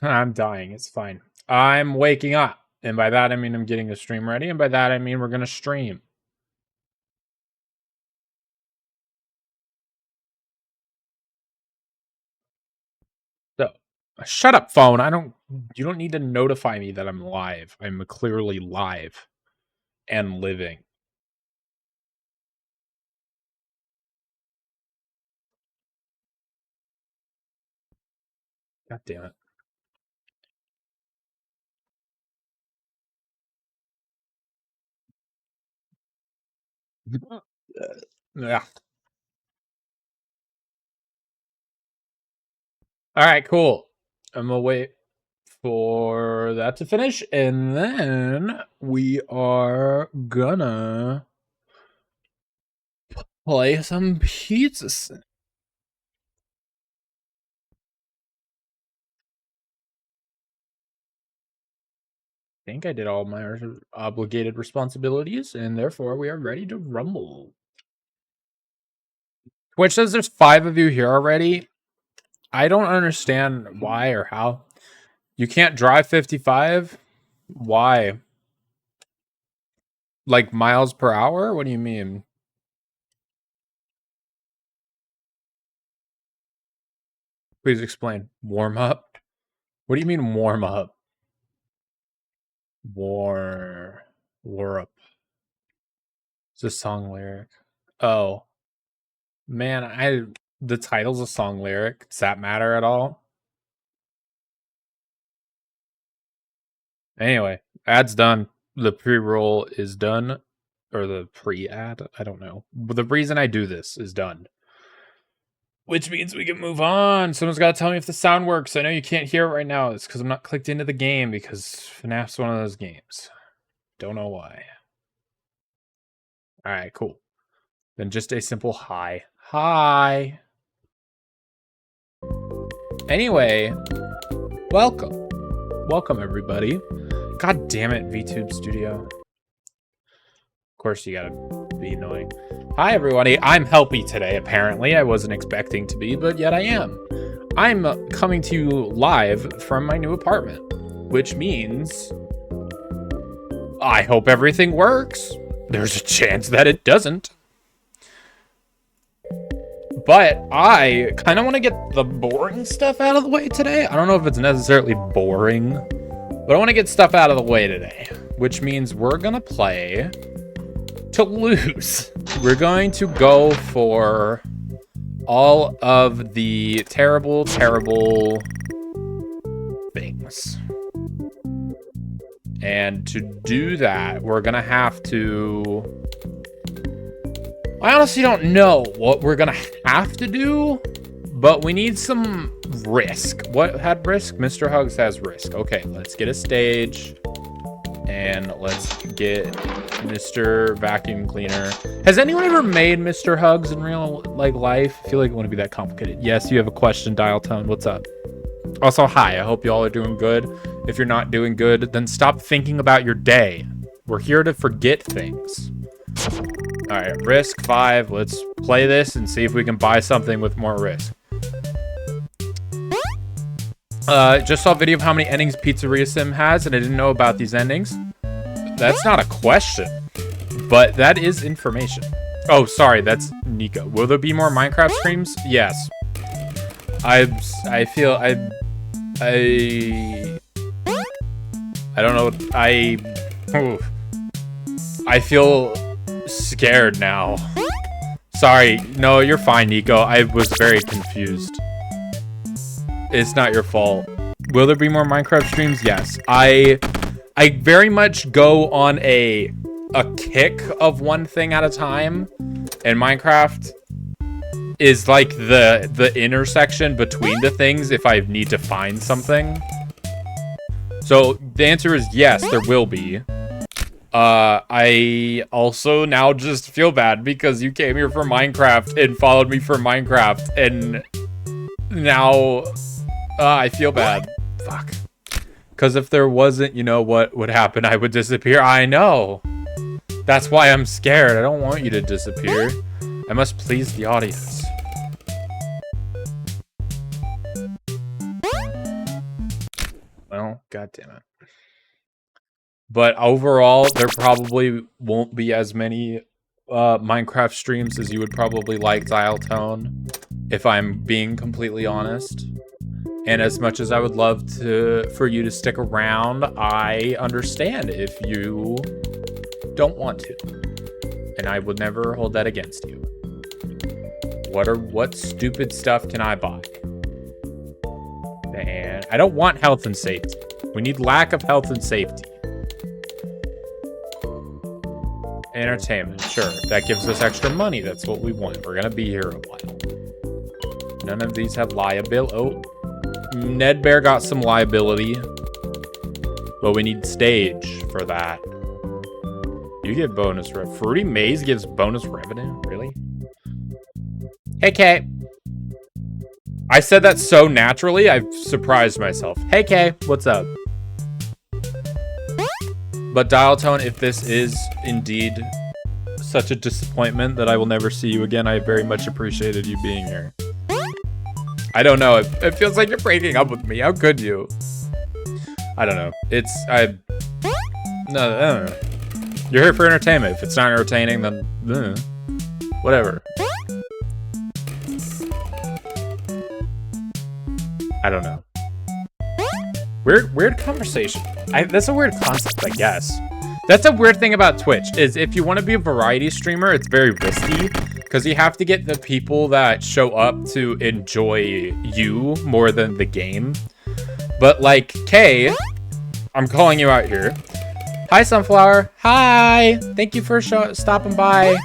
I'm dying. It's fine. I'm waking up. And by that, I mean I'm getting the stream ready. And by that, I mean we're going to stream. So, shut up, phone. You don't need to notify me that I'm live. I'm clearly live and living. God damn it. Yeah. All right, cool. I'm gonna wait for that to finish, and then we are gonna play some pizzas. I think I did all my obligated responsibilities, and therefore we are ready to rumble. Twitch says there's 5 of you here already. I don't understand why or how. You can't drive 55? Why? Like miles per hour? What do you mean? Please explain. Warm up? What do you mean warm up? War up. It's a song lyric. Oh. Man, the title's a song lyric. Does that matter at all? Anyway, ad's done. The pre-roll is done. Or the pre-ad? I don't know. But the reason I do this is done. Which means we can move on. Someone's got to tell me if the sound works. I know you can't hear it right now. It's because I'm not clicked into the game because FNAF's one of those games. Don't know why. Alright, cool. Then just a simple hi. Hi! Anyway, welcome. Welcome, everybody. God damn it, VTube Studio. Of course, you gotta be annoying. Hi, everybody. I'm Helpy today, apparently. I wasn't expecting to be, but yet I am. I'm coming to you live from my new apartment, which means I hope everything works. There's a chance that it doesn't. But I kind of want to get the boring stuff out of the way today. I don't know if it's necessarily boring, but I want to get stuff out of the way today, which means we're going to play to lose. We're going to go for all of the terrible, terrible things. And to do that, we're going to have to... I honestly don't know what we're going to have to do, but we need some risk. What had risk? Mr. Hugs has risk. Okay, let's get a stage, and let's get Mr. Vacuum Cleaner. Has anyone ever made Mr. Hugs in real life? I feel like it wouldn't be that complicated. Yes, you have a question, dial tone. What's up? Also, hi. I hope you all are doing good. If you're not doing good, then stop thinking about your day. We're here to forget things. All right, risk 5. Let's play this and see if we can buy something with more risk. Just saw a video of how many endings Pizzeria Sim has, and I didn't know about these endings. That's not a question, but that is information. Oh, sorry, that's Nico. Will there be more Minecraft streams? Yes. I don't know. I feel scared now. Sorry. No, you're fine, Nico. I was very confused. It's not your fault. Will there be more Minecraft streams? Yes. I very much go on a kick of one thing at a time, and Minecraft is like the intersection between the things if I need to find something. So the answer is yes, there will be. I also now just feel bad because you came here for Minecraft and followed me for Minecraft, and now I feel bad. Fuck. Because if there wasn't, you know what would happen? I would disappear. I know. That's why I'm scared. I don't want you to disappear. I must please the audience. God damn it. But overall, there probably won't be as many Minecraft streams as you would probably like, Dial Tone, if I'm being completely honest. And as much as I would love for you to stick around, I understand if you don't want to. And I would never hold that against you. What stupid stuff can I buy? And I don't want health and safety. We need lack of health and safety. Entertainment, sure. That gives us extra money. That's what we want. We're gonna be here a while. None of these have liability. Oh, Ned Bear got some liability. But we need stage for that. You get bonus revenue. Fruity Maze gives bonus revenue? Really? Hey, Kay. I said that so naturally, I've surprised myself. Hey, Kay, what's up? But Dial Tone, if this is indeed such a disappointment that I will never see you again, I very much appreciated you being here. I don't know. It feels like you're breaking up with me. How could you? I don't know. I don't know. You're here for entertainment. If it's not entertaining, then whatever. I don't know. Weird conversation. That's a weird concept, I guess. That's a weird thing about Twitch, is if you want to be a variety streamer, it's very risky, because you have to get the people that show up to enjoy you more than the game. But like, Kay, I'm calling you out here. Hi, Sunflower. Hi. Thank you for stopping by.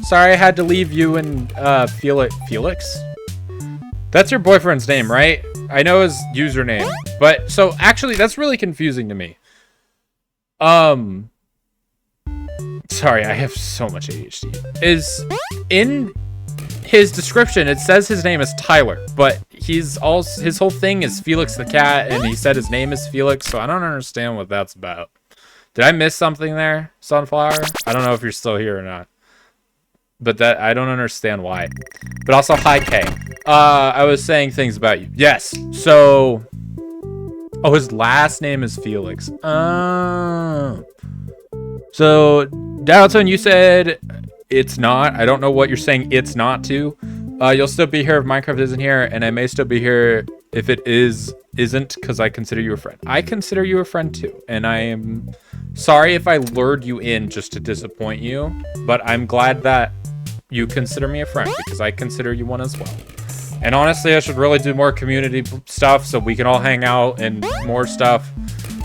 Sorry I had to leave you and Felix? That's your boyfriend's name, right? I know his username. But, so, actually, that's really confusing to me. Sorry, I have so much ADHD. Is in his description, it says his name is Tyler, but his whole thing is Felix the cat, and he said his name is Felix, so I don't understand what that's about. Did I miss something there, Sunflower? I don't know if you're still here or not. But that, I don't understand why. But also, hi, Kay. I was saying things about you. Yes, so... Oh, his last name is Felix. So, Dalton, you said it's not. I don't know what you're saying it's not to. You'll still be here if Minecraft isn't here, and I may still be here if it isn't, because I consider you a friend. I consider you a friend too, and I am sorry if I lured you in just to disappoint you, but I'm glad that you consider me a friend, because I consider you one as well. And honestly, I should really do more community stuff so we can all hang out and more stuff.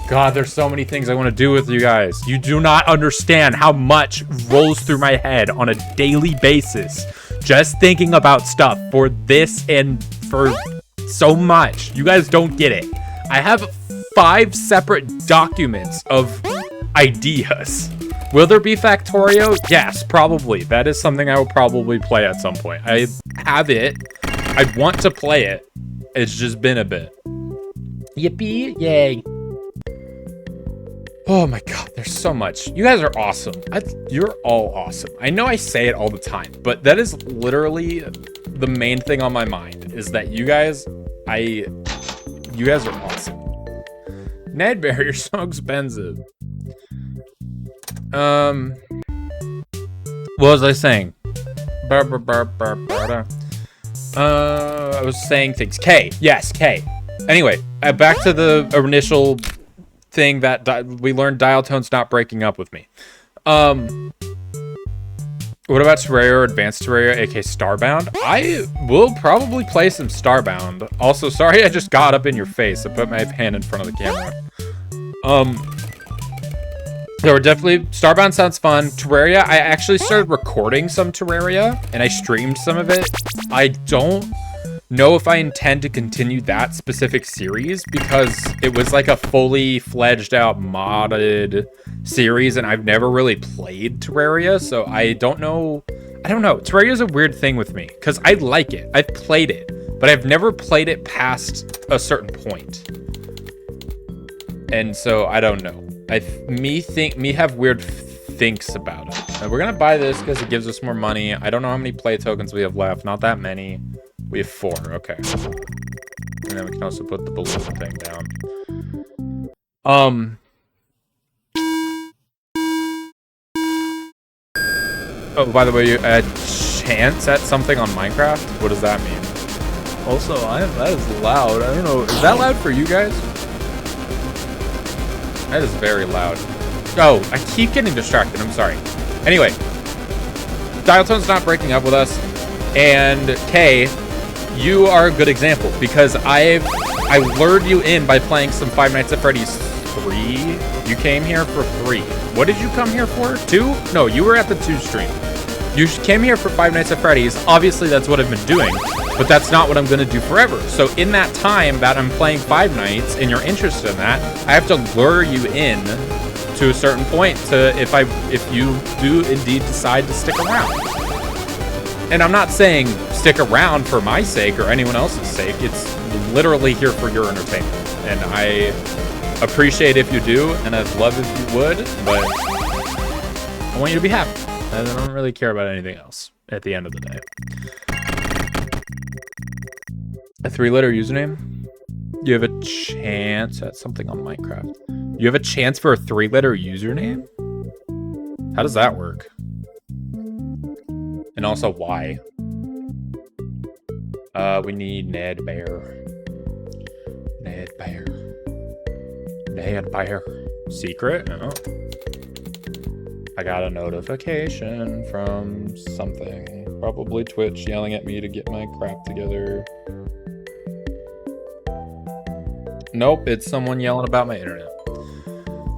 God, there's so many things I want to do with you guys. You do not understand how much rolls through my head on a daily basis just thinking about stuff for this and for so much. You guys don't get it. I have 5 separate documents of ideas. Will there be Factorio? Yes, probably. That is something I will probably play at some point. I have it. I want to play it. It's just been a bit. Yippee! Yay! Oh my god, there's so much. You guys are awesome. You're all awesome. I know I say it all the time, but that is literally the main thing on my mind, is that you guys are awesome. Ned Bear, you're so expensive. What was I saying? I was saying things. K. Yes, K. Anyway, back to the initial thing that we learned. Dial Tone's not breaking up with me. What about Terraria or Advanced Terraria, aka Starbound? I will probably play some Starbound. Also, sorry I just got up in your face. I put my hand in front of the camera. There were definitely... Starbound sounds fun. Terraria, I actually started recording some Terraria, and I streamed some of it. I don't know if I intend to continue that specific series, because it was like a fully fledged out modded series, and I've never really played Terraria, so I don't know. Terraria is a weird thing with me, because I like it. I've played it, but I've never played it past a certain point. And so I don't know. Me have weird thinks about it. And we're gonna buy this because it gives us more money. I don't know how many play tokens we have left. Not that many. We have 4. Okay. And then we can also put the balloon thing down. Oh, by the way, a chance at something on Minecraft? What does that mean? Also, that is loud. I don't know. Is that loud for you guys? That is very loud. Oh, I keep getting distracted. I'm sorry. Anyway, Dialtone's not breaking up with us. And Kay, you are a good example because I lured you in by playing some Five Nights at Freddy's 3. You came here for 3. What did you come here for? 2? No, you were at the 2 stream. You came here for Five Nights at Freddy's. Obviously, that's what I've been doing, but that's not what I'm going to do forever. So in that time that I'm playing Five Nights and you're interested in that, I have to lure you in to a certain point to if you do indeed decide to stick around. And I'm not saying stick around for my sake or anyone else's sake. It's literally here for your entertainment. And I appreciate if you do, and I'd love if you would, but I want you to be happy. I don't really care about anything else at the end of the day. A 3-letter username? You have a chance at something on Minecraft. You have a chance for a 3-letter username? How does that work? And also, why? We need Ned Bear. Ned Bear. Ned Bear. Secret? Oh. I got a notification from something. Probably Twitch yelling at me to get my crap together. Nope, it's someone yelling about my internet.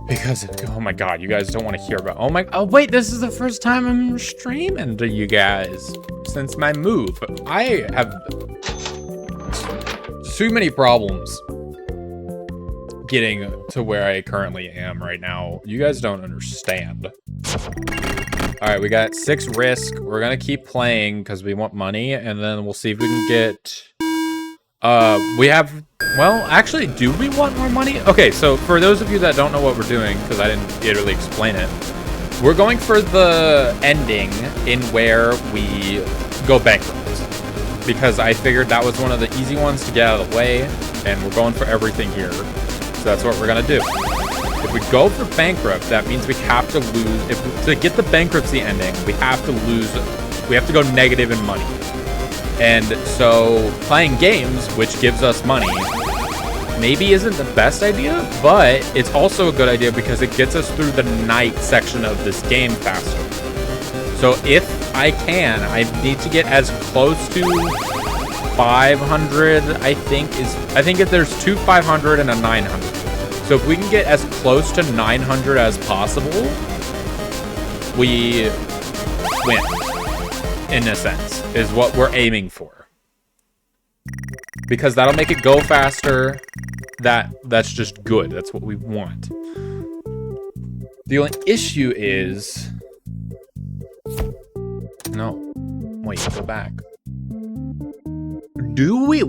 Because, oh my god, you guys don't want to hear about... Oh wait, this is the first time I'm streaming to you guys since my move. I have too many problems getting to where I currently am right now. You guys don't understand. All right, we got 6 risk. We're gonna keep playing because we want money, and then we'll see if we can get... we have... Well, actually, do we want more money? Okay, so for those of you that don't know what we're doing, because I didn't really explain it, we're going for the ending in where we go bankrupt. Because I figured that was one of the easy ones to get out of the way, and we're going for everything here. So that's what we're gonna do. If we go for bankrupt, that means we have to lose. To get the bankruptcy ending, we have to lose. We have to go negative in money. And so playing games, which gives us money, maybe isn't the best idea, but it's also a good idea because it gets us through the night section of this game faster. So if I can, I need to get as close to 500, I think if there's 2 500 and a 900. So if we can get as close to 900 as possible, we win, in a sense, is what we're aiming for. Because that'll make it go faster. That's just good. That's what we want. The only issue is... No. Wait, go back. Do we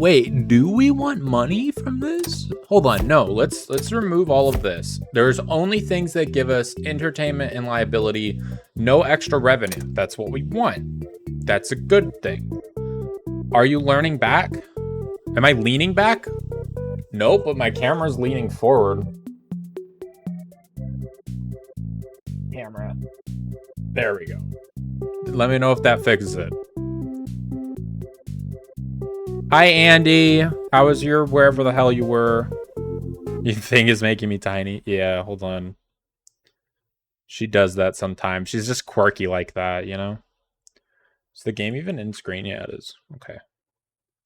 want money from this? Hold on, no, let's remove all of this. There's only things that give us entertainment and liability, no extra revenue. That's what we want. That's a good thing. Are you learning back? Am I leaning back? Nope, but my camera's leaning forward. Camera. There we go. Let me know if that fixes it. Hi, Andy. How was your wherever the hell you were? Your thing is making me tiny. Yeah, hold on. She does that sometimes. She's just quirky like that, you know? Is the game even in screen? Yeah, it is. Okay.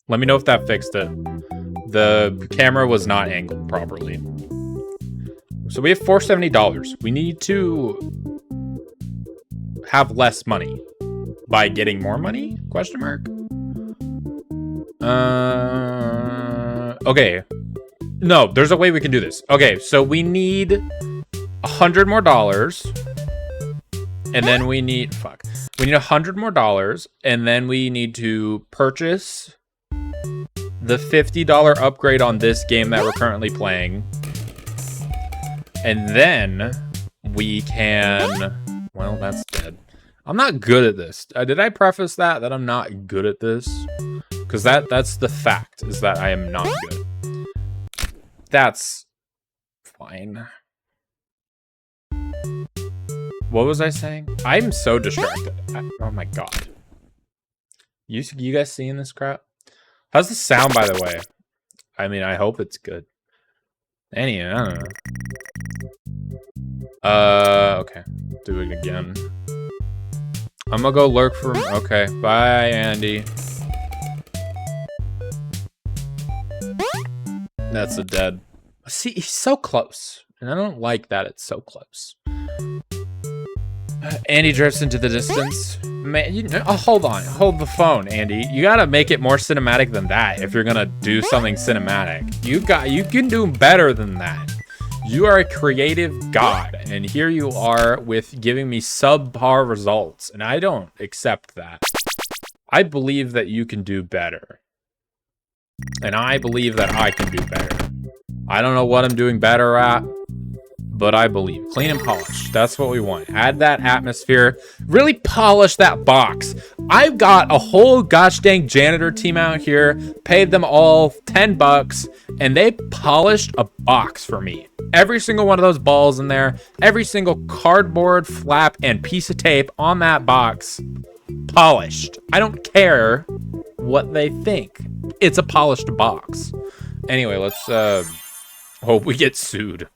Let me know if that fixed it. The camera was not angled properly. So we have $470. We need to have less money by getting more money? Question mark. Okay. No, there's a way we can do this. Okay, so we need $100 more. And then we need... Fuck. We need $100 more. And then we need to purchase the $50 upgrade on this game that we're currently playing. And then we can... Well, that's dead. I'm not good at this. Did I preface that I'm not good at this? Because that's the fact, is that I am not good. That's fine. What was I saying? I'm so distracted. Oh my god. You guys seeing this crap? How's the sound, by the way? I mean, I hope it's good. Anyway, I don't know. Okay. Do it again. I'm gonna go lurk for... Okay, bye, Andy. That's a dead. See, he's so close. And I don't like that it's so close. Andy drifts into the distance. Man, hold on. Hold the phone, Andy. You gotta make it more cinematic than that if you're gonna do something cinematic. You can do better than that. You are a creative god, and here you are with giving me subpar results, and I don't accept that. I believe that you can do better. And I believe that I can do better. I don't know what I'm doing better at, but I believe. Clean and polished. That's what we want. Add that atmosphere. Really polish that box. I've got a whole gosh dang janitor team out here. Paid them all $10, and they polished a box for me. Every single one of those balls in there, every single cardboard flap and piece of tape on that box, polished. I don't care what they think. It's a polished box. Anyway, let's hope we get sued,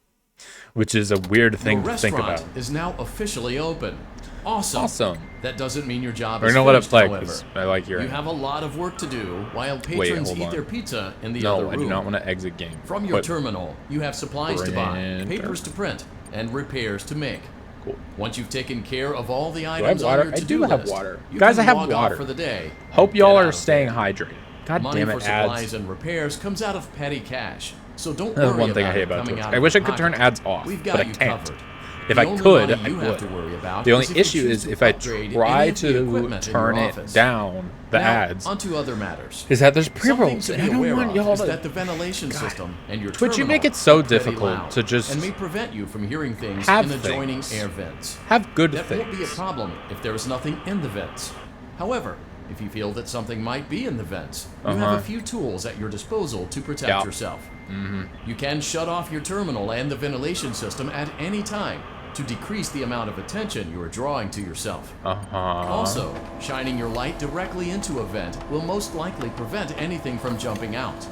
which is a weird thing to think about. The restaurant is now officially open. Awesome. Awesome. That doesn't mean your job We're is gonna let it finished, play, however. 'cause I like hearing You it. have a lot of work to do while patrons eat their pizza in the other No, room. I do not want to exit game. From your terminal, you have supplies to buy, Printer. papers to print, and repairs to make. Cool. Once you've taken care of all the Do I items have on water? your I to-do do have list, water. you Guys, can I have log off water. for the day. Hope and y'all get out are of staying bed. hydrated. God Money damn for it, supplies ads. and repairs comes out of petty cash, so don't That's worry one thing I about hate it about coming Twitch. out I of wish I your could turn pocket. ads off, We've but got I you can't. covered. If The I only could, money I you have would. to worry about The only is if you issue choose is to if I upgrade try any of the to equipment in turn your it office. down, the Now, ads, onto other matters. is that there's Something pre-rolls, to and be I don't aware want of y'all is to... that the ventilation system and your Twitch, you terminal make it so are pretty difficult loud to just and may prevent you from hearing things have in adjoining things. air vents. have good That things. won't be a problem if there is nothing in the vents. However, if you feel that something might be in the vents, you have a few tools at your disposal to protect yourself. You can shut off your terminal and the ventilation system at any time to decrease the amount of attention you are drawing to yourself. Also, shining your light directly into a vent will most likely prevent anything from jumping out.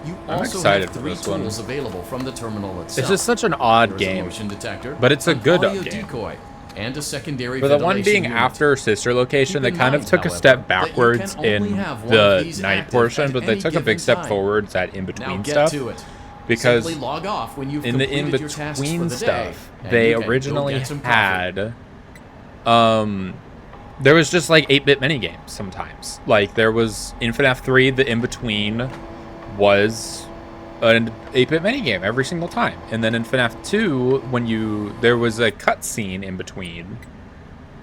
You I'm also excited have for 3 this one. tools available from the terminal itself. It's just such an odd There's a game. motion detector, but it's a an good audio game. decoy, and a secondary For the one ventilation being unit. after Sister Location, they Keep in kind of mind, took a however, step that you backwards can only in have one of the these night active portion, at but they any took a given big step time. forwards at Now in-between get stuff. to it. Because Simply log off when you've in the completed your tasks for in-between the day, stuff, and they you can go originally get some coffee. had... there was just like 8-bit minigames sometimes. Like there was in FNAF 3, the in-between was an 8-bit minigame every single time. And then in FNAF 2, there was a cutscene in between.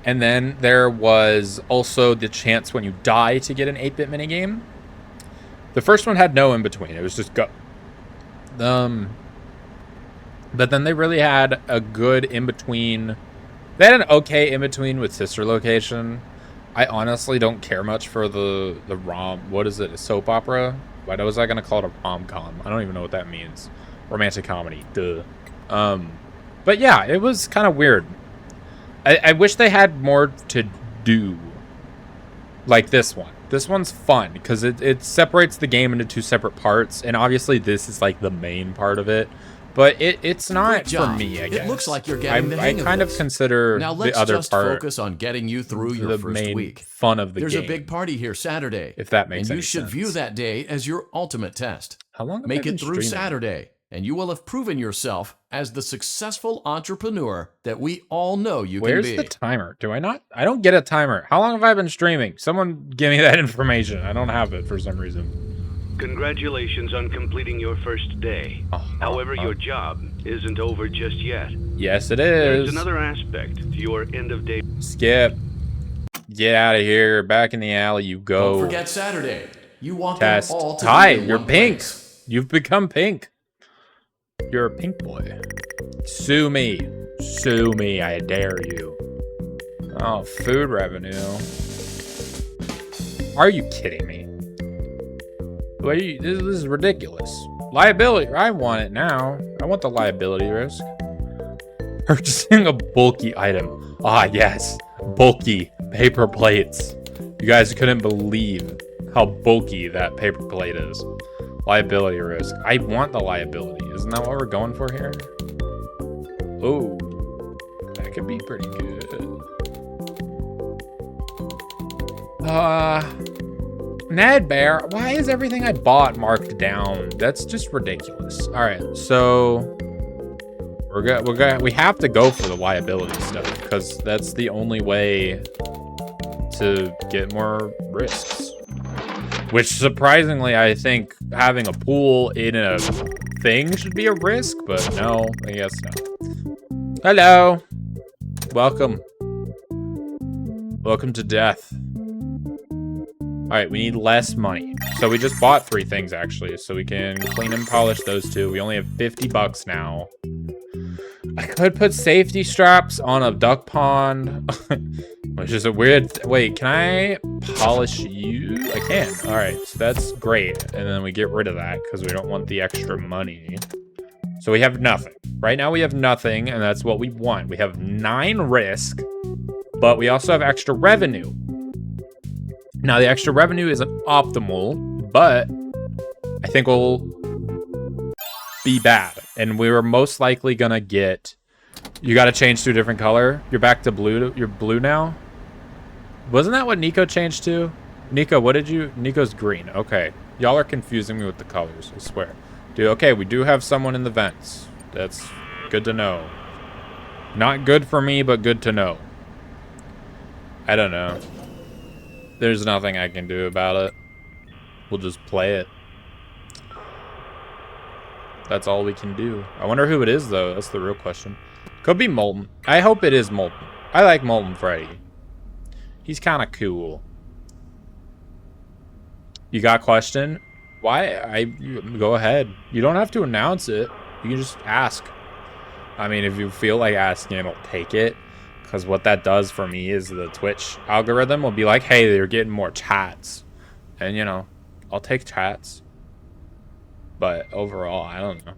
And then there was also the chance when you die to get an 8-bit minigame. The first one had no in-between. It was just go. But then they really had a good in-between. They had an okay in-between with Sister Location. I honestly don't care much for the what is it, a soap opera? Why was I gonna call it a rom-com? I don't even know what that means. Romantic comedy, duh. But yeah, it was kind of weird. I wish they had more to do. Like this one. This one's fun, because it separates the game into 2 separate parts, and obviously this is like the main part of it. But it's not for me, I guess. It looks like you're getting the hang I kind of of this. consider Now the let's other just part focus on getting you through your the first main week. fun of the There's game. a big party here Saturday, If that makes and any you should view sense. that day as your ultimate test. How long have I Make been it through streaming? Saturday, and you will have proven yourself as the successful entrepreneur that we all know you Where's can the be. timer? I don't get a timer. How long have I been streaming? Someone give me that information. I don't have it for some reason. Congratulations on completing your first day. However, your job isn't over just yet. Yes, it There's is. another aspect to your end-of-day... Skip. Get out of here. Back in the alley you go. Don't forget Saturday. You want Test. them all to Hi, be in you're one pink. place. You've become pink. You're a pink boy. Sue me. Sue me, I dare you. Oh, food revenue. Are you kidding me? This is ridiculous. Liability. I want it now. I want the liability risk. Purchasing a bulky item. Ah, yes. Bulky paper plates. You guys couldn't believe how bulky that paper plate is. Liability risk. I want the liability. Isn't that what we're going for here? Oh, that could be pretty good. Ned Bear, why is everything I bought marked down? That's just ridiculous. All right, so we have to go for the liability stuff because that's the only way to get more risks. Which surprisingly, I think having a pool in a thing should be a risk, but no, I guess not. Hello. Welcome. Welcome to death. All right, we need less money. So we just bought 3 things actually, so we can clean and polish those 2. We only have 50 bucks now. I could put safety straps on a duck pond, which is a weird, wait, can I polish you? I can, all right, so that's great. And then we get rid of that because we don't want the extra money. So we have nothing. Right now we have nothing, and that's what we want. We have 9 risk, but we also have extra revenue. Now the extra revenue isn't optimal, but I think we'll be bad. And we were most likely gonna get, you gotta change to a different color. You're back to blue, you're blue now? Wasn't that what Nico changed to? Nico, what did you, Nico's green, okay. Y'all are confusing me with the colors, I swear. Dude, okay, we do have someone in the vents. That's good to know. Not good for me, but good to know. I don't know. There's nothing I can do about it. We'll just play it. That's all we can do. I wonder who it is, though. That's the real question. Could be Molten. I hope it is Molten. I like Molten Freddy. He's kind of cool. You got a question? Why? Go ahead. You don't have to announce it. You can just ask. I mean, if you feel like asking, I'll take it. Because what that does for me is the Twitch algorithm will be like, hey, they're getting more chats. And, you know, I'll take chats. But overall, I don't know.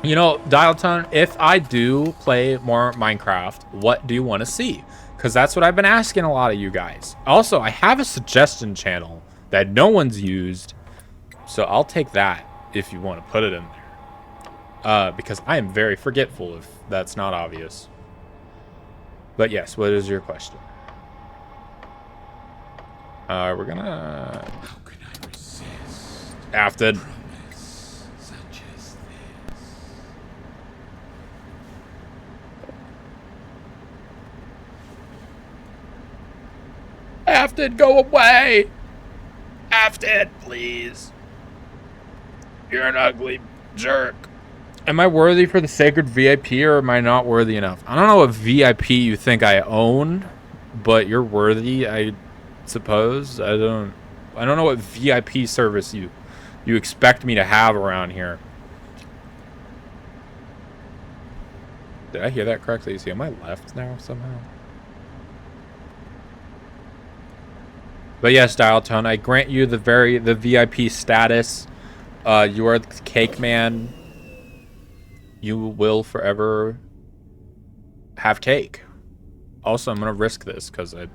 You know, Dial Tone, if I do play more Minecraft, what do you want to see? Because that's what I've been asking a lot of you guys. Also, I have a suggestion channel that no one's used. So I'll take that if you want to put it in there. Because I am very forgetful if that's not obvious. But yes, what is your question? We're gonna... How can I resist? After... Promise such as this. Afton, go away! Afton, please. You're an ugly jerk. Am I worthy for the sacred VIP or am I not worthy enough? I don't know what VIP you think I own, but you're worthy, I suppose. I don't know what VIP service you expect me to have around here. Did I hear that correctly? Is he on my left now somehow? But yes, Dial Tone, I grant you the VIP status. You are the cake man. You will forever have cake. Also, I'm gonna risk this because I'm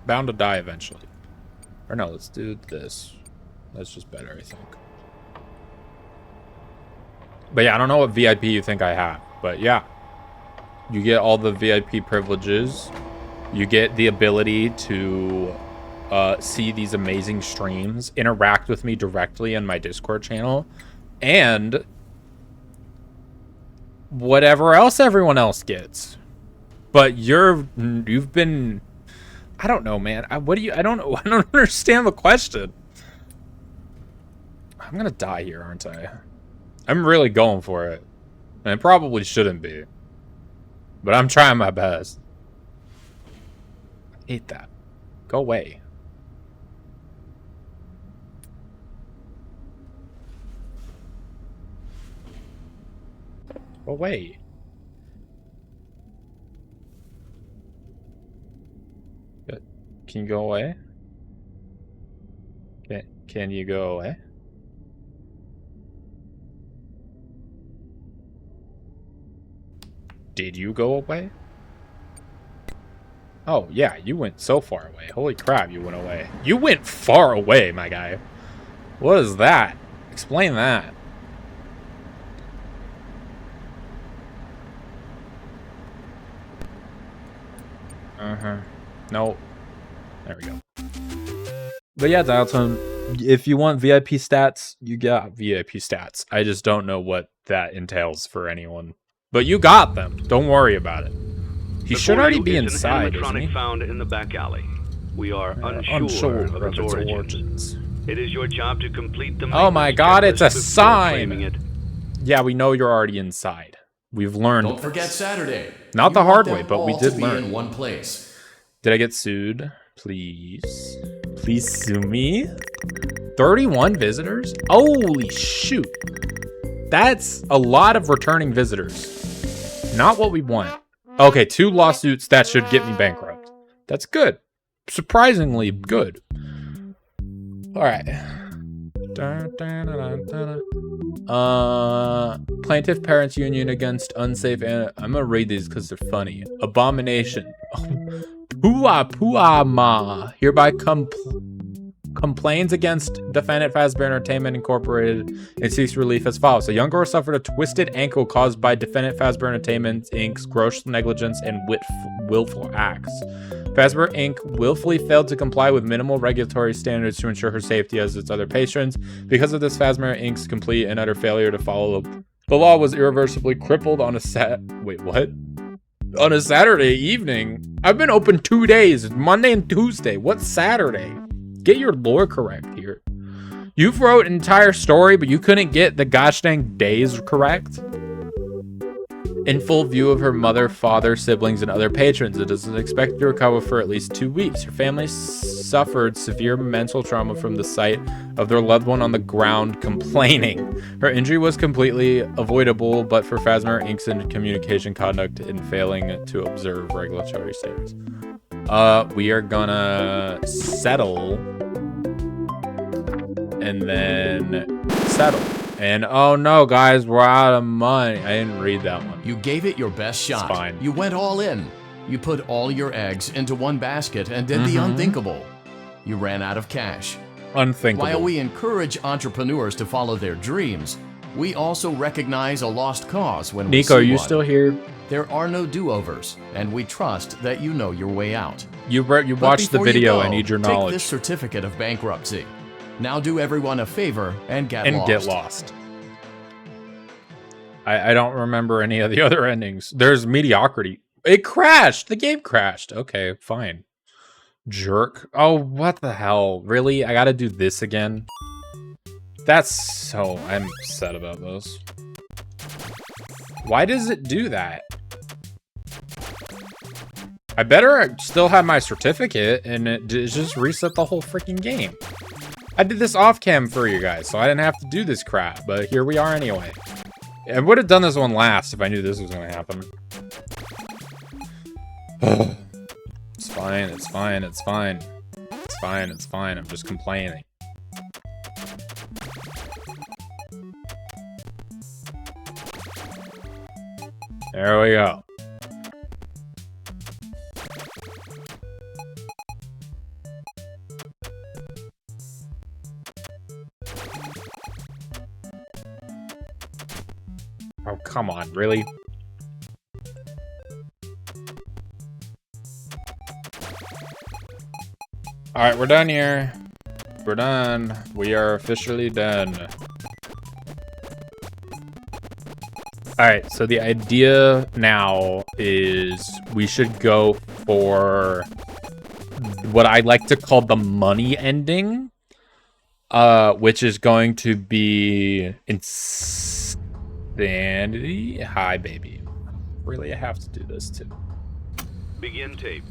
bound to die eventually. Or no, let's do this. That's just better, I think. But yeah, I don't know what VIP you think I have, but yeah, you get all the VIP privileges. You get the ability to see these amazing streams, interact with me directly in my Discord channel, and whatever else everyone else gets. But you've been, I don't know, man. I don't know. I don't understand the question. I'm gonna die here, aren't I? I'm really going for it. And it probably shouldn't be. But I'm trying my best. I hate that. Go away. Go away. Good. Can you go away? Can you go away? Did you go away? Oh, yeah, you went so far away. Holy crap, you went away. You went far away, my guy. What is that? Explain that. No. There we go. But yeah, Dialtone, if you want VIP stats, you got VIP stats. I just don't know what that entails for anyone. But you got them. Don't worry about it. He should already be inside, isn't he? Found in the back alley. We are unsure of its origins. It is your job to complete the. Oh my God! It's a sign. Yeah, we know you're already inside. We've learned. Don't forget Saturday. Not the hard way, but we did learn. learn. In one place. Did I get sued? Please, please sue me. 31 visitors? Holy shoot! That's a lot of returning visitors. Not what we want. Okay, 2 lawsuits, that should get me bankrupt. That's good. Surprisingly good. Alright. Plaintiff Parents Union against unsafe and I'm gonna read these because they're funny. Abomination. Pua Ma hereby complains against defendant Fazbear Entertainment Incorporated and seeks relief as follows. A young girl suffered a twisted ankle caused by defendant Fazbear Entertainment Inc.'s gross negligence and willful acts. Fazbear Inc. willfully failed to comply with minimal regulatory standards to ensure her safety as its other patrons. Because of this, Fazbear Inc.'s complete and utter failure to follow the law was irreversibly crippled on a Wait, what? On a Saturday evening? I've been open 2 days, Monday and Tuesday. What's Saturday? Get your lore correct here. You wrote an entire story, but you couldn't get the gosh dang days correct? In full view of her mother, father, siblings, and other patrons, it is expected to recover for at least 2 weeks. Her family suffered severe mental trauma from the sight of their loved one on the ground complaining. Her injury was completely avoidable, but for Fazbear Inc.'s communication conduct in failing to observe regulatory standards. We are gonna settle and then settle. And oh no, guys, we're out of money. I didn't read that one. You gave it your best shot. It's fine. You went all in. You put all your eggs into one basket and did the unthinkable. You ran out of cash. Unthinkable. While we encourage entrepreneurs to follow their dreams, we also recognize a lost cause when we see Nico, are you one. still here? There are no do-overs, and we trust that you know your way out. You watched the video. I need your knowledge. Take this certificate of bankruptcy. Now do everyone a favor and get lost. I don't remember any of the other endings. There's mediocrity. It crashed. The game crashed. Okay, fine. Jerk. Oh, what the hell? Really? I gotta do this again? That's so... I'm upset about this. Why does it do that? I better still have my certificate and it just reset the whole freaking game. I did this off cam for you guys, so I didn't have to do this crap, but here we are anyway. I would have done this one last if I knew this was going to happen. It's fine, it's fine, it's fine. It's fine, it's fine, I'm just complaining. There we go. Oh, come on, really? Alright, we're done here. We're done. We are officially done. Alright, so the idea now is we should go for what I like to call the money ending, which is going to be insanity. Hi, baby. Really, I have to do this too. Begin tape.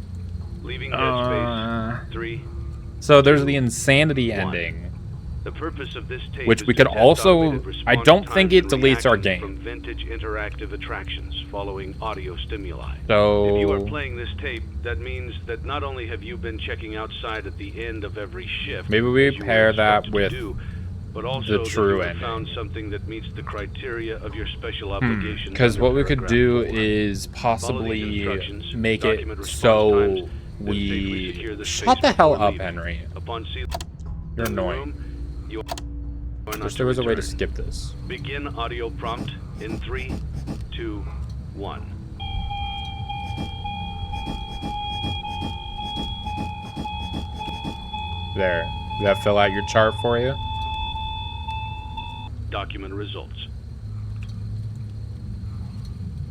Leaving dead space. 3. So there's the insanity ending. The purpose of this tape Which is we to could test also... automated I response don't think times it and deletes our reactions game. From vintage interactive attractions following audio stimuli. So... If you are playing this tape, that means that not only have you been checking outside at the end of every shift, maybe we as you were pair that instructed with to do, but also the true that you have found ending. something that meets the criteria of your special obligations. Because what we could under do paragraph 4. is Follow these possibly instructions, make document it response so times, then safely secure the Shut space the hell before up, leaving. Henry. Upon sealing You're the annoying. room, you are not Wish to there was a way to return. skip this. Begin audio prompt in 3, 2, 1. There. Did that fill out your chart for you? Document results.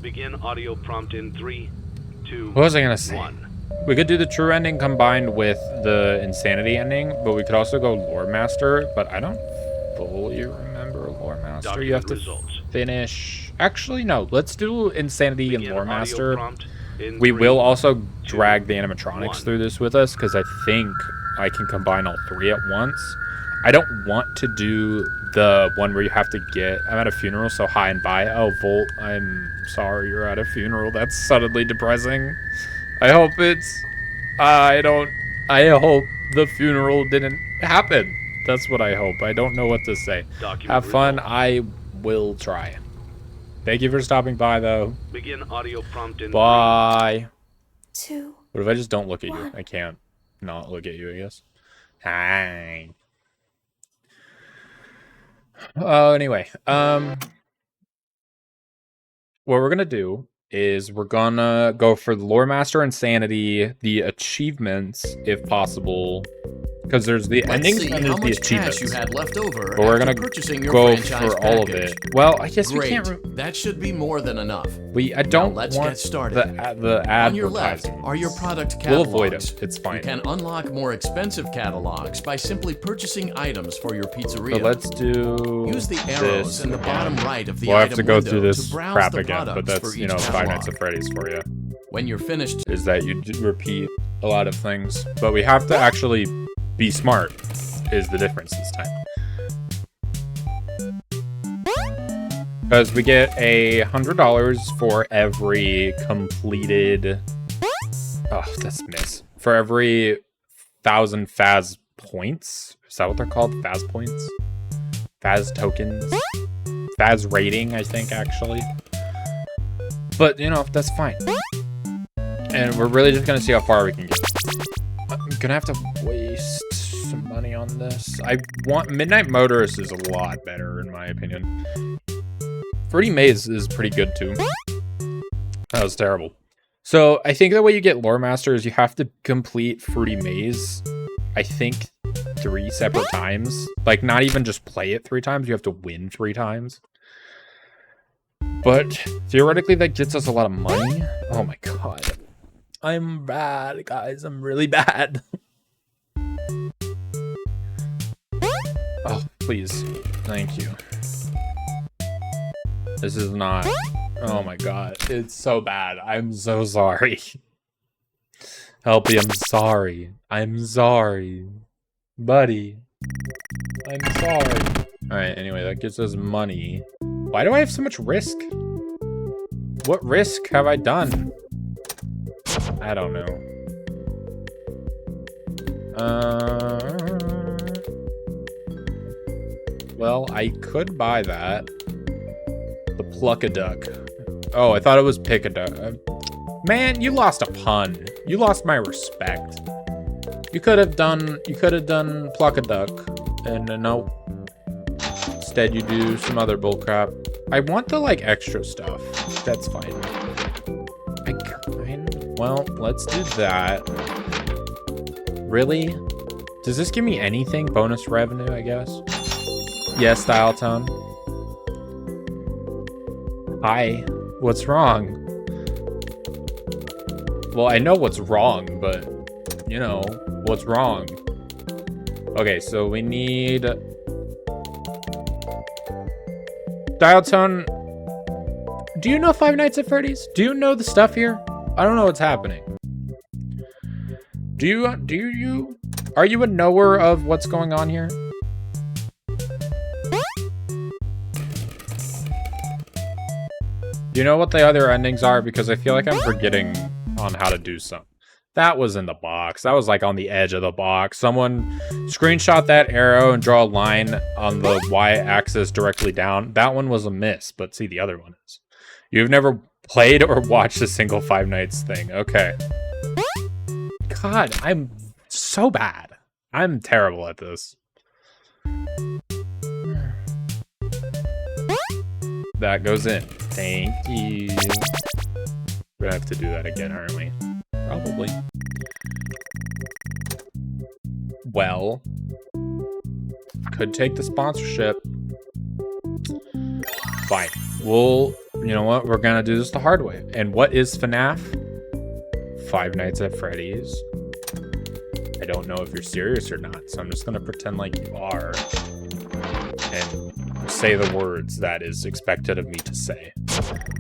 Begin audio prompt in 3, 2, What was I gonna say? 1. We could do the true ending combined with the insanity ending, but we could also go lore master, but I don't fully remember lore master. Document You have to results. finish... Actually, no. Let's do insanity and Begin lore audio master. prompt in We 3, will also 2, drag the animatronics 1. through this with us, because I think I can combine all three at once. I don't want to do the one where you have to get... I'm at a funeral, so hi and bye. Oh, Volt, I'm sorry you're at a funeral. That's suddenly depressing. I hope it's... I hope the funeral didn't happen. That's what I hope. I don't know what to say. Document Have fun. results. I will try. Thank you for stopping by, though. Begin audio prompt in Bye. 2, What if I just don't look at you? 1. I can't not look at you, I guess. Hi. Oh, anyway. What we're gonna do is we're gonna go for the Lore Master Insanity, the achievements, if possible. Because there's the Let's endings see and how there's the much cash achievements. you had left over But we're after gonna purchasing your go franchise for all of package. it. Well, I guess Great. we can't... That should be more than enough. I don't let's want get started. the On your left advertisements. are your product We'll catalogs. avoid it. It's fine. You can unlock more expensive catalogs by simply purchasing items for your pizzeria. So let's do Use the arrows this in the again. bottom right of the We'll have item to go window through this to browse crap the again, but products that's, for you each know, Five catalog. Nights at Freddy's for you. When you're finished, Is that you repeat a lot of things, but we have to actually be smart, is the difference this time. Because we get $100 for every completed... Oh, that's miss. For every 1,000 Faz points? Is that what they're called? Faz points? Faz tokens? Faz rating, I think, actually. But, you know, that's fine. And we're really just gonna see how far we can get. I'm gonna have to waste some money on this. I want... Midnight Motorist is a lot better, in my opinion. Fruity Maze is pretty good, too. That was terrible. So, I think the way you get Lore Master is you have to complete Fruity Maze, I think, 3 separate times. Like, not even just play it 3 times, you have to win 3 times. But, theoretically, that gets us a lot of money. Oh my god. I'm bad, guys. I'm really bad. Oh, please. Thank you. This is not... Oh my god. It's so bad. I'm so sorry. Helpy, I'm sorry. I'm sorry. Buddy. I'm sorry. Alright, anyway, that gets us money. Why do I have so much risk? What risk have I done? I don't know. Well, I could buy that. The Pluck-a-Duck. Oh, I thought it was Pick-a-Duck. Man, you lost a pun. You lost my respect. You could have done Pluck-a-Duck. And no. Instead, you do some other bullcrap. I want the, like, extra stuff. That's fine. Well, let's do that. Really? Does this give me anything? Bonus revenue, I guess? Yes, Style Tone. Hi. What's wrong? Well, I know what's wrong, but, you know, what's wrong? Okay, so we need... Dial Tone, do you know Five Nights at Freddy's? Do you know the stuff here? I don't know what's happening. Are you a knower of what's going on here? You know what the other endings are? Because I feel like I'm forgetting on how to do some. That was in the box. That was like on the edge of the box. Someone screenshot that arrow and draw a line on the y-axis directly down. That one was a miss, but see, the other one is. You've never played or watched a single Five Nights thing. Okay. God, I'm so bad. I'm terrible at this. That goes in. Thank you. We're gonna have to do that again, aren't we? Probably. Well, could take the sponsorship. Fine. Well, you know what? We're gonna do this the hard way. And what is FNAF? Five Nights at Freddy's. I don't know if you're serious or not, so I'm just gonna pretend like you are. And say the words that is expected of me to say.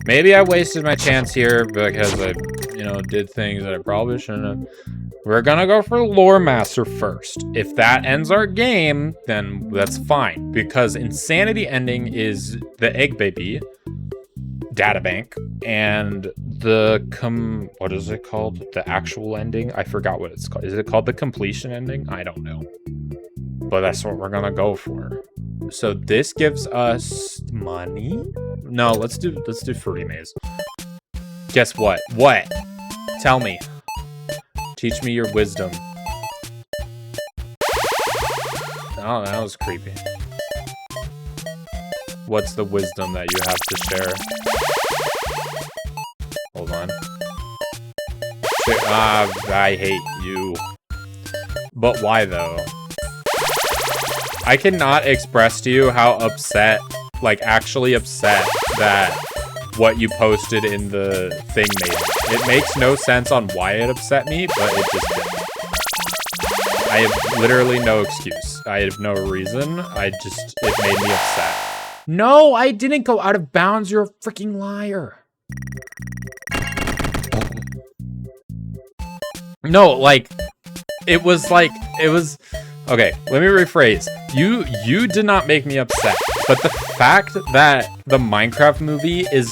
Maybe I wasted my chance here because I, you know, did things that I probably shouldn't have. We're gonna go for Lore Master first. If that ends our game, then that's fine. Because Insanity ending is the Egg Baby databank, and the what is it called? The actual ending? I forgot what it's called. Is it called the completion ending? I don't know. But that's what we're gonna go for. So this gives us money? No, let's do Fruity Maze. Guess what? What? Tell me. Teach me your wisdom. Oh, that was creepy. What's the wisdom that you have to share? Hold on. I hate you. But why though? I cannot express to you how upset, like actually upset, that what you posted in the thing made me. It makes no sense on why it upset me, but it just did. I have literally no excuse. I have no reason. It made me upset. No, I didn't go out of bounds. You're a freaking liar. No, like, it was, okay, let me rephrase. You did not make me upset, but the fact that the Minecraft movie is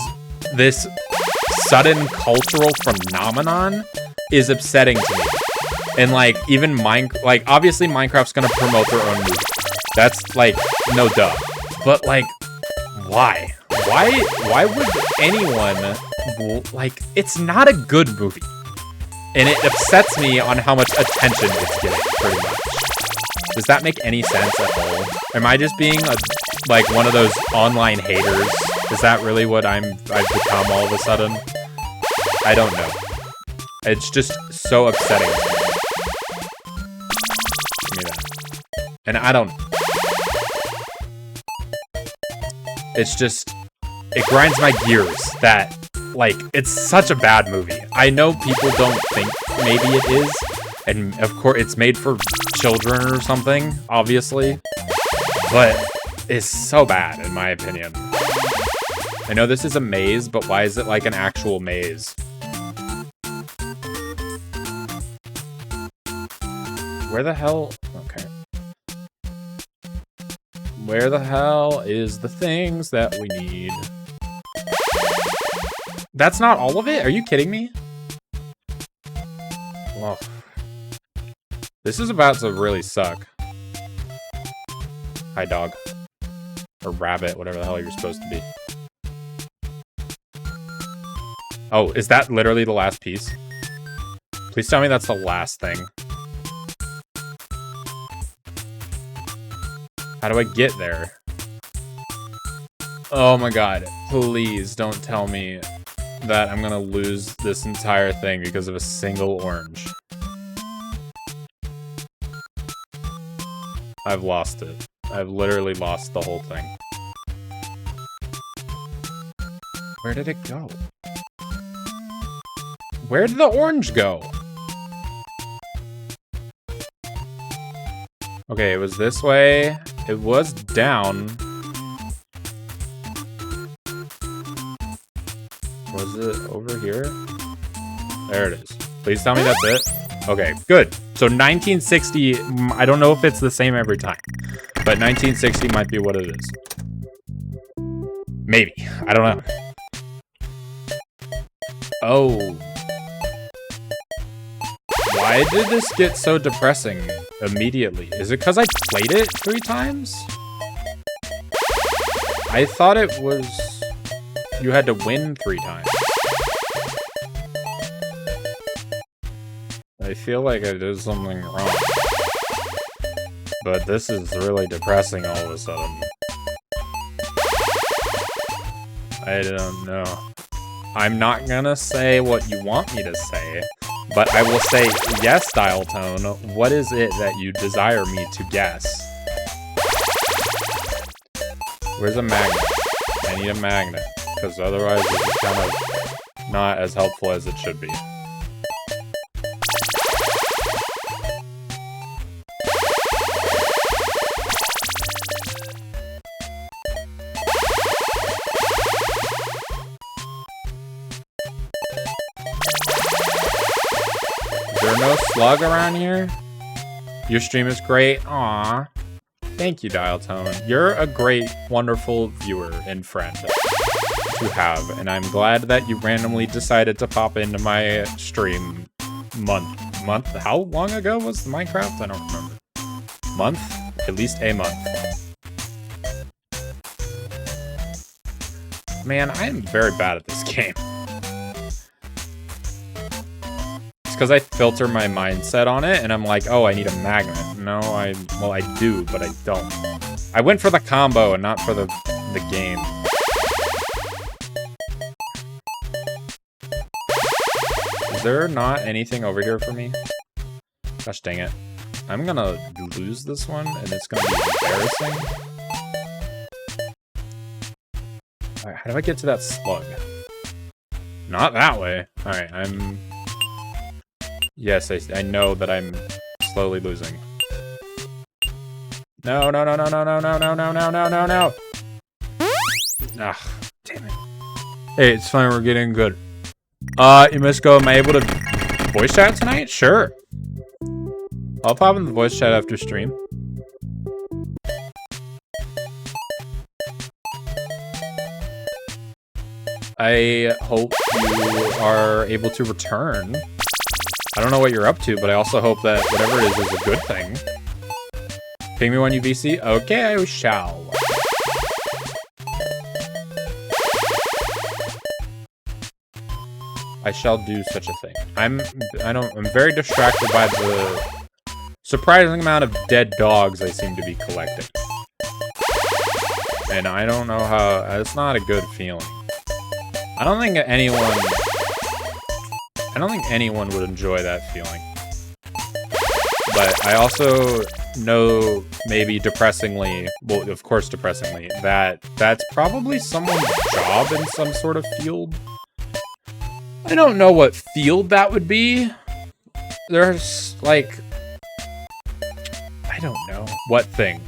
this sudden cultural phenomenon is upsetting to me. And like, even obviously Minecraft's gonna promote their own movie. That's like, no duh. But like, why? Why would anyone, like, it's not a good movie. And it upsets me on how much attention it's getting, pretty much. Does that make any sense at all? Am I just being like one of those online haters? Is that really what I've become all of a sudden? I don't know. It's just so upsetting. Give me that. And I don't. It's just, it grinds my gears that, like, it's such a bad movie. I know people don't think maybe it is. And of course, it's made for children or something, obviously. But it's so bad, in my opinion. I know this is a maze, but why is it like an actual maze? Where the hell? Okay. Where the hell is the things that we need? That's not all of it? Are you kidding me? Well, this is about to really suck. Hi, dog. Or rabbit, whatever the hell you're supposed to be. Oh, is that literally the last piece? Please tell me that's the last thing. How do I get there? Oh my god. Please don't tell me that I'm gonna lose this entire thing because of a single orange. I've lost it. I've literally lost the whole thing. Where did it go? Where did the orange go? Okay, it was this way. It was down. Was it over here? There it is. Please tell me that's it. Okay, good. So 1960, I don't know if it's the same every time, but 1960 might be what it is. Maybe. I don't know. Oh. Why did this get so depressing immediately? Is it because I played it 3 times? I thought it was... you had to win 3 times. I feel like I did something wrong. But this is really depressing all of a sudden. I don't know. I'm not gonna say what you want me to say, but I will say, yes, Dial Tone, what is it that you desire me to guess? Where's a magnet? I need a magnet, because otherwise this is kind of not as helpful as it should be. Is there no slug around here? Your stream is great. Aww. Thank you, Dial Tone. You're a great, wonderful viewer and friend to have, and I'm glad that you randomly decided to pop into my stream month. How long ago was Minecraft? I don't remember. Month? At least a month. Man, I am very bad at this game. It's because I filter my mindset on it, and I'm like, oh, I need a magnet. No, well, I do, but I don't. I went for the combo and not for the game. Is there not anything over here for me? Gosh dang it. I'm gonna lose this one, and it's gonna be embarrassing. Alright, how do I get to that slug? Not that way. Alright, yes, I know that I'm slowly losing. No, no, no, no, no, no, no, no, no, no, no, no, no. Ah, damn it. Hey, it's fine, we're getting good. You must go, am I able to voice chat tonight? Sure. I'll pop in the voice chat after stream. I hope you are able to return. I don't know what you're up to, but I also hope that whatever it is a good thing. Ping me when you VC? Okay, I shall. I shall do such a thing. I'm very distracted by the surprising amount of dead dogs I seem to be collecting. And I don't know how, it's not a good feeling. I don't think anyone would enjoy that feeling. But I also know, maybe depressingly, well, of course depressingly, that that's probably someone's job in some sort of field. I don't know what field that would be. There's, like, I don't know. What thing?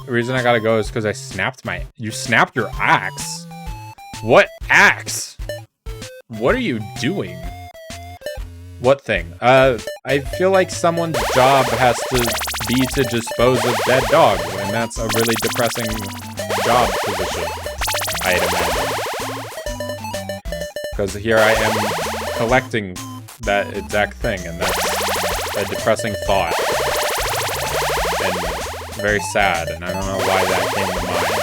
The reason I gotta go is because I snapped you snapped your axe? What axe? What are you doing? What thing? I feel like someone's job has to be to dispose of dead dogs, and that's a really depressing job position, I'd imagine. Because here I am collecting that exact thing, and that's a depressing thought. And very sad, and I don't know why that came to mind,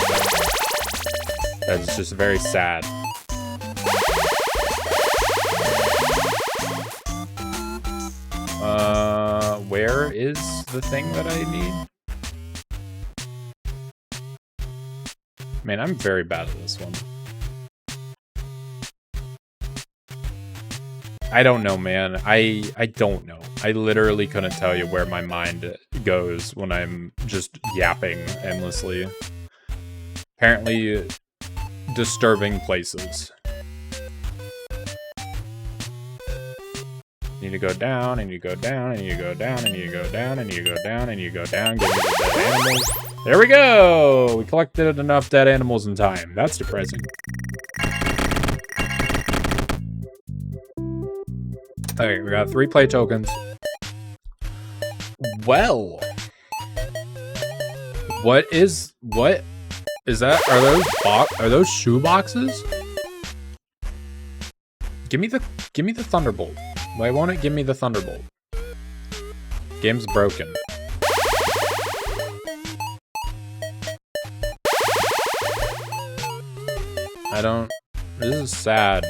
but that's just very sad. Where is the thing that I need? Man, I'm very bad at this one. I don't know, man. I don't know. I literally couldn't tell you where my mind goes when I'm just yapping endlessly. Apparently, disturbing places. You need to go down, and you go down, and you go down, and you go down, and you go down, and you go down. Get me the dead animals. There we go! We collected enough dead animals in time. That's depressing. Okay, we got 3 play tokens. Well, what is that? Are those shoe boxes? Give me the Thunderbolt. Why won't it give me the Thunderbolt? Game's broken. I don't... This is sad.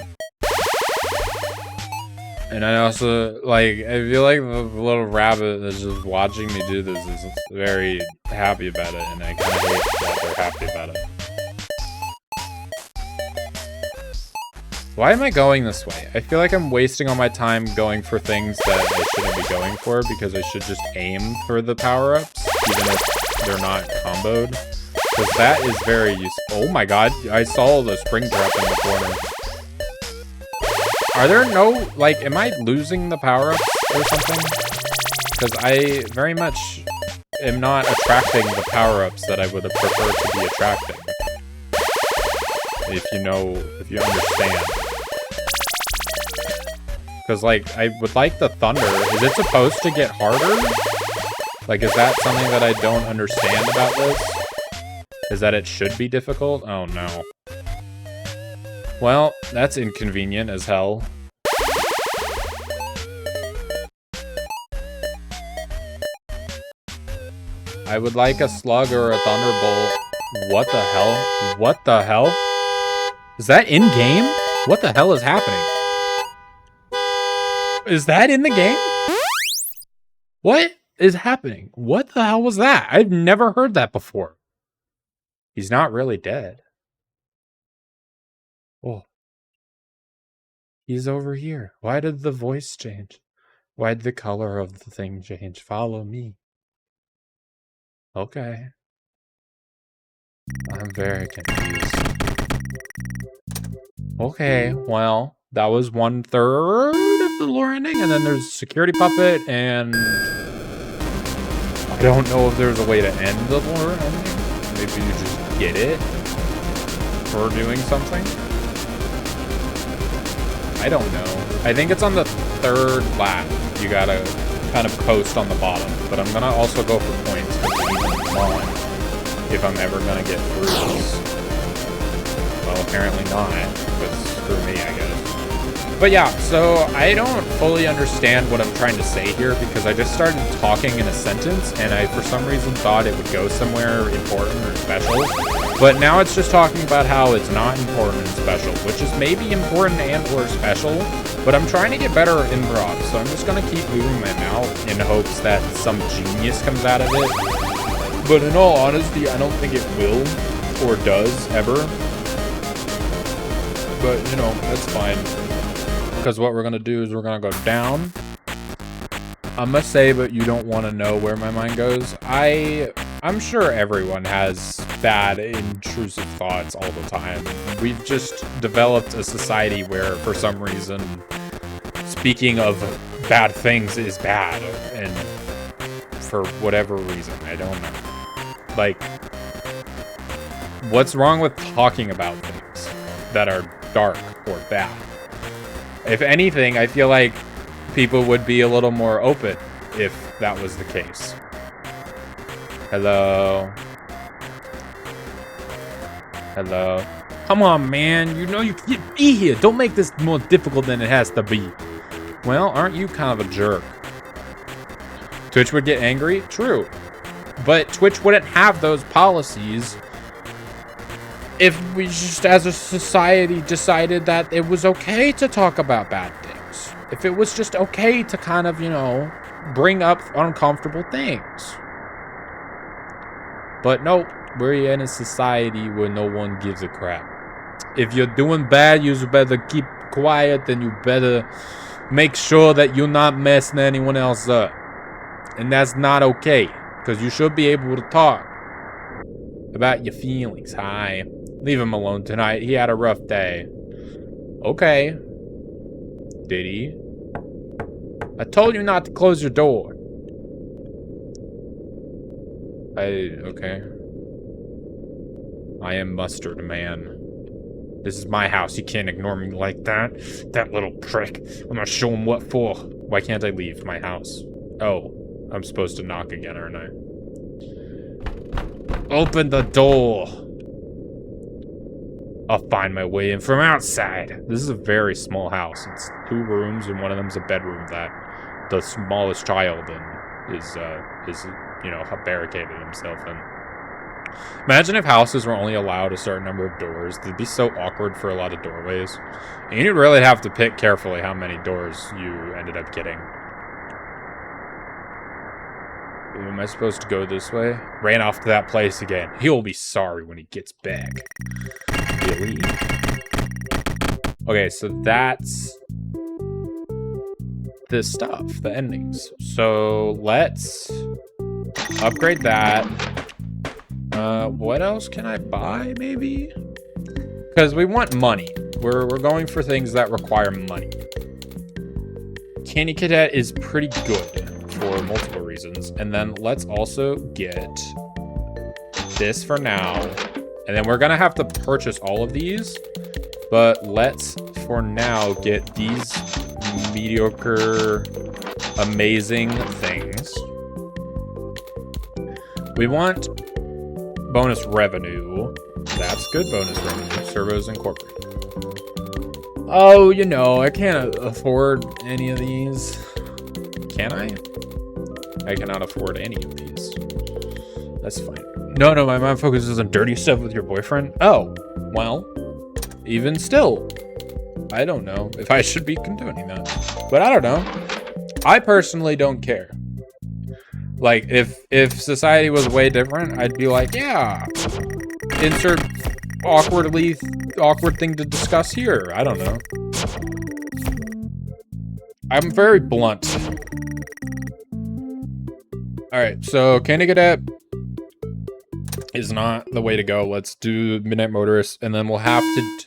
And I also, like, I feel like the little rabbit that's just watching me do this is very happy about it, and I kind of hate that they're happy about it. Why am I going this way? I feel like I'm wasting all my time going for things that I shouldn't be going for, because I should just aim for the power-ups, even if they're not comboed. Because that is very useful. Oh my god, I saw the spring trap in the corner. Are there no, like, am I losing the power-ups or something? Because I very much am not attracting the power-ups that I would have preferred to be attracting. If you understand. Because, like, I would like the thunder. Is it supposed to get harder? Like, is that something that I don't understand about this? Is that it should be difficult? Oh, no. Well, that's inconvenient as hell. I would like a slug or a thunderbolt. What the hell? What the hell? Is that in-game? What the hell is happening? Is that in the game? What is happening? What the hell was that? I've never heard that before. He's not really dead. Oh. He's over here. Why did the voice change? Why did the color of the thing change? Follow me. Okay. I'm very confused. Okay, well, that was 1/3 of the lore ending, and then there's security puppet, and I don't know if there's a way to end the lore ending. Maybe you just get it for doing something. I don't know. I think it's on the 3rd lap. You gotta kind of coast on the bottom, but I'm gonna also go for points because I need them on if I'm ever gonna get through this. Well, apparently not, because screw me, I guess. But yeah, so I don't fully understand what I'm trying to say here, because I just started talking in a sentence, and I, for some reason, thought it would go somewhere important or special. But now it's just talking about how it's not important and special, which is maybe important and or special, but I'm trying to get better at improv, so I'm just gonna keep moving my mouth in hopes that some genius comes out of it. But in all honesty, I don't think it will, or does, ever. But, you know, that's fine. Because what we're gonna do is we're gonna go down. I must say, but you don't want to know where my mind goes. I'm sure everyone has bad, intrusive thoughts all the time. We've just developed a society where, for some reason, speaking of bad things is bad. And for whatever reason, I don't know. Like, what's wrong with talking about things that are dark or bad? If anything, I feel like people would be a little more open if that was the case. Hello? Hello? Come on, man. You know you can be here. Don't make this more difficult than it has to be. Well, aren't you kind of a jerk? Twitch would get angry? True. But Twitch wouldn't have those policies if we just, as a society, decided that it was okay to talk about bad things. If it was just okay to kind of, you know, bring up uncomfortable things. But nope, we're in a society where no one gives a crap. If you're doing bad, you better keep quiet, and you better make sure that you're not messing anyone else up. And that's not okay, because you should be able to talk about your feelings. Hi. Leave him alone tonight. He had a rough day. Okay. Did he? I told you not to close your door. Okay. I am Mustard Man. This is my house. You can't ignore me like that. That little prick. I'm gonna show him what for. Why can't I leave my house? Oh, I'm supposed to knock again, aren't I? Open the door. I'll find my way in from outside. This is a very small house. It's 2 rooms, and one of them's a bedroom that the smallest child is you know, barricaded himself in. Imagine if houses were only allowed a certain number of doors. They'd be so awkward for a lot of doorways. And you'd really have to pick carefully how many doors you ended up getting. Ooh, am I supposed to go this way? Ran off to that place again. He'll be sorry when he gets back. Really? Okay, so that's the stuff, the endings. So let's upgrade that. What else can I buy, maybe? Because we want money. We're going for things that require money. Candy Cadet is pretty good for multiple reasons. And then let's also get this for now. And then we're gonna have to purchase all of these. But let's, for now, get these mediocre, amazing things. We want bonus revenue. That's good bonus revenue. Servos Incorporated. Oh, you know, I can't afford any of these. Can I? I cannot afford any of these. That's fine. No, my mind focuses on dirty stuff with your boyfriend. Oh, well, even still, I don't know if I should be condoning that. But I don't know. I personally don't care. Like, if society was way different, I'd be like, yeah, insert awkward thing to discuss here. I don't know. I'm very blunt. All right, so Candy Cadet is not the way to go. Let's do Midnight Motorist, and then we'll have to...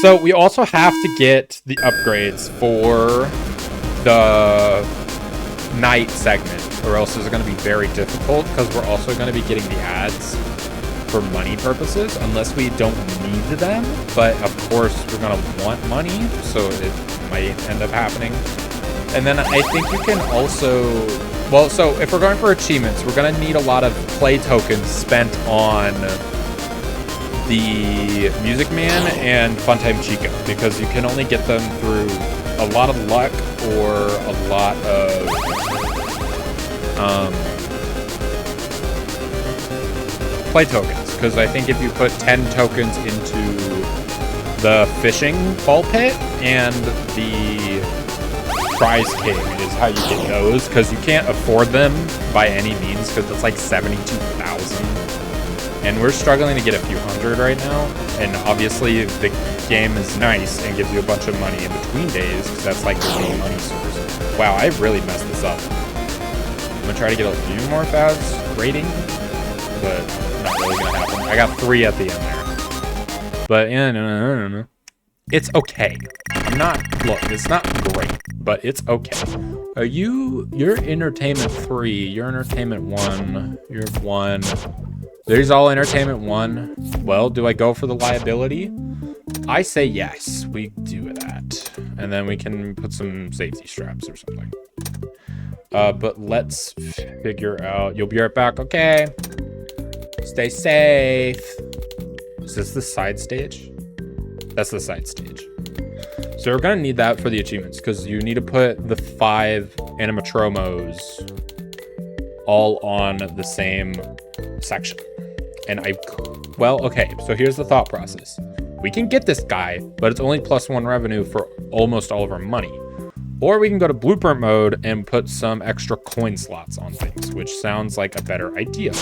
So we also have to get the upgrades for the night segment, or else it's going to be very difficult, because we're also going to be getting the ads for money purposes, unless we don't need them. But of course, we're going to want money, so it might end up happening. And then I think you can also... Well, so if we're going for achievements, we're going to need a lot of play tokens spent on the Music Man and Funtime Chico, because you can only get them through a lot of luck or a lot of play tokens. Because I think if you put 10 tokens into the fishing ball pit and the prize king is how you get those, because you can't afford them by any means, because it's like 72,000. And we're struggling to get a few hundred right now. And obviously the game is nice and gives you a bunch of money in between days, because that's like the main money source. Wow, I really messed this up. I'm gonna try to get a few more fads rating, but not really gonna happen. I got 3 at the end there. But yeah, no. It's okay. Look, it's not great, but it's okay. You're entertainment 3, you're entertainment 1, you're 1. These all entertainment 1. Well, do I go for the liability? I say yes, we do that. And then we can put some safety straps or something. But let's figure out, you'll be right back, okay. Stay safe. Is this the side stage? That's the side stage. So we're gonna need that for the achievements, because you need to put the 5 animatromos all on the same section. And well, okay, so here's the thought process. We can get this guy, but it's only +1 revenue for almost all of our money. Or we can go to blueprint mode and put some extra coin slots on things, which sounds like a better idea.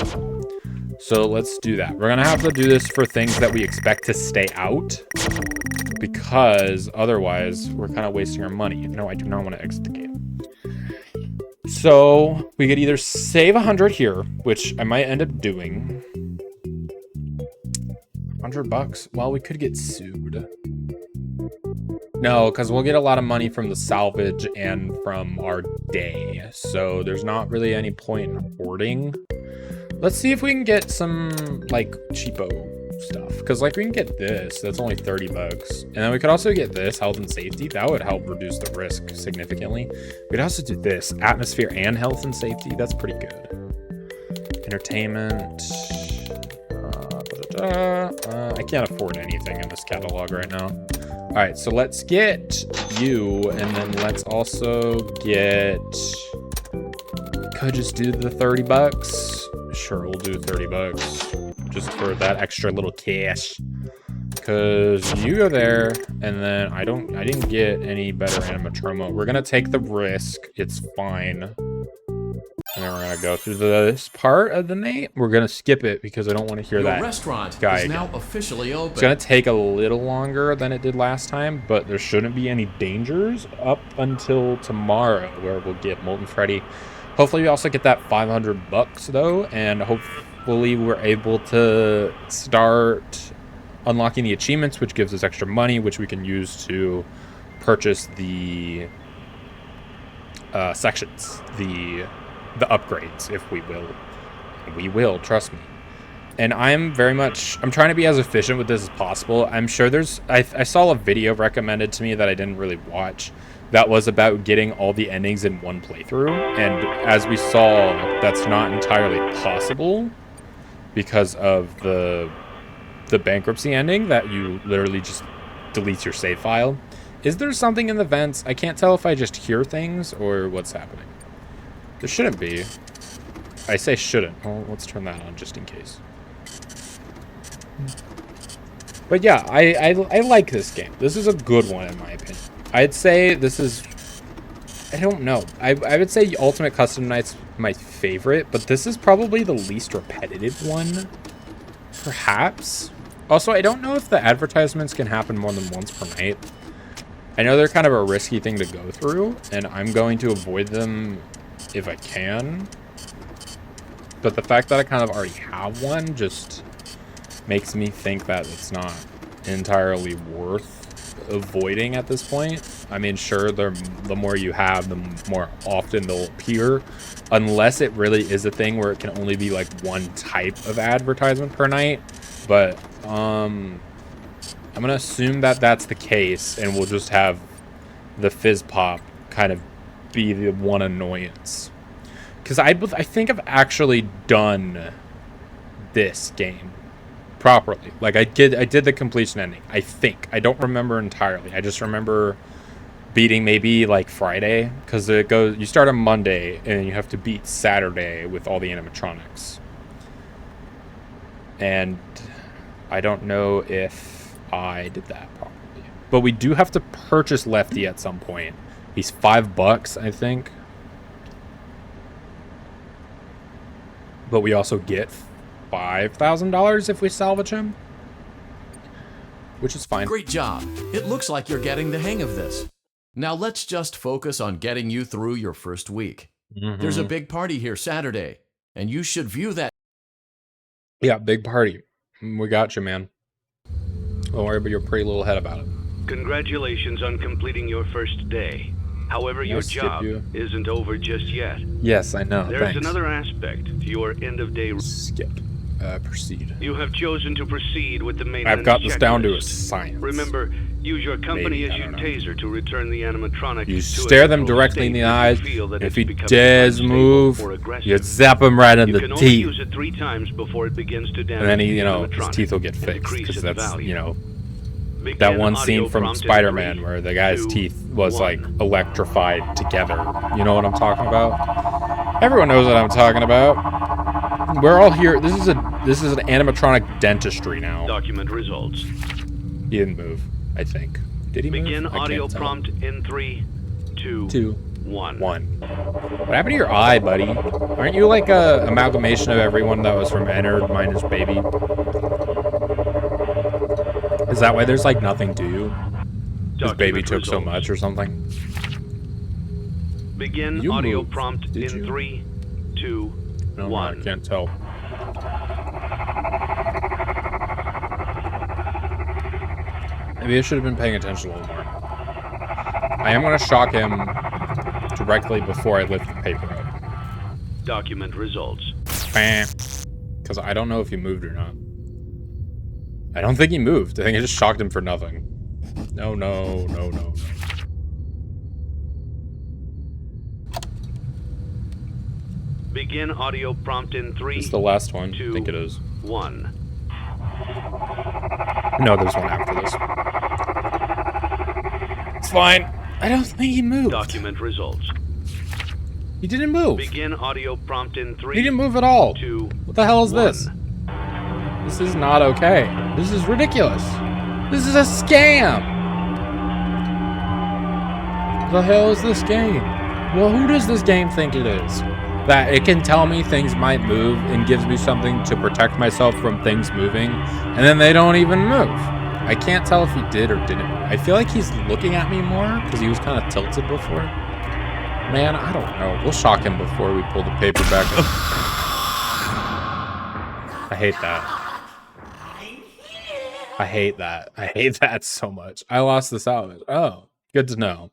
So let's do that. We're gonna have to do this for things that we expect to stay out, because otherwise we're kind of wasting our money. No, I do not want to exit the game. So we could either save 100 here, which I might end up doing. $100? Well, we could get sued. No, because we'll get a lot of money from the salvage and from our day. So there's not really any point in hoarding. Let's see if we can get some, like, cheapo stuff. Because, like, we can get this. That's only $30. And then we could also get this, health and safety. That would help reduce the risk significantly. We could also do this, atmosphere and health and safety. That's pretty good. Entertainment. I can't afford anything in this catalog right now. All right, so let's get you, and then let's also get... Could just do the 30 bucks. Sure, we'll do 30 bucks just for that extra little cash. Because you go there, and then I didn't get any better animatroma. We're gonna take the risk. It's fine. And then we're gonna go through this part of the night. We're gonna skip it because I don't want to hear that restaurant guy is again. now officially open. It's gonna take a little longer than it did last time, but there shouldn't be any dangers up until tomorrow, where we'll get Molten Freddy. Hopefully we also get that 500 bucks though, and hopefully we're able to start unlocking the achievements, which gives us extra money, which we can use to purchase the sections, the upgrades, if we will. We will, trust me. And I'm trying to be as efficient with this as possible. I'm sure I saw a video recommended to me that I didn't really watch that was about getting all the endings in one playthrough. And as we saw, that's not entirely possible because of the bankruptcy ending that you literally just delete your save file. Is there something in the vents? I can't tell if I just hear things or what's happening. There shouldn't be. I say shouldn't. Well, let's turn that on just in case. But yeah, I like this game. This is a good one in my opinion. I'd say this is... I don't know. I would say Ultimate Custom Night's my favorite, but this is probably the least repetitive one. Perhaps. Also, I don't know if the advertisements can happen more than once per night. I know they're kind of a risky thing to go through, and I'm going to avoid them if I can. But the fact that I kind of already have one just makes me think that it's not entirely worth avoiding at this point. I mean, sure, the more you have, the more often they'll appear, unless it really is a thing where it can only be like one type of advertisement per night. But I'm gonna assume that that's the case, and we'll just have the fizz pop kind of be the one annoyance. Because I think I've actually done this game properly. Like I did the completion ending. I think. I don't remember entirely. I just remember beating maybe like Friday, because you start on Monday and you have to beat Saturday with all the animatronics. And I don't know if I did that properly. But we do have to purchase Lefty at some point. He's $5, I think. But we also get $5,000 if we salvage him, which is fine. Great job. It looks like you're getting the hang of this. Now let's just focus on getting you through your first week. There's a big party here Saturday, and you should view that. Yeah, big party. We got you, man. Don't worry about your pretty little head about it. Congratulations on completing your first day. However, your job isn't over just yet. Yes, I know. There's another aspect to your end-of-day... Skip. Proceed. You have chosen to proceed with the maintenance I've got this down to a checklist. science. Remember, use your company as your taser to return the animatronic. You stare them directly in the eyes. If he dares move, you zap him right in the teeth. You can only use it 3 times before it begins to damage. And then he, the his teeth will get fixed, because that's, Begin that one scene audio from prompt in Spider-Man 3, where the guy's 2, teeth was 1. like electrified together. You know what I'm talking about? Everyone knows what I'm talking about. We're all here. This is an animatronic dentistry now. Document results. He didn't move, I think. Did he move? Begin audio prompt in 3, 2, 1. What happened to your eye, buddy? Aren't you like a amalgamation of everyone that was from Ennard minus Baby? Is that why there's like nothing to you? Because Baby took so much or something? Begin audio prompt in 3, 2, 1. No, I can't tell. Maybe I should have been paying attention a little more. I am going to shock him directly before I lift the paper up. Document results. Bam. Because I don't know if he moved or not. I don't think he moved. I think I just shocked him for nothing. No. Begin audio prompt in 3. This is the last one. 2, I think it is. 1. No, there's one after this. It's fine. I don't think he moved. Document results. He didn't move. Begin audio prompt in 3. He didn't move at all. 2. What the hell is 1. this? This is not okay. This is ridiculous. This is a scam. What the hell is this game? Well, who does this game think it is? That it can tell me things might move and gives me something to protect myself from things moving, and then they don't even move. I can't tell if he did or didn't. I feel like he's looking at me more because he was kind of tilted before. Man, I don't know. We'll shock him before we pull the paper back up. I hate that. I hate that. I hate that so much. I lost the salvage. Oh, good to know.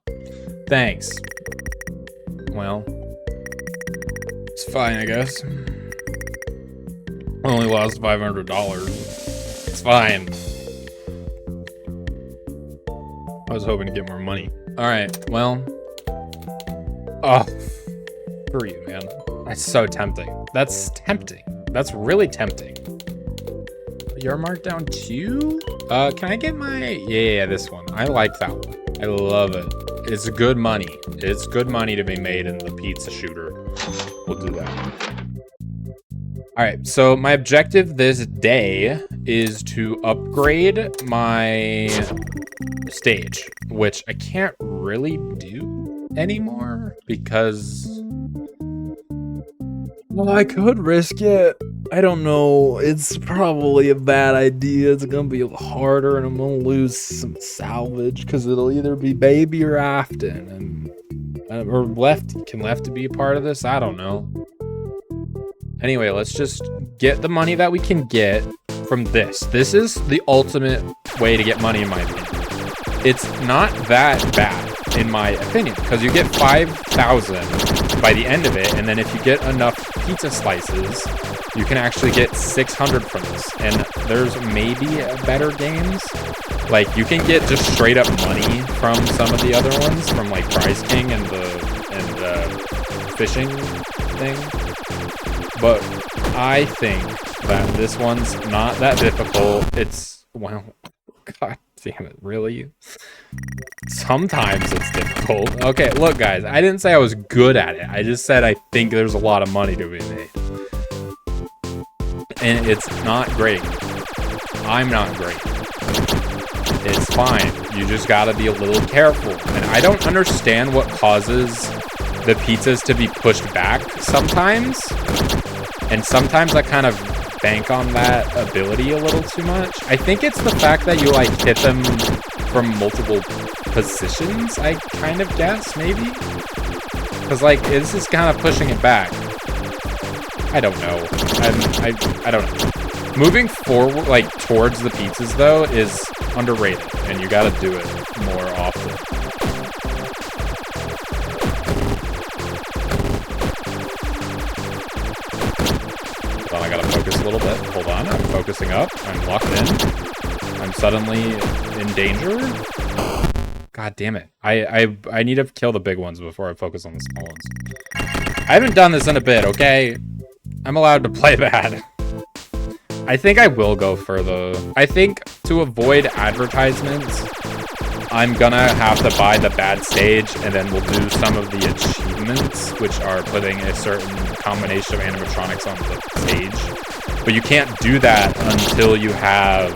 Thanks. Well, it's fine, I guess. I only lost $500. It's fine. I was hoping to get more money. All right, well. Oh, for you, man. That's so tempting. That's tempting. That's really tempting. You're marked down too? Can I get my... Yeah, this one. I like that one. I love it. It's good money. It's good money to be made in the pizza shooter. We'll do that. All right, so my objective this day is to upgrade my stage, which I can't really do anymore because... Well, I could risk it. I don't know. It's probably a bad idea. It's gonna be harder, and I'm gonna lose some salvage because it'll either be Baby or Afton, and or Lefty. Can Lefty be a part of this? I don't know. Anyway, let's just get the money that we can get from this. This is the ultimate way to get money, in my opinion. It's not that bad, in my opinion, because you get 5,000 by the end of it, and then if you get enough pizza slices, you can actually get 600 from this. And there's maybe better games. Like, you can get just straight up money from some of the other ones, from like Prize King and the fishing thing. But I think that this one's not that difficult. It's, well, god damn it, really? Sometimes it's difficult. Okay, look guys, I didn't say I was good at it. I just said I think there's a lot of money to be made. And it's not great. I'm not great. It's fine. You just gotta be a little careful. And I don't understand what causes the pizzas to be pushed back sometimes. And sometimes I kind of bank on that ability a little too much. I think it's the fact that you like hit them from multiple positions, I kind of guess, maybe? Because like, this is kind of pushing it back. I don't know. I don't know. Moving forward, like, towards the pizzas, though, is underrated. And you gotta do it more often. Hold on, I gotta focus a little bit. Hold on, I'm focusing up. I'm locked in. I'm suddenly in danger. God damn it. I need to kill the big ones before I focus on the small ones. I haven't done this in a bit, okay? I'm allowed to play bad. I think I will go further. I think to avoid advertisements, I'm gonna have to buy the bad stage, and then we'll do some of the achievements, which are putting a certain combination of animatronics on the stage. But you can't do that until you have...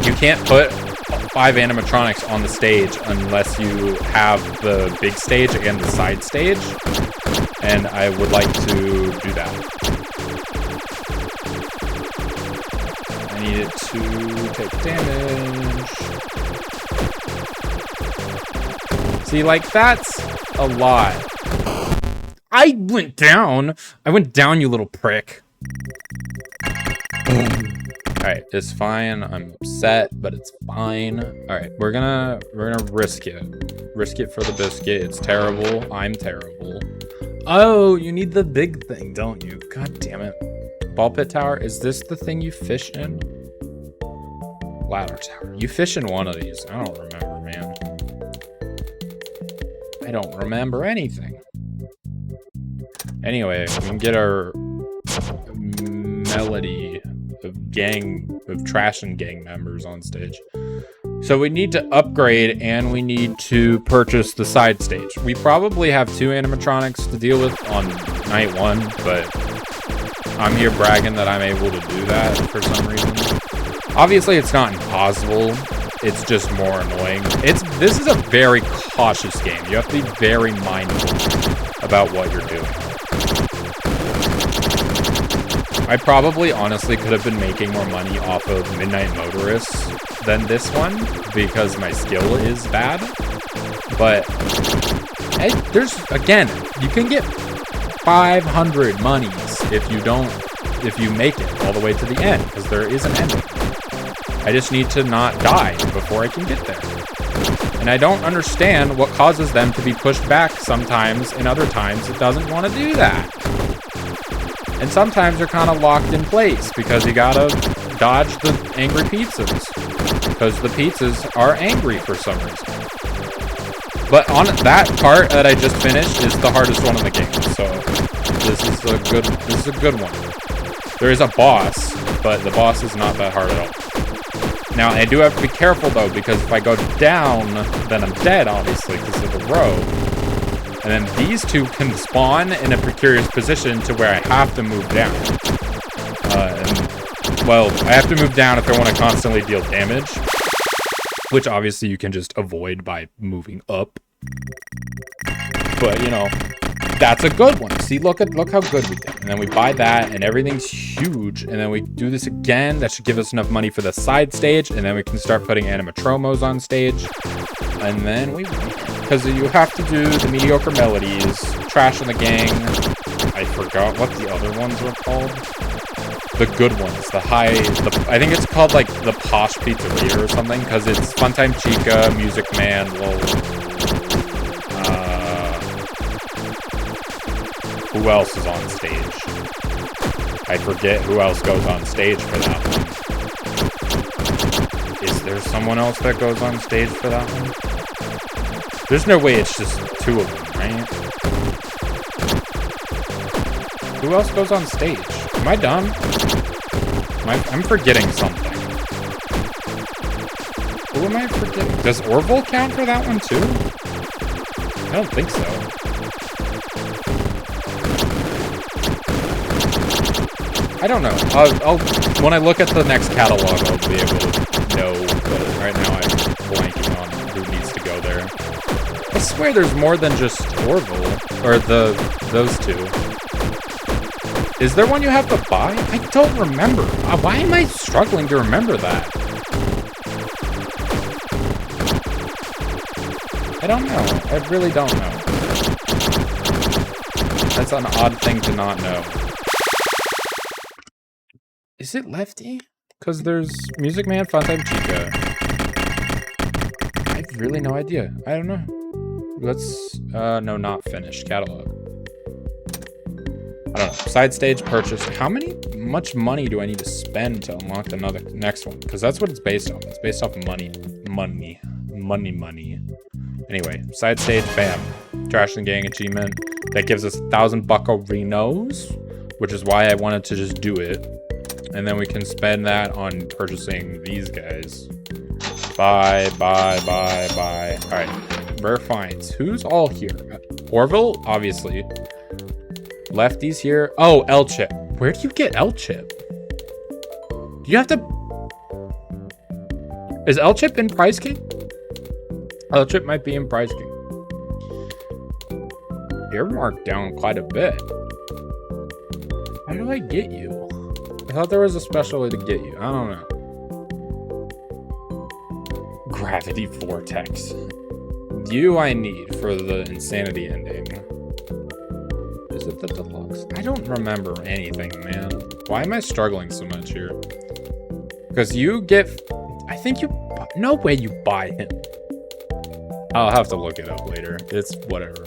you can't put 5 animatronics on the stage unless you have the big stage and the side stage. And I would like to do that. I need it to take damage. See, like, that's a lot. I went down. I went down, you little prick. Alright, it's fine. I'm upset, but it's fine. Alright, we're gonna risk it. Risk it for the biscuit. It's terrible. I'm terrible. Oh, you need the big thing, don't you? God damn it. Ball pit tower, is this the thing you fish in? Ladder tower. You fish in one of these. I don't remember, man. I don't remember anything. Anyway, we can get our melody trash and gang members on stage. So we need to upgrade, and we need to purchase the side stage. We probably have 2 animatronics to deal with on night 1, but I'm here bragging that I'm able to do that for some reason. Obviously, it's not impossible. It's just more annoying. This is a very cautious game. You have to be very mindful about what you're doing. I probably honestly could have been making more money off of Midnight Motorists than this one because my skill is bad. But again, you can get 500 monies if you make it all the way to the end, because there is an ending. I just need to not die before I can get there. And I don't understand what causes them to be pushed back sometimes, and other times it doesn't want to do that. And sometimes they're kind of locked in place because you gotta dodge the angry pizzas. Because the pizzas are angry for some reason. But on that part that I just finished is the hardest one in the game. So this is a good one. There is a boss, but the boss is not that hard at all. Now, I do have to be careful, though, because if I go down, then I'm dead, obviously, because of the row. And then these two can spawn in a precarious position to where I have to move down. Well, I have to move down if I want to constantly deal damage, which obviously you can just avoid by moving up. But, you know, that's a good one. See, look how good we did. And then we buy that, and everything's huge. And then we do this again. That should give us enough money for the side stage. And then we can start putting animatromos on stage. And then because you have to do the mediocre melodies, Trash in the Gang. I forgot what the other ones were called. The good ones, I think it's called like the Posh Pizzeria or something, because it's Funtime Chica, Music Man, who else is on stage? I forget who else goes on stage for that one. Is there someone else that goes on stage for that one? There's no way it's just 2 of them, right? Who else goes on stage? Am I dumb? I'm forgetting something. Who am I forgetting? Does Orville count for that one too? I don't think so. I don't know. I'll when I look at the next catalog, I'll be able to know. But right now, I'm blanking on who needs to go there. I swear there's more than just Orville or those two. Is there one you have to buy? I don't remember. Why am I struggling to remember that? I don't know. I really don't know. That's an odd thing to not know. Is it Lefty? Because there's Music Man, Funtime Chica. I have really no idea. I don't know. Let's, no, not finished. Catalog. I don't know. Side stage purchase. How much money do I need to spend to unlock the next one? Because that's what it's based on. It's based off money. Money. Anyway, side stage, bam. Trash and Gang achievement. That gives us 1,000 buccarinos, which is why I wanted to just do it. And then we can spend that on purchasing these guys. Buy. Alright. Rare finds. Who's all here? Orville, obviously. Lefty's here. Oh, L-Chip. Where do you get L-Chip? Do you have to... Is L-Chip in Prize King? L-Chip might be in Prize King. You're marked down quite a bit. How do I get you? I thought there was a special way to get you. I don't know. Gravity Vortex. You I need for the insanity ending. Is it the deluxe? I don't remember anything, man. Why am I struggling so much here? Because you get... I think you... No way you buy him. I'll have to look it up later. It's whatever.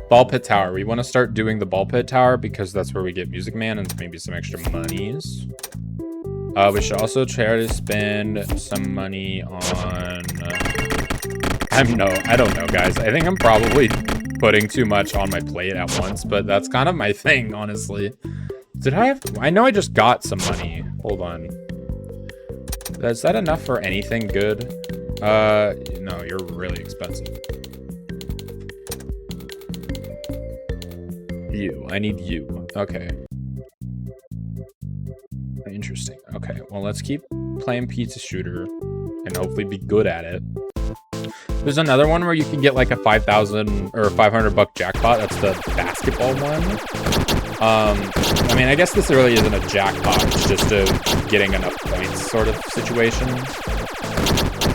Ball Pit Tower. We want to start doing the Ball Pit Tower because that's where we get Music Man and maybe some extra monies. We should also try to spend some money on... I don't know, guys. I think I'm probably putting too much on my plate at once, but that's kind of my thing, honestly. Did I have... I know I just got some money. Hold on. Is that enough for anything good? No, you're really expensive. You. I need you. Okay. Interesting. Okay, well, let's keep playing Pizza Shooter and hopefully be good at it. There's another one where you can get like a 5,000 or 500 buck jackpot. That's the basketball one. I mean, I guess this really isn't a jackpot. It's just a getting enough points sort of situation.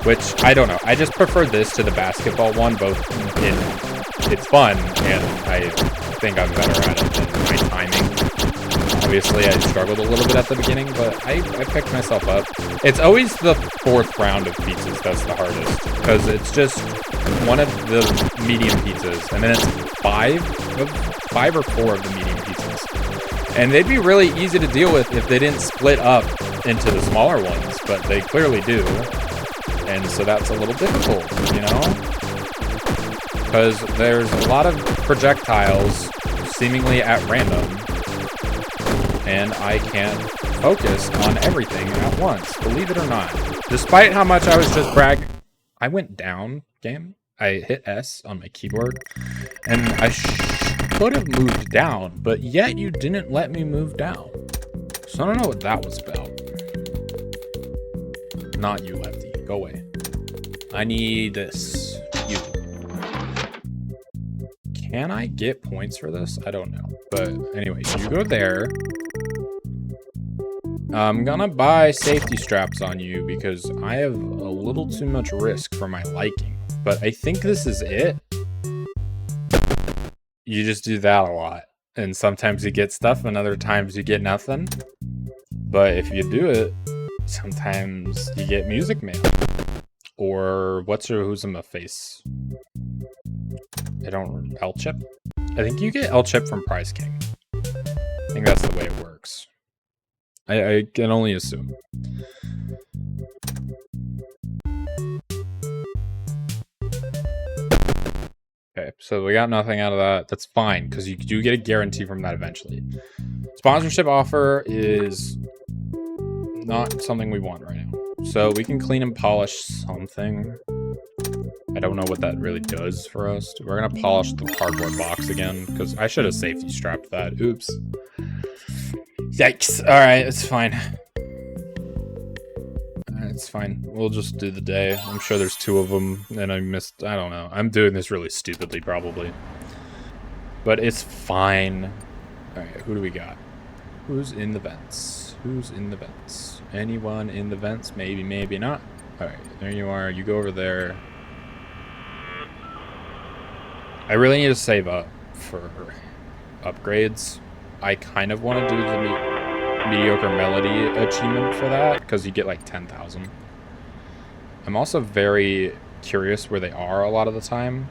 Which, I don't know. I just prefer this to the basketball one, both in it's fun, and I think I'm better at it than my timing. Obviously, I struggled a little bit at the beginning, but I picked myself up. It's always the 4th round of pizzas that's the hardest, because it's just one of the medium pizzas, and then it's 5 or 4 of the medium pizzas. And they'd be really easy to deal with if they didn't split up into the smaller ones, but they clearly do. And so that's a little difficult, you know? Because there's a lot of projectiles seemingly at random, and I can't focus on everything at once, believe it or not. Despite how much I was just bragging. I went down, game. I hit S on my keyboard, and I could have moved down, but yet you didn't let me move down. So I don't know what that was about. Not you, Lefty. Go away. I need this. You. Can I get points for this? I don't know. But anyway, you go there. I'm gonna buy safety straps on you because I have a little too much risk for my liking. But I think this is it. You just do that a lot. And sometimes you get stuff and other times you get nothing. But if you do it, sometimes you get music mail. Or who's in the face? I don't... L chip? I think you get L chip from Prize King. I think that's the way it works. I can only assume. Okay, so we got nothing out of that. That's fine, because you do get a guarantee from that eventually. Sponsorship offer is not something we want right now. So we can clean and polish something. I don't know what that really does for us. We're going to polish the cardboard box again, because I should have safety strapped that. Oops. Yikes. Alright, it's fine. It's fine. We'll just do the day. I'm sure there's 2 of them, and I don't know. I'm doing this really stupidly, probably. But it's fine. Alright, who do we got? Who's in the vents? Who's in the vents? Anyone in the vents? Maybe, maybe not. Alright, there you are. You go over there. I really need to save up for upgrades. I kind of want to do the mediocre melody achievement for that, because you get like 10,000. I'm also very curious where they are a lot of the time.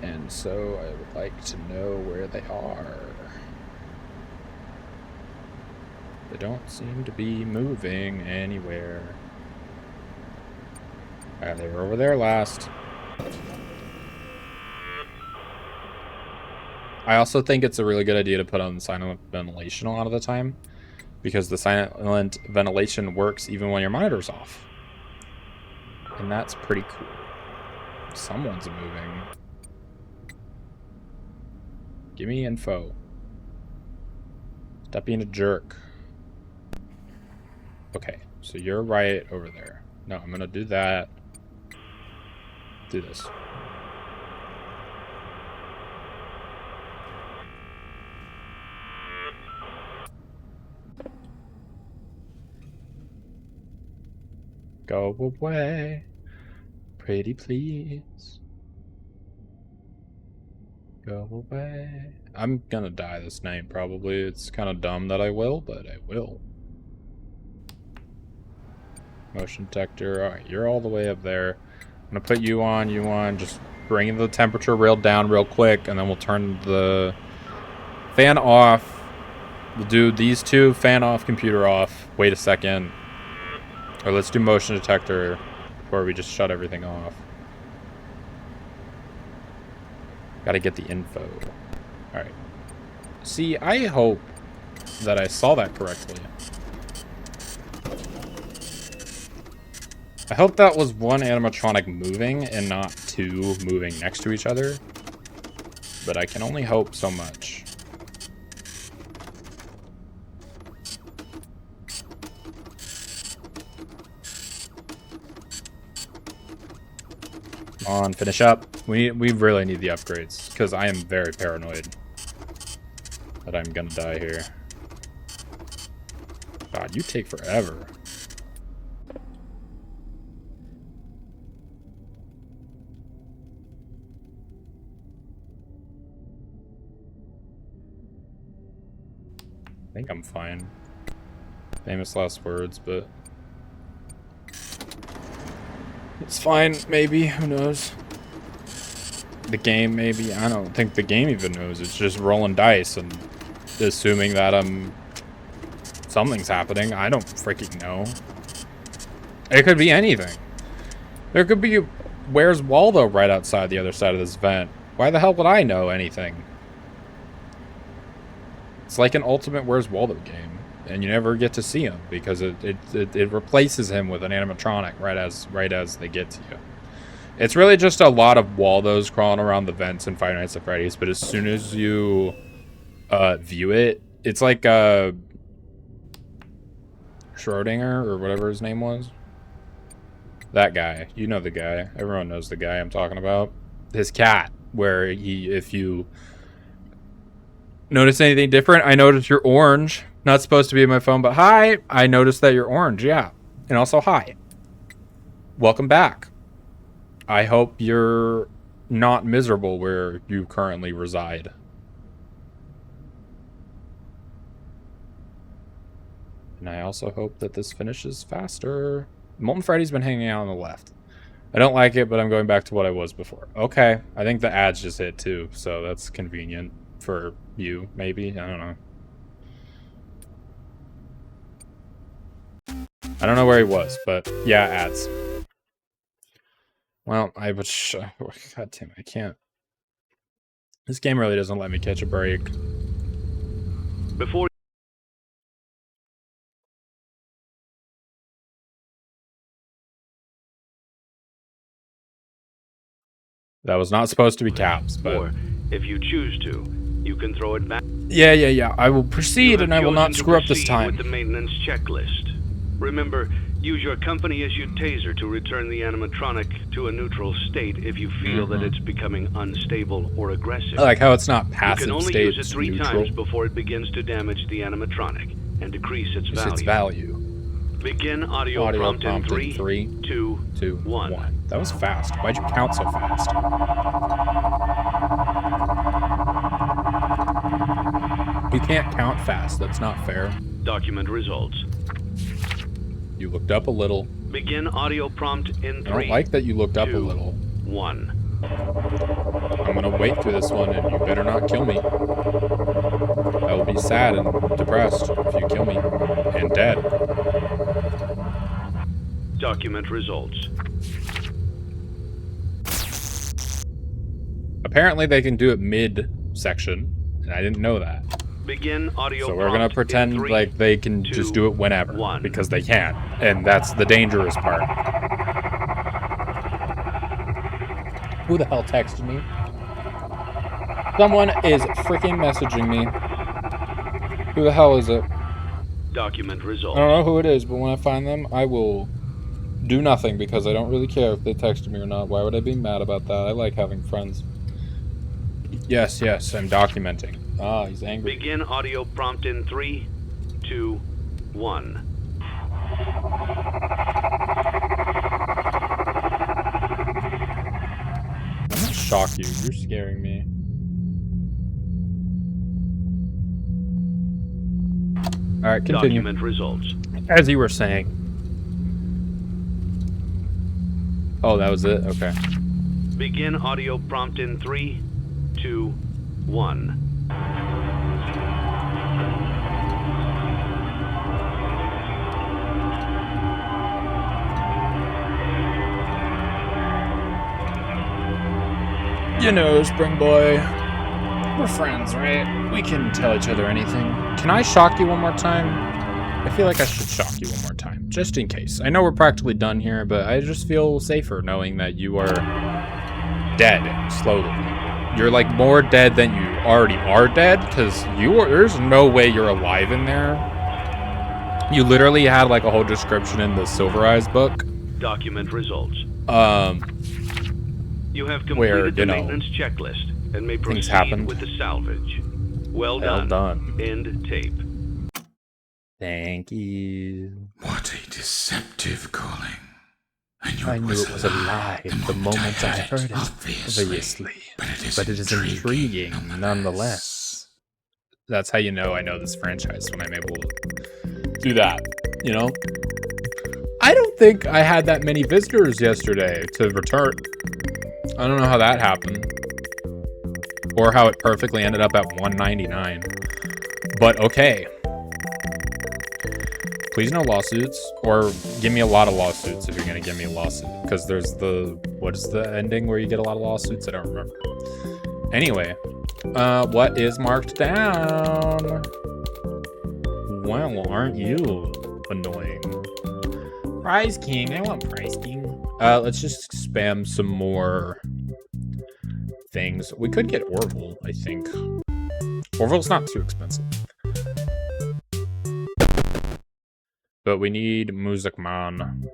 And so I would like to know where they are. They don't seem to be moving anywhere. Alright, they were over there last. I also think it's a really good idea to put on silent ventilation a lot of the time, because the silent ventilation works even when your monitor's off. And that's pretty cool. Someone's moving. Give me info. Stop being a jerk. Okay, so you're right over there. No, I'm gonna do that. Do this. Go away, pretty please. Go away. I'm gonna die this night, probably. It's kind of dumb that I will, but I will. Motion detector. Alright, you're all the way up there. I'm gonna put you on, just bring the temperature real down real quick, and then we'll turn the fan off. We'll do these 2, fan off, computer off. Wait a second. Or let's do motion detector before we just shut everything off. Gotta get the info. Alright. See, I hope that I saw that correctly. I hope that was one animatronic moving and not two moving next to each other. But I can only hope so much. Come on, finish up. We really need the upgrades, because I am very paranoid that I'm gonna die here. God, you take forever. I think I'm fine. Famous last words, but it's fine, maybe. Who knows? The game, maybe. I don't think the game even knows. It's just rolling dice and assuming that something's happening. I don't freaking know. It could be anything. There could be Where's Waldo right outside the other side of this vent. Why the hell would I know anything? It's like an ultimate Where's Waldo game, and you never get to see him because it replaces him with an animatronic right as they get to you. It's really just a lot of Waldos crawling around the vents in Five Nights at Freddy's, but as soon as you view it, it's like Schrodinger or whatever his name was. That guy, you know the guy. Everyone knows the guy I'm talking about. His cat, where if you notice anything different, I noticed you're orange. Not supposed to be in my phone, but hi. I noticed that you're orange, yeah. And also hi. Welcome back. I hope you're not miserable where you currently reside. And I also hope that this finishes faster. Molten Freddy's been hanging out on the left. I don't like it, but I'm going back to what I was before. Okay, I think the ads just hit too, so that's convenient for you, maybe. I don't know. I don't know where he was, but yeah, ads. Well, I would. God damn it, I can't. This game really doesn't let me catch a break. Before That was not supposed to be caps, but or if you choose to, you can throw it back. yeah. I will proceed, and I will not screw up this time. With the maintenance checklist. Remember, use your company-issued taser to return the animatronic to a neutral state if you feel that it's becoming unstable or aggressive. I like how it's not passive You can only state, use it 3 times before it begins to damage the animatronic and decrease its value. Its value. Begin audio prompt in 3, 2, 1. That was fast. Why'd you count so fast? You can't count fast. That's not fair. Document results. You looked up a little. Begin audio prompt in 3. I don't like that you looked up 2, a little. 1. I'm gonna wait through this one, and you better not kill me. I will be sad and depressed if you kill me. And dead. Document results. Apparently they can do it mid-section, and I didn't know that. Begin audio So we're gonna pretend 3, like they can 2, just do it whenever, 1. because they can, and that's the dangerous part. Who the hell texted me? Someone is freaking messaging me. Who the hell is it? Document results. I don't know who it is, but when I find them, I will do nothing because I don't really care if they texted me or not. Why would I be mad about that? I like having friends. Yes, I'm documenting. Ah, he's angry. Begin audio prompt in 3, 2, 1. I'm gonna shock you. You're scaring me. Alright, continue. Document results. As you were saying. Oh, that was it? Okay. Begin audio prompt in 3, 2, 1. You know, Spring Boy. We're friends, right? We can tell each other anything. Can I shock you one more time? I feel like I should shock you one more time, just in case. I know we're practically done here, but I just feel safer knowing that you are dead, slowly. You're like more dead than you already are dead, because there's no way you're alive in there. You literally had like a whole description in the Silver Eyes book. Document results. You have completed Where, the maintenance checklist and may things proceed happened. with the salvage. Well Well done. End tape. Thank you. What a deceptive calling. I knew it was a lie the moment I heard it, obviously. But it is intriguing nonetheless. That's how you know I know this franchise, when I'm able to do that, you know? I don't think I had that many visitors yesterday to return. I don't know how that happened. Or how it perfectly ended up at 199. But okay. Please no lawsuits, or give me a lot of lawsuits if you're gonna give me a lawsuit. Because there's what is the ending where you get a lot of lawsuits? I don't remember. Anyway, what is marked down? Well, aren't you annoying? Prize King, I want Prize King. Let's just spam some more things. We could get Orville, I think. Orville's not too expensive. But we need Music Man.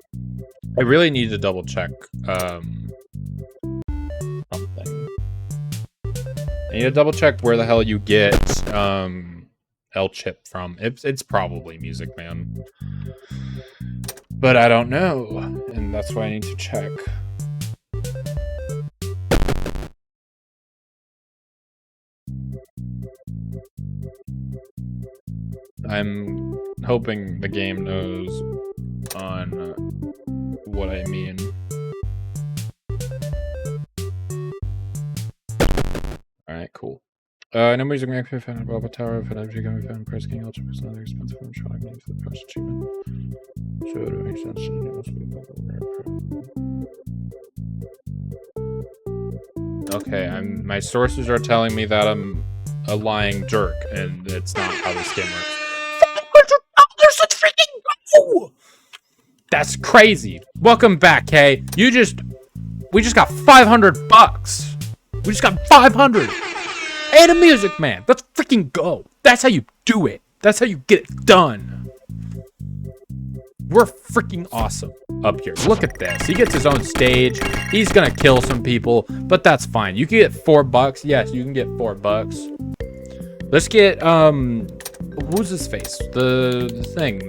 I really need to double check something. I need to double check where the hell you get L-Chip from. It's probably Music Man. But I don't know. And that's why I need to check. I'm hoping the game knows on what I mean. Alright, cool. No music man can be found in Baba Tower, if an energy can be found in Price King, Ultra is another expensive and trying name for the price achievement. So it makes sense and it must be okay, my sources are telling me that I'm a lying jerk, and it's not how this game works. $500 a freaking go! That's crazy. Welcome back, Kay. We just got $500. We just got 500. And a Music Man. Let's freaking go. That's how you do it. That's how you get it done. We're freaking awesome up here. Look at this. He gets his own stage. He's gonna kill some people, but that's fine. You can get $4. Yes, you can get $4. Let's get, who's his face? The thing.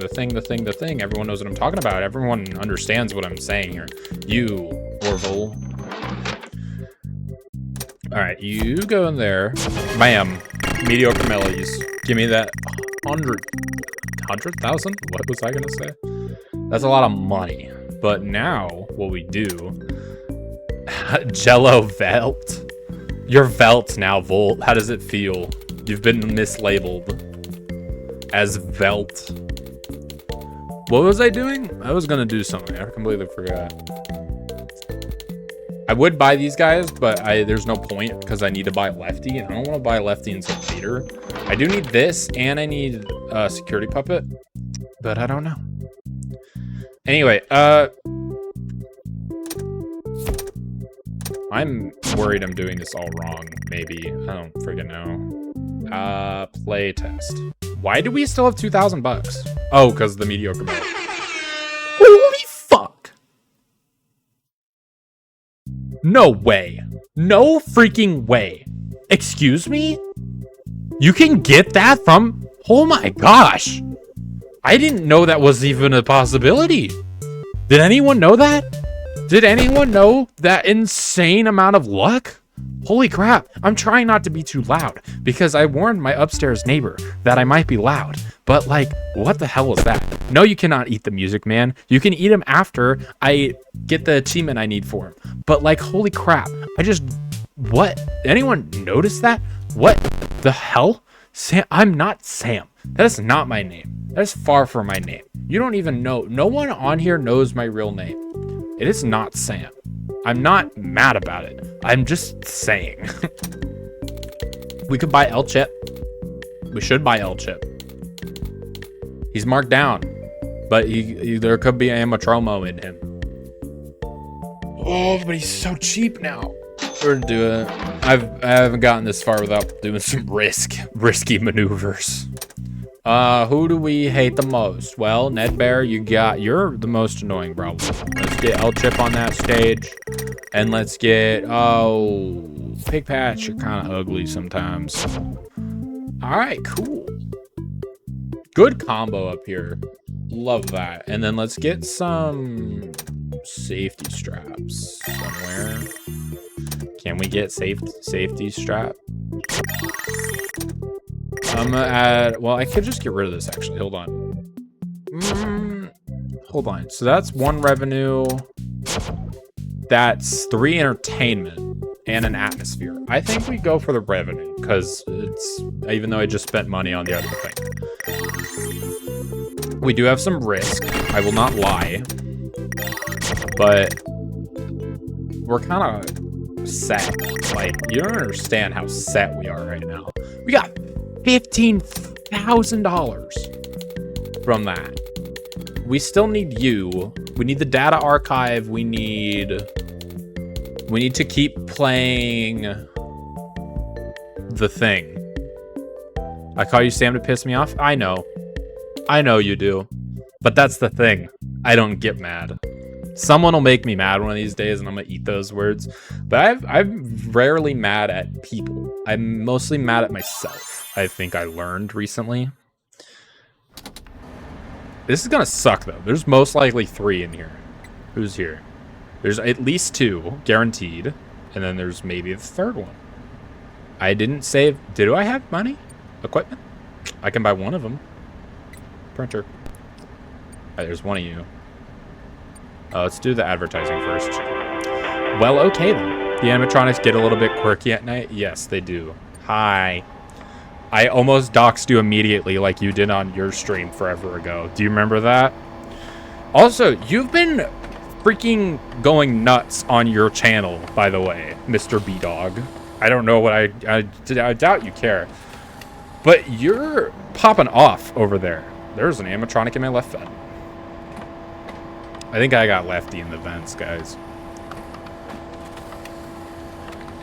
Everyone knows what I'm talking about. Everyone understands what I'm saying here. You, Orville. Alright, you go in there. Bam. Mediocre melodies. Give me that 100,000? What was I gonna say? That's a lot of money. But now, what we do... Jello Velt. You're Velt now, Volt. How does it feel? You've been mislabeled as Velt. What was I doing? I was gonna do something. I completely forgot. I would buy these guys, but there's no point because I need to buy Lefty, and I don't want to buy Lefty until later. I do need this, and I need a security puppet, but I don't know. Anyway, I'm worried I'm doing this all wrong, maybe. I don't friggin' know. Play test. Why do we still have $2,000? Oh, because the mediocre mode. Holy fuck! No way. No freaking way. Excuse me? You can get that from... Oh my gosh. I didn't know that was even a possibility. Did anyone know that? Did anyone know that insane amount of luck? Holy crap. I'm trying not to be too loud because I warned my upstairs neighbor that I might be loud. But like, what the hell is that? No, you cannot eat the Music Man. You can eat him after I get the achievement I need for him. But like, holy crap. What? Anyone notice that? What the hell? Sam, I'm not Sam. That is not my name. That is far from my name. You don't even know. No one on here knows my real name. It is not Sam. I'm not mad about it. I'm just saying. We could buy L chip. We should buy L chip. He's marked down, but there could be Amatromo in him. Oh, but he's so cheap now. We're gonna do it. I haven't gotten this far without doing some risky maneuvers. Who do we hate the most? Well, Ned Bear, you're the most annoying, bro. Let's get L chip on that stage, and let's get Pig Patch. You're kind of ugly sometimes. All right, cool. Good combo up here. Love that. And then let's get some safety straps somewhere. Can we get safety strap? I'm gonna add, well, I could just get rid of this actually. Hold on. Hold on. So that's 1 revenue. That's 3 entertainment and an atmosphere. I think we go for the revenue because it's, even though I just spent money on the other thing. We do have some risk. I will not lie. But we're kind of set. Like, you don't understand how set we are right now. We got $15,000 from that. We still need you. We need the data archive. We need to keep playing the thing. I call you Sam to piss me off. I know you do, but that's the thing. I don't get mad. Someone will make me mad one of these days, and I'm gonna eat those words. But I'm rarely mad at people. I'm mostly mad at myself. I think I learned recently. This is gonna suck though. There's most likely 3 in here. Who's here? There's at least 2 guaranteed, and then there's maybe the 3rd one. I didn't save. Did I have money? Equipment? I can buy one of them. Printer. Right, there's one of you. Let's do the advertising first. Well, okay then. The animatronics get a little bit quirky at night. Yes, they do. Hi. I almost doxed you immediately like you did on your stream forever ago. Do you remember that? Also, you've been freaking going nuts on your channel, by the way, Mr. B-Dog. I don't know what I doubt you care. But you're popping off over there. There's an animatronic in my left vent. I think I got lefty in the vents, guys.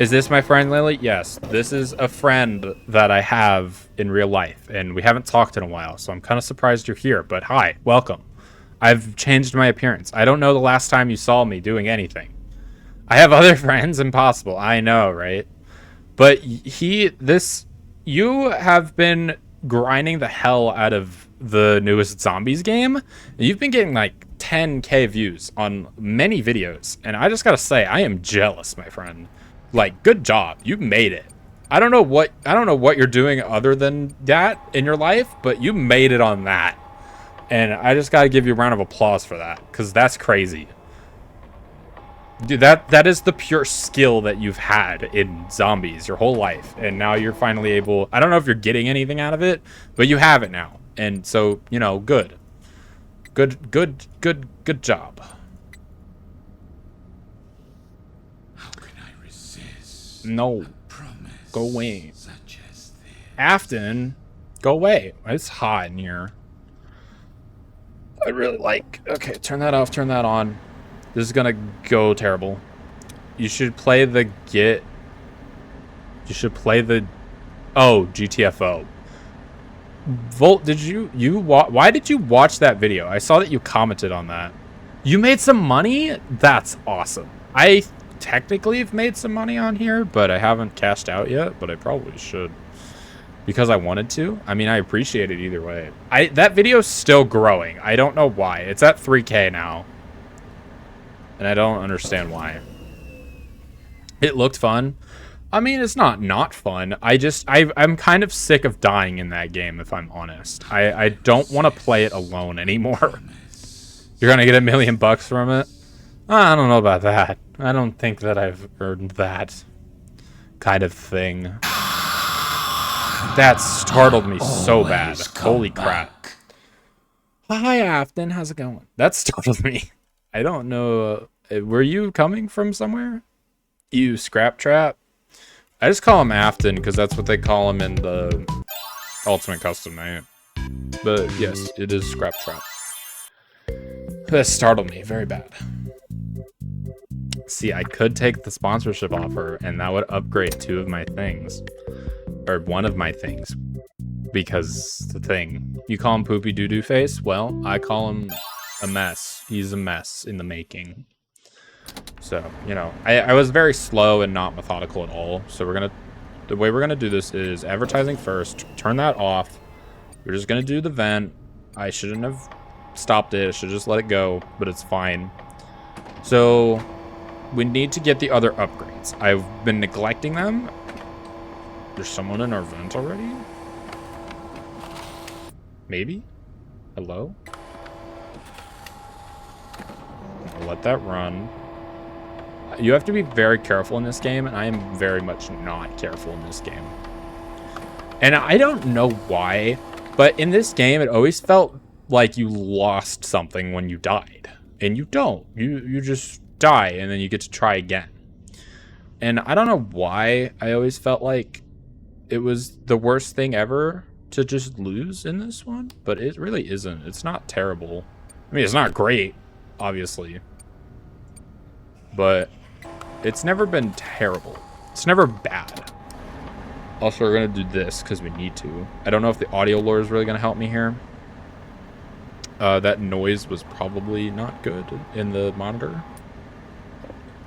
Is this my friend Lily? Yes, this is a friend that I have in real life, and we haven't talked in a while, so I'm kind of surprised you're here, but hi, welcome. I've changed my appearance. I don't know the last time you saw me doing anything. I have other friends, impossible. I know, right? But you have been grinding the hell out of the newest Zombies game. You've been getting like 10K views on many videos, and I just gotta say, I am jealous, my friend. Like, good job. You made it. I don't know what you're doing other than that in your life, but you made it on that. And I just gotta give you a round of applause for that, because that's crazy. Dude, that is the pure skill that you've had in Zombies your whole life, and now you're finally able. I don't know if you're getting anything out of it, but you have it now, and so, you know, good job. How can I resist? No, Promise go away. such as this. Afton, go away. It's hot in here. I really like. Okay, turn that off. Turn that on. This is gonna go terrible. You should play the Git. You should play the. Oh, GTFO. Volt, did you why did you watch that video? I saw that you commented on that. You made some money? That's awesome. I technically have made some money on here, but I haven't cashed out yet, but I probably should. Because I wanted to. I mean, I appreciate it either way. That video's still growing. I don't know why. It's at 3K now. And I don't understand why. It looked fun. I mean, it's not fun. I'm kind of sick of dying in that game, if I'm honest. I don't want to play it alone anymore. You're gonna get $1 million from it? I don't know about that. I don't think that I've earned that kind of thing. That startled me so bad. Holy crap. Hi, Afton. How's it going? That startled me. I don't know. Were you coming from somewhere? You scrap trap? I just call him Afton because that's what they call him in the Ultimate Custom Night. But yes, it is Scrap Trap. That startled me very bad. See, I could take the sponsorship offer and that would upgrade 2 of my things. Or 1 of my things. Because the thing, you call him Poopy Doo-Doo Face? Well, I call him a mess. He's a mess in the making. So, you know, I was very slow and not methodical at all. So the way we're gonna do this is advertising first, turn that off. We're just gonna do the vent. I shouldn't have stopped it. I should just let it go, but it's fine. So we need to get the other upgrades. I've been neglecting them. There's someone in our vent already? Maybe? Hello? I'll let that run. You have to be very careful in this game, and I am very much not careful in this game. And I don't know why, but in this game, it always felt like you lost something when you died. And you don't. You just die, and then you get to try again. And I don't know why I always felt like it was the worst thing ever to just lose in this one, but it really isn't. It's not terrible. I mean, it's not great, obviously, but it's never been terrible. It's never bad. Also, we're gonna do this because we need to. I don't know if the audio lore is really gonna help me here. That noise was probably not good in the monitor,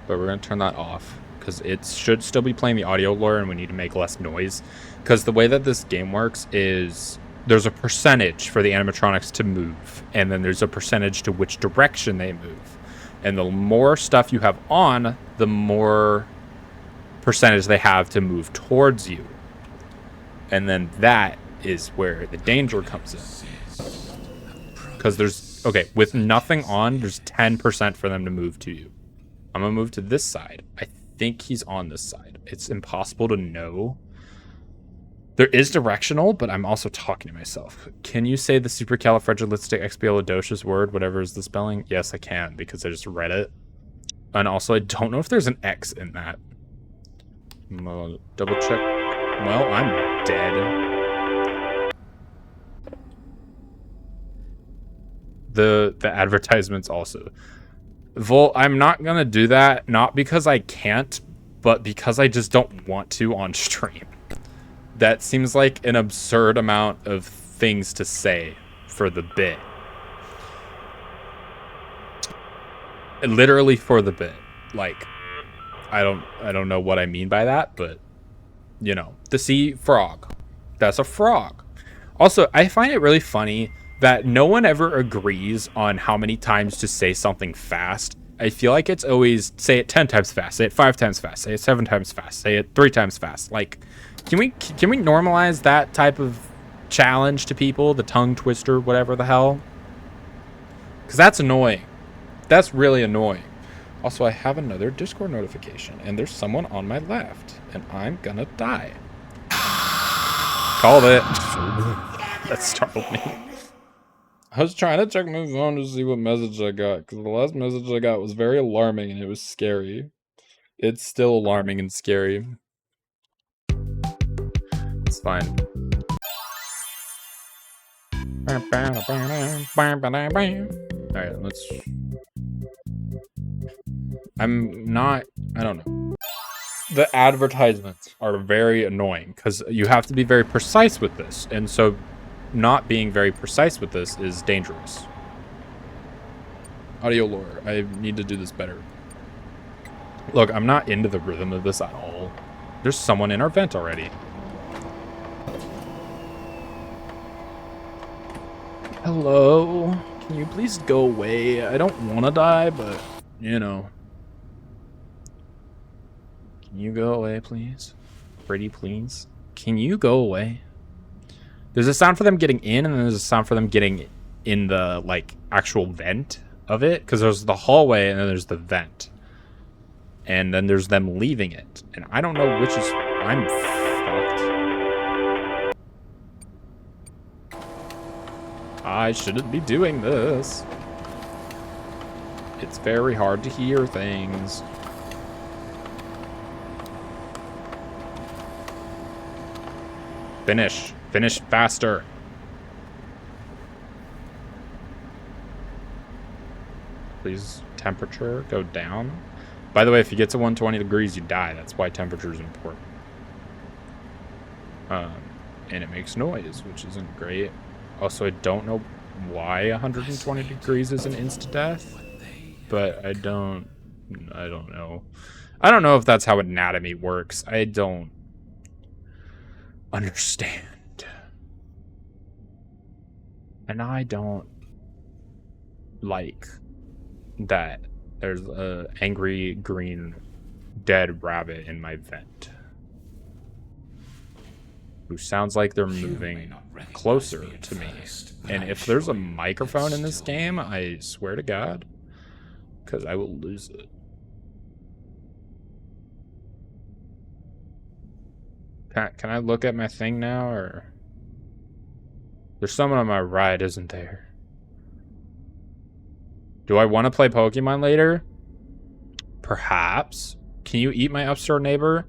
but we're gonna turn that off because it should still be playing the audio lore and we need to make less noise. Because the way that this game works is there's a percentage for the animatronics to move, and then there's a percentage to which direction they move. And the more stuff you have on, the more percentage they have to move towards you. And then that is where the danger comes in. Because there's, okay, with nothing on, there's 10% for them to move to you. I'm going to move to this side. I think he's on this side. It's impossible to know. There is directional, but I'm also talking to myself. Can you say the supercalifragilisticexpialidocious word, whatever is the spelling? Yes, I can, because I just read it. And also, I don't know if there's an X in that. I'm gonna double check. Well, I'm dead. The advertisements also. Vol, I'm not gonna do that, not because I can't, but because I just don't want to on stream. That seems like an absurd amount of things to say for the bit. Literally for the bit. Like, I don't know what I mean by that, but you know, the sea frog. That's a frog. Also, I find it really funny that no one ever agrees on how many times to say something fast. I feel like it's always say it 10 times fast, say it 5 times fast, say it 7 times fast, say it 3 times fast. Like, can we normalize that type of challenge to people? The tongue twister, whatever the hell. Because that's annoying. That's really annoying. Also, I have another Discord notification, and there's someone on my left, and I'm gonna die. Called it. That startled me. I was trying to check my phone to see what message I got, because the last message I got was very alarming, and it was scary. It's still alarming and scary. It's fine. Alright, let's... I don't know. The advertisements are very annoying, because you have to be very precise with this, and so not being very precise with this is dangerous. Audio lore. I need to do this better. Look, I'm not into the rhythm of this at all. There's someone in our vent already. Hello? Can you please go away? I don't want to die, but, you know. Can you go away, please? Pretty please? Can you go away? There's a sound for them getting in, and then there's a sound for them getting in the, like, actual vent of it. Because there's the hallway, and then there's the vent. And then there's them leaving it. And I don't know which is... I'm fucked. I shouldn't be doing this. It's very hard to hear things. Finish. Finish faster. Please, temperature, go down. By the way, if you get to 120 degrees, you die. That's why temperature is important. And it makes noise, which isn't great. Also, I don't know why 120 degrees is an insta-death, but I don't know. I don't know if that's how anatomy works. I don't understand. And I don't like that there's a angry green dead rabbit in my vent who sounds like they're moving closer to me. And if there's a microphone in this game, I swear to God, because I will lose it. Can I look at my thing now, or there's someone on my right, isn't there? Do I want to play Pokemon later? Perhaps. Can you eat my upstairs neighbor?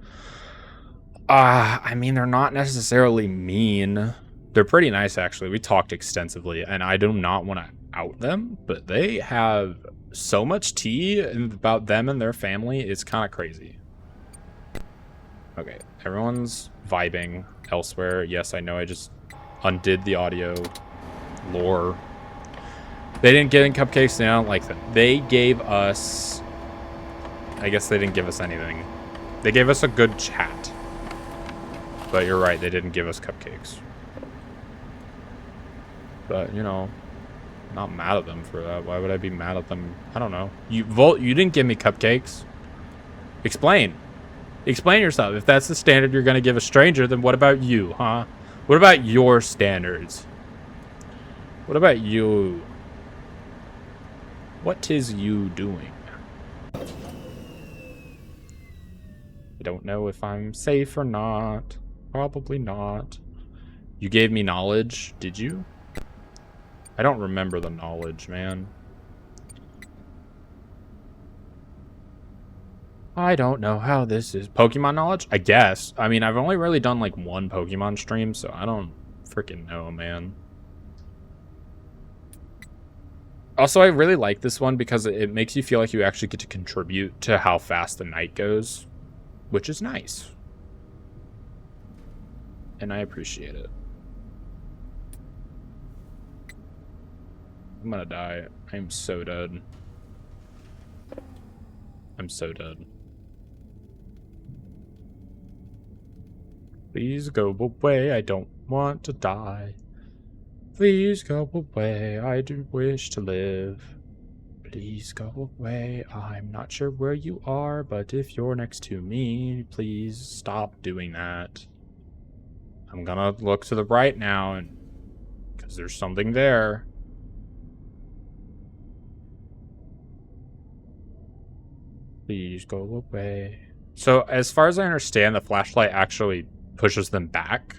I mean, they're not necessarily mean. They're pretty nice, actually. We talked extensively, and I do not want to out them, but they have so much tea about them and their family. It's kind of crazy. Okay, everyone's vibing elsewhere. Yes, I know I just undid the audio lore. They didn't get in cupcakes. They don't like them. They gave us... I guess they didn't give us anything. They gave us a good chat. But you're right, they didn't give us cupcakes. But, you know, not mad at them for that. Why would I be mad at them? I don't know. You didn't give me cupcakes. Explain. Explain yourself. If that's the standard you're going to give a stranger, then what about you, huh? What about your standards? What about you? What is you doing? I don't know if I'm safe or not. Probably not. You gave me knowledge, did you? I don't remember the knowledge, man. I don't know how this is. Pokemon knowledge? I guess. I mean, I've only really done like one Pokemon stream, so I don't freaking know, man. Also, I really like this one because it makes you feel like you actually get to contribute to how fast the night goes, which is nice. And I appreciate it. I'm gonna die. I'm so dead. I'm so dead. Please go away. I don't want to die. Please go away. I do wish to live. Please go away. I'm not sure where you are, but if you're next to me, please stop doing that. I'm gonna look to the right now, and because there's something there. Please go away. So, as far as I understand, the flashlight actually pushes them back.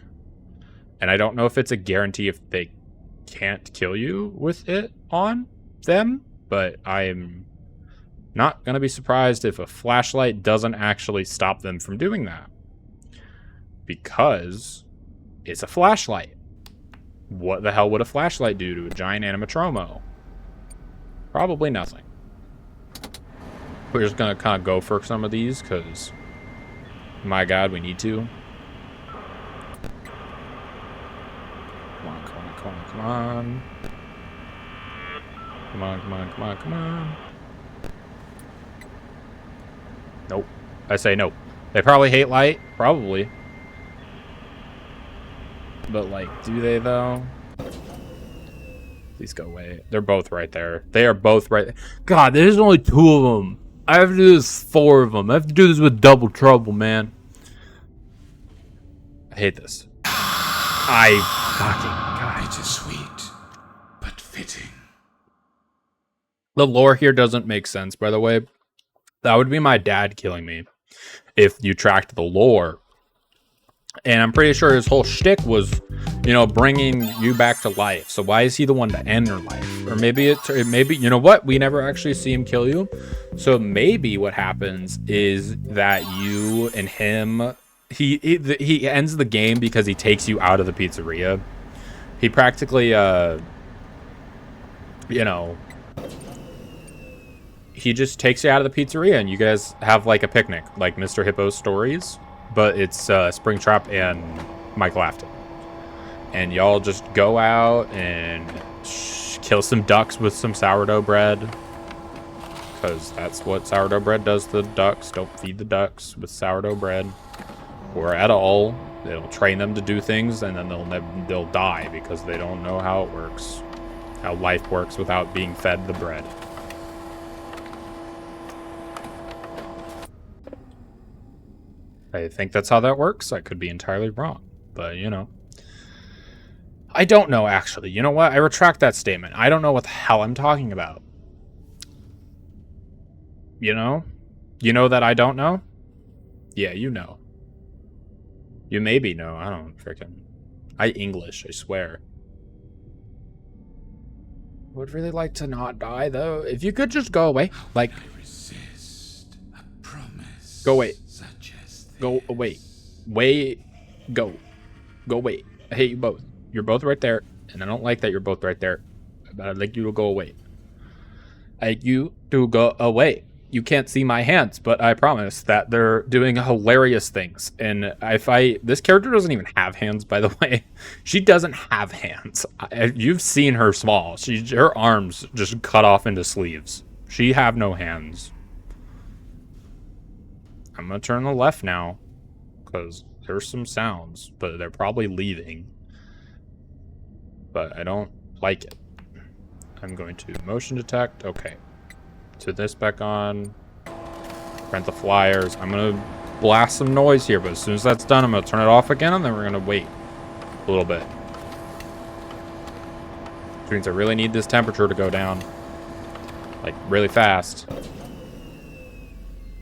And I don't know if it's a guarantee if they can't kill you with it on them, but I'm not going to be surprised if a flashlight doesn't actually stop them from doing that. Because it's a flashlight. What the hell would a flashlight do to a giant animatromo? Probably nothing. We're just going to kind of go for some of these because, my God, we need to. Come on, come on, come on, come on. Come on, come on, come on, come on. Nope. I say nope. They probably hate light. Probably. But, like, do they, though? Please go away. They're both right there. They are both right there. God, there's only 2 of them. I have to do this 4 of them. I have to do this with double trouble, man. I hate this. I fucking... God. Bittersweet, but fitting. The lore here doesn't make sense, by the way. That would be my dad killing me if you tracked the lore. And I'm pretty sure his whole shtick was, you know, bringing you back to life. So why is he the one to end your life? Or maybe it maybe, you know what? We never actually see him kill you. So maybe what happens is that you and him he ends the game because he takes you out of the pizzeria. He practically, you know, he just takes you out of the pizzeria and you guys have like a picnic, like Mr. Hippo's stories, but it's Springtrap and Michael Afton. And y'all just go out and kill some ducks with some sourdough bread. Because that's what sourdough bread does to the ducks. Don't feed the ducks with sourdough bread. Or at all. It'll train them to do things and then they'll die because they don't know how it works. How life works without being fed the bread. I think that's how that works. I could be entirely wrong. But, you know. I don't know, actually. You know what? I retract that statement. I don't know what the hell I'm talking about. You know? You know that I don't know? Yeah, you know. You maybe know. I don't freaking... I English, I swear. Would really like to not die, though. If you could just go away. Like... I resist a promise. Go away. Such as this. Go away. Way... Go. Go away. I hate you both. You're both right there, and I don't like that you're both right there. But I'd like you to go away. I'd like you to go away. You can't see my hands, but I promise that they're doing hilarious things. And this character doesn't even have hands, by the way. She doesn't have hands. You've seen her small. Her arms just cut off into sleeves. She have no hands. I'm gonna turn to the left now, because there's some sounds, but they're probably leaving. But I don't like it. I'm going to motion detect. Okay. To this back on. Print the flyers. I'm going to blast some noise here, but as soon as that's done, I'm going to turn it off again, and then we're going to wait a little bit. Which means I really need this temperature to go down. Like, really fast.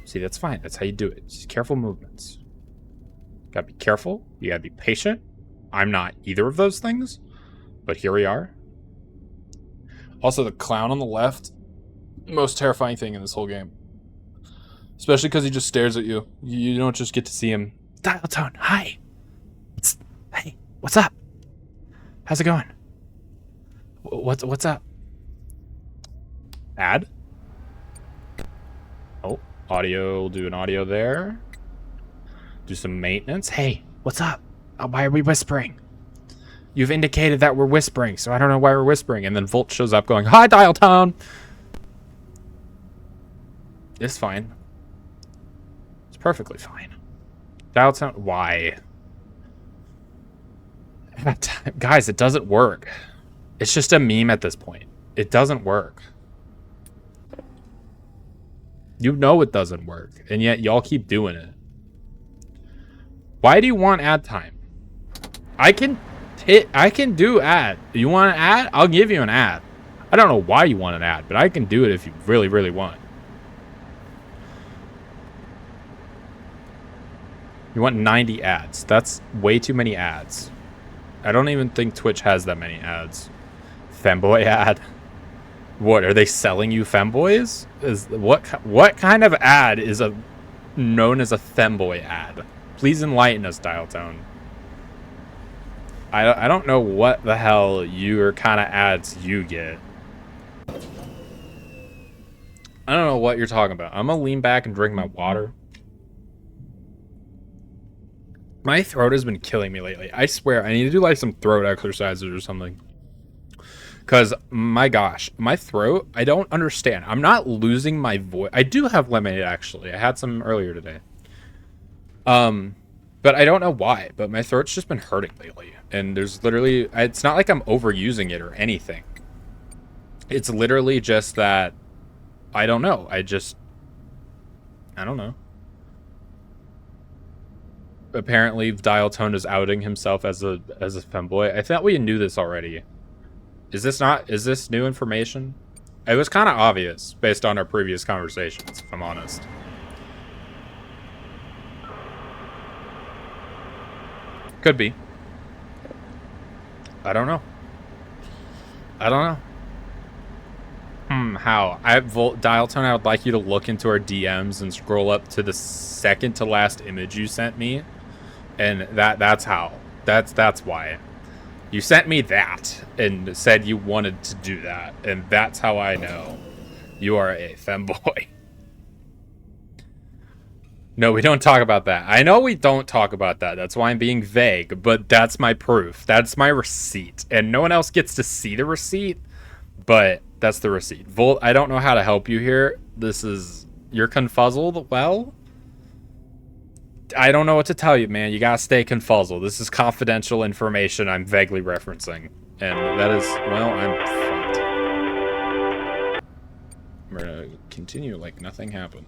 See, that's fine. That's how you do it. Just careful movements. You gotta be careful. You gotta be patient. I'm not either of those things. But here we are. Also, the clown on the left, most terrifying thing in this whole game. Especially because he just stares at you. You don't just get to see him. Dial tone, hi. Hey, what's up? How's it going? What's up? Add. Oh, audio. We'll do an audio there. Do some maintenance. Hey, what's up? Why are we whispering? You've indicated that we're whispering, so I don't know why we're whispering. And then Volt shows up going, hi, dial tone. It's fine. It's perfectly fine. Dial tone. Why? Guys, it doesn't work. It's just a meme at this point. It doesn't work. You know it doesn't work, and yet y'all keep doing it. Why do you want ad time? I can do ad. You want an ad? I'll give you an ad. I don't know why you want an ad, but I can do it if you really, really want. You want 90 ads. That's way too many ads. I don't even think Twitch has that many ads. Femboy ad. What, are they selling you femboys? What kind of ad is known as a femboy ad? Please enlighten us, Dial Tone. I don't know what the hell your kind of ads you get. I don't know what you're talking about. I'm gonna lean back and drink my water. My throat has been killing me lately. I swear, I need to do like some throat exercises or something. Because, my gosh, my throat, I don't understand. I'm not losing my voice. I do have lemonade, actually. I had some earlier today. But I don't know why. But my throat's just been hurting lately. And there's literally... It's not like I'm overusing it or anything. It's literally just that... I don't know. I don't know. Apparently, Dial Tone is outing himself as a femboy. I thought we knew this already. Is this new information? It was kind of obvious based on our previous conversations, if I'm honest. Could be. I don't know. How? Dial Tone, I would like you to look into our DMs and scroll up to the second to last image you sent me. And that's how. That's why. You sent me that and said you wanted to do that, and that's how I know you are a femboy. No, we don't talk about that. I know we don't talk about that. That's why I'm being vague, but that's my proof. That's my receipt. And no one else gets to see the receipt, but that's the receipt. Volt, I don't know how to help you here. You're confuzzled. Well, I don't know what to tell you, man. You gotta stay confuzzled. This is confidential information I'm vaguely referencing. And that is, well, I'm fucked. We're gonna continue like nothing happened.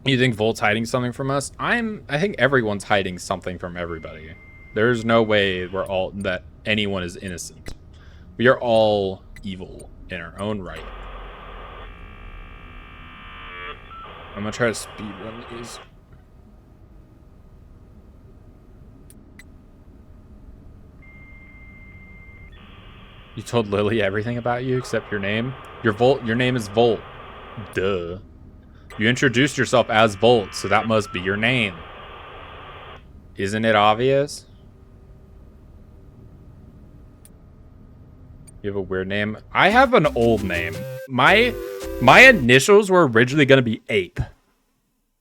You think Volt's hiding something from us? I think everyone's hiding something from everybody. There's no way that anyone is innocent. We are all evil in our own right. I'm gonna try to speedrun these. You told Lily everything about you except your name? Your name is Volt. Duh. You introduced yourself as Volt, so that must be your name. Isn't it obvious? You have a weird name? I have an old name. My initials were originally going to be Ape.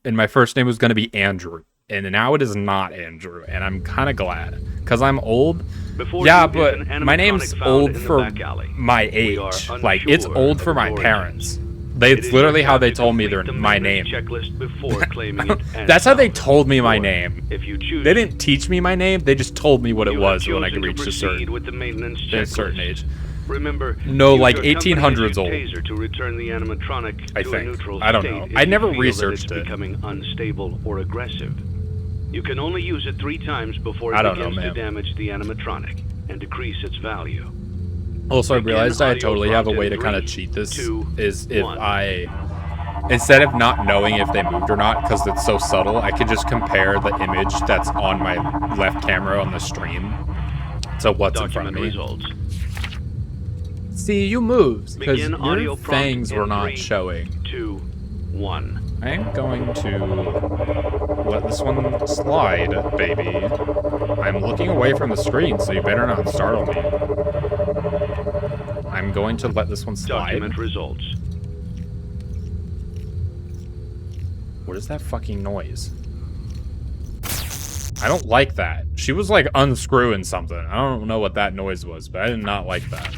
And my first name was going to be Andrew. And now it is not Andrew. And I'm kind of glad. Because I'm old. Yeah, but my name's old for my age. Like, it's old for my parents. It's literally how they told me my name. That's how they told me my name. They didn't teach me my name. They just told me what it was when I could reach a certain age. Remember, no, like 1800s old. To return the animatronic I to think. a neutral I don't state know. if I you never feel researched that it's it. becoming unstable or aggressive. You can only use it 3 times before it begins to damage the animatronic and decrease its value. Also, I realized I totally have a way to kind of cheat this. Is if I, instead of not knowing if they moved or not, because it's so subtle, I could just compare the image that's on my left camera on the stream to what's in front of me. Results. See, you moved because your fangs were not showing. 2, 1. I am going to let this one slide, baby. I'm looking away from the screen, so you better not startle me. I'm going to let this one slide. Document results. What is that fucking noise? I don't like that. She was like unscrewing something. I don't know what that noise was, but I did not like that.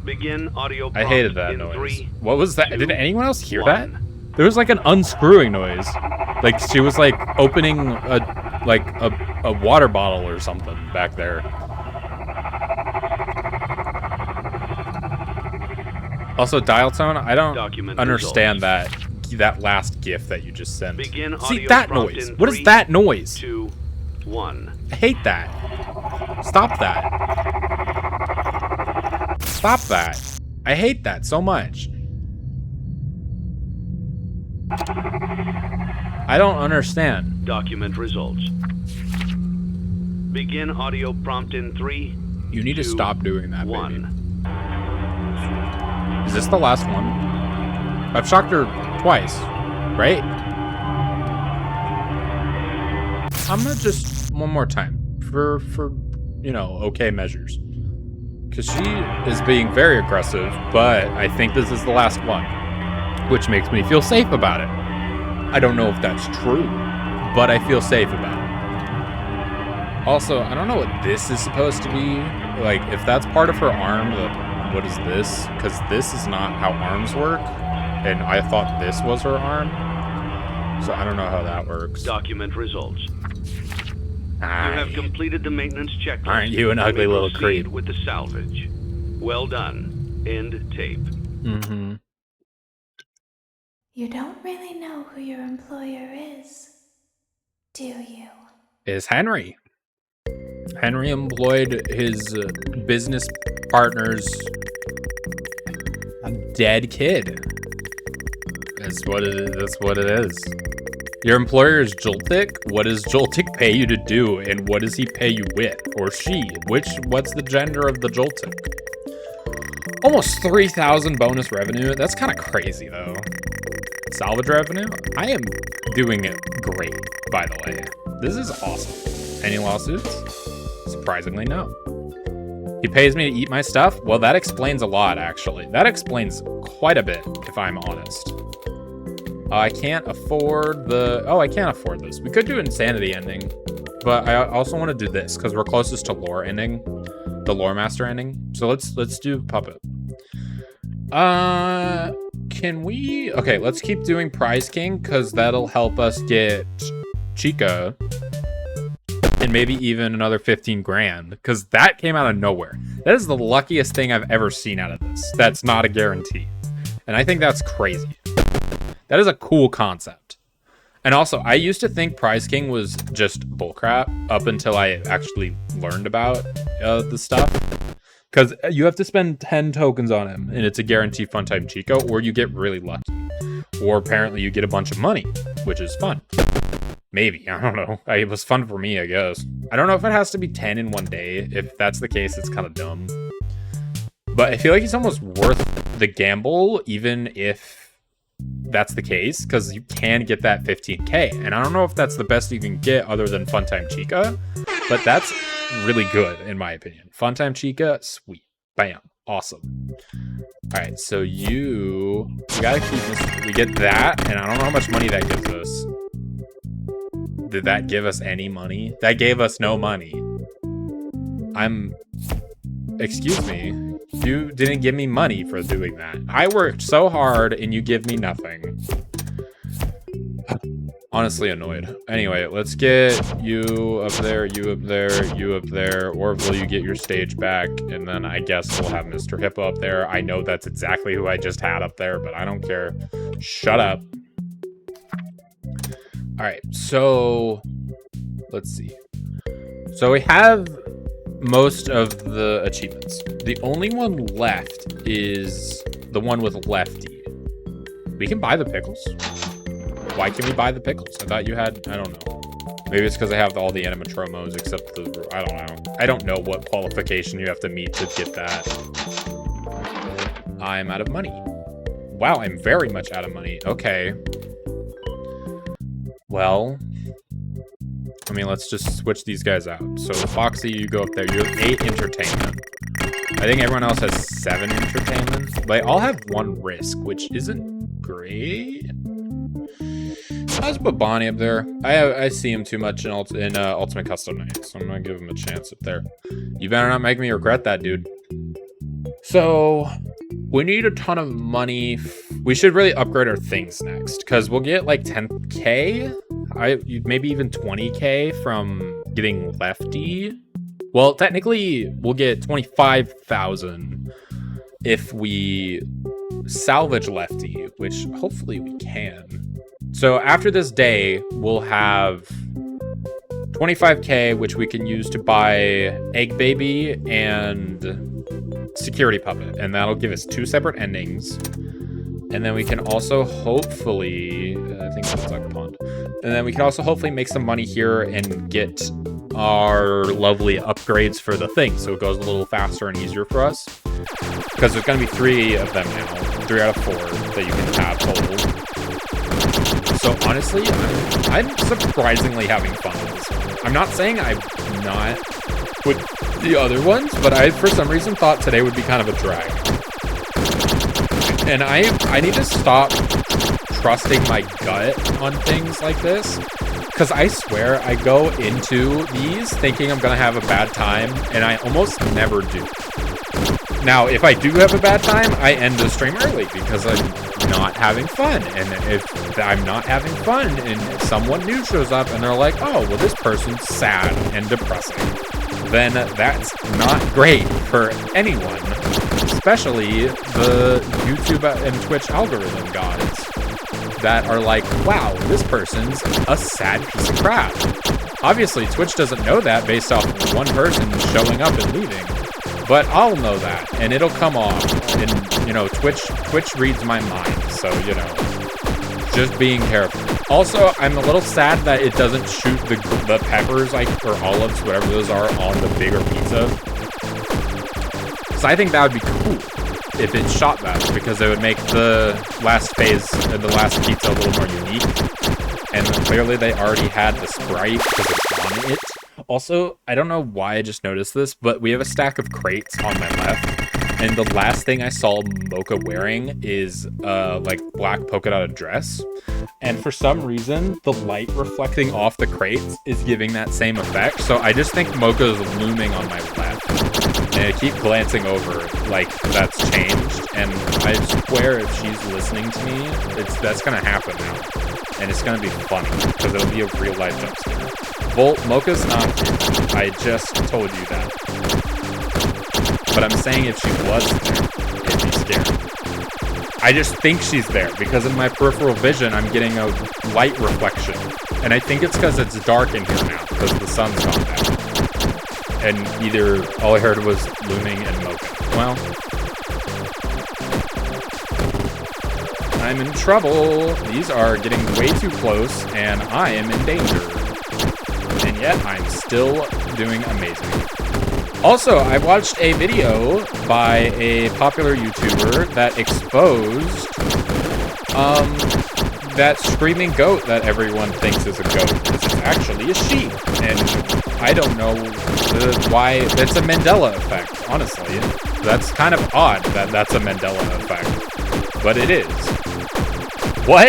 Begin audio. I hated that noise. 3, what was that? 2, Did anyone else hear 1. that? There was like an unscrewing noise. Like she was like opening a water bottle or something back there. Also, dial tone, I don't understand that last GIF that you just sent. See that noise? What is that noise? 2, 1. I hate that. Stop that. Stop that. I hate that so much. I don't understand. Document results. Begin audio prompt in 3. You need to stop doing that, 1. baby. Is this the last one? I've shocked her twice, right? I'm gonna just one more time for you know, okay measures. Because she is being very aggressive, but I think this is the last one, which makes me feel safe about it. I don't know if that's true, but I feel safe about it. Also, I don't know what this is supposed to be. Like, if that's part of her arm, what is this? Because this is not how arms work, and I thought this was her arm. So I don't know how that works. Document results. You Aye. have completed the maintenance checklist. Aren't you an ugly little creep? With the salvage. Well done. End tape. Mm-hmm. You don't really know who your employer is, do you? Is Henry. Henry employed his business partner's dead kid. That's what it is. Your employer is Joltik? What does Joltik pay you to do, and what does he pay you with? Or she? What's the gender of the Joltik? Almost 3,000 bonus revenue. That's kind of crazy, though. salvage revenue. I am doing it great, by the way. This is awesome. Any lawsuits? Surprisingly, no. He pays me to eat my stuff? Well, that explains a lot, actually. That explains quite a bit, if I'm honest. I can't afford the... Oh, I can't afford this. We could do insanity ending, but I also want to do this, because we're closest to lore ending. The lore master ending. So let's do puppet. Can we... Okay, let's keep doing Prize King, because that'll help us get Chica. And maybe even another 15 grand, because that came out of nowhere. That is the luckiest thing I've ever seen out of this. That's not a guarantee. And I think that's crazy. That is a cool concept. And also, I used to think Prize King was just bullcrap up until I actually learned about the stuff. Because you have to spend 10 tokens on him, and it's a guaranteed fun time Chico, or you get really lucky. Or apparently you get a bunch of money, which is fun. Maybe, I don't know. It was fun for me, I guess. I don't know if it has to be 10 in one day. If that's the case, it's kind of dumb. But I feel like it's almost worth the gamble, even if that's the case, because you can get that 15k. And I don't know if that's the best you can get other than Funtime Chica, but that's really good, in my opinion. Funtime Chica, sweet. Bam. Awesome. All right, so we gotta keep this. We get that, and I don't know how much money that gives us. Did that give us any money? That gave us no money. Excuse me. You didn't give me money for doing that. I worked so hard and you give me nothing. Honestly annoyed. Anyway, let's get you up there, you up there, you up there. Or will you get your stage back? And then I guess we'll have Mr. Hippo up there. I know that's exactly who I just had up there, but I don't care. Shut up. All right, so let's see. So we have most of the achievements. The only one left is the one with Lefty. We can buy the pickles. Why can we buy the pickles? I thought you had, I don't know. Maybe it's because I have all the animatromos except the, I don't know what qualification you have to meet to get that. I'm out of money. Wow, I'm very much out of money. Okay. Well, I mean, let's just switch these guys out. So, Foxy, you go up there. You have 8 entertainment. I think everyone else has 7 entertainment. But they all have 1 risk, which isn't great. Let's put Bonnie up there. I see him too much in Ultimate Custom Night, so I'm going to give him a chance up there. You better not make me regret that, dude. So, we need a ton of money. We should really upgrade our things next, because we'll get like 10k, maybe even 20k from getting Lefty. Well, technically, we'll get 25,000 if we salvage Lefty, which hopefully we can. So after this day, we'll have 25k, which we can use to buy Egg Baby and Security Puppet, and that'll give us 2 separate endings. And then we can also hopefully, I think that's like a pond. And then we can also hopefully make some money here and get our lovely upgrades for the thing, so it goes a little faster and easier for us. Because there's going to be 3 of them now, 3 out of 4 that you can have total. So honestly, I'm surprisingly having fun with this one. I'm not saying I'm not with the other ones, but I, for some reason, thought today would be kind of a drag. And I need to stop trusting my gut on things like this, because I swear I go into these thinking I'm gonna have a bad time, and I almost never do. Now, if I do have a bad time, I end the stream early because I'm not having fun. And if I'm not having fun and someone new shows up and they're like, oh, well, this person's sad and depressing, then that's not great for anyone, especially the YouTube and Twitch algorithm gods that are like, wow, this person's a sad piece of crap. Obviously, Twitch doesn't know that based off of one person showing up and leaving. But I'll know that, and it'll come off, and, you know, Twitch reads my mind, so, you know, just being careful. Also, I'm a little sad that it doesn't shoot the peppers, or olives, whatever those are, on the bigger pizza. So I think that would be cool. if it shot better, because it would make the last phase, the last pizza a little more unique. And clearly they already had the Sprite because it's on it. Also, I don't know why I just noticed this, but we have a stack of crates on my left. And the last thing I saw Mocha wearing is like black polka dotted dress. And for some reason, the light reflecting off the crates is giving that same effect. So I just think Mocha is looming on my left. And I keep glancing over like that's changed. And I swear if she's listening to me, that's gonna happen now. And it's gonna be funny because it'll be a real life jump scare. Volt, Mocha's not here. I just told you that. But I'm saying if she was there, it'd be scary. I just think she's there because in my peripheral vision, I'm getting a light reflection. And I think it's because it's dark in here now because the sun's gone down. And either all I heard was looming and Mocha. Well, I'm in trouble. These are getting way too close and I am in danger. And yet I'm still doing amazing. Also, I watched a video by a popular YouTuber that exposed that screaming goat that everyone thinks is a goat because it's actually a sheep. And I don't know why it's a Mandela effect, honestly. That's kind of odd that that's a Mandela effect, but it is. What?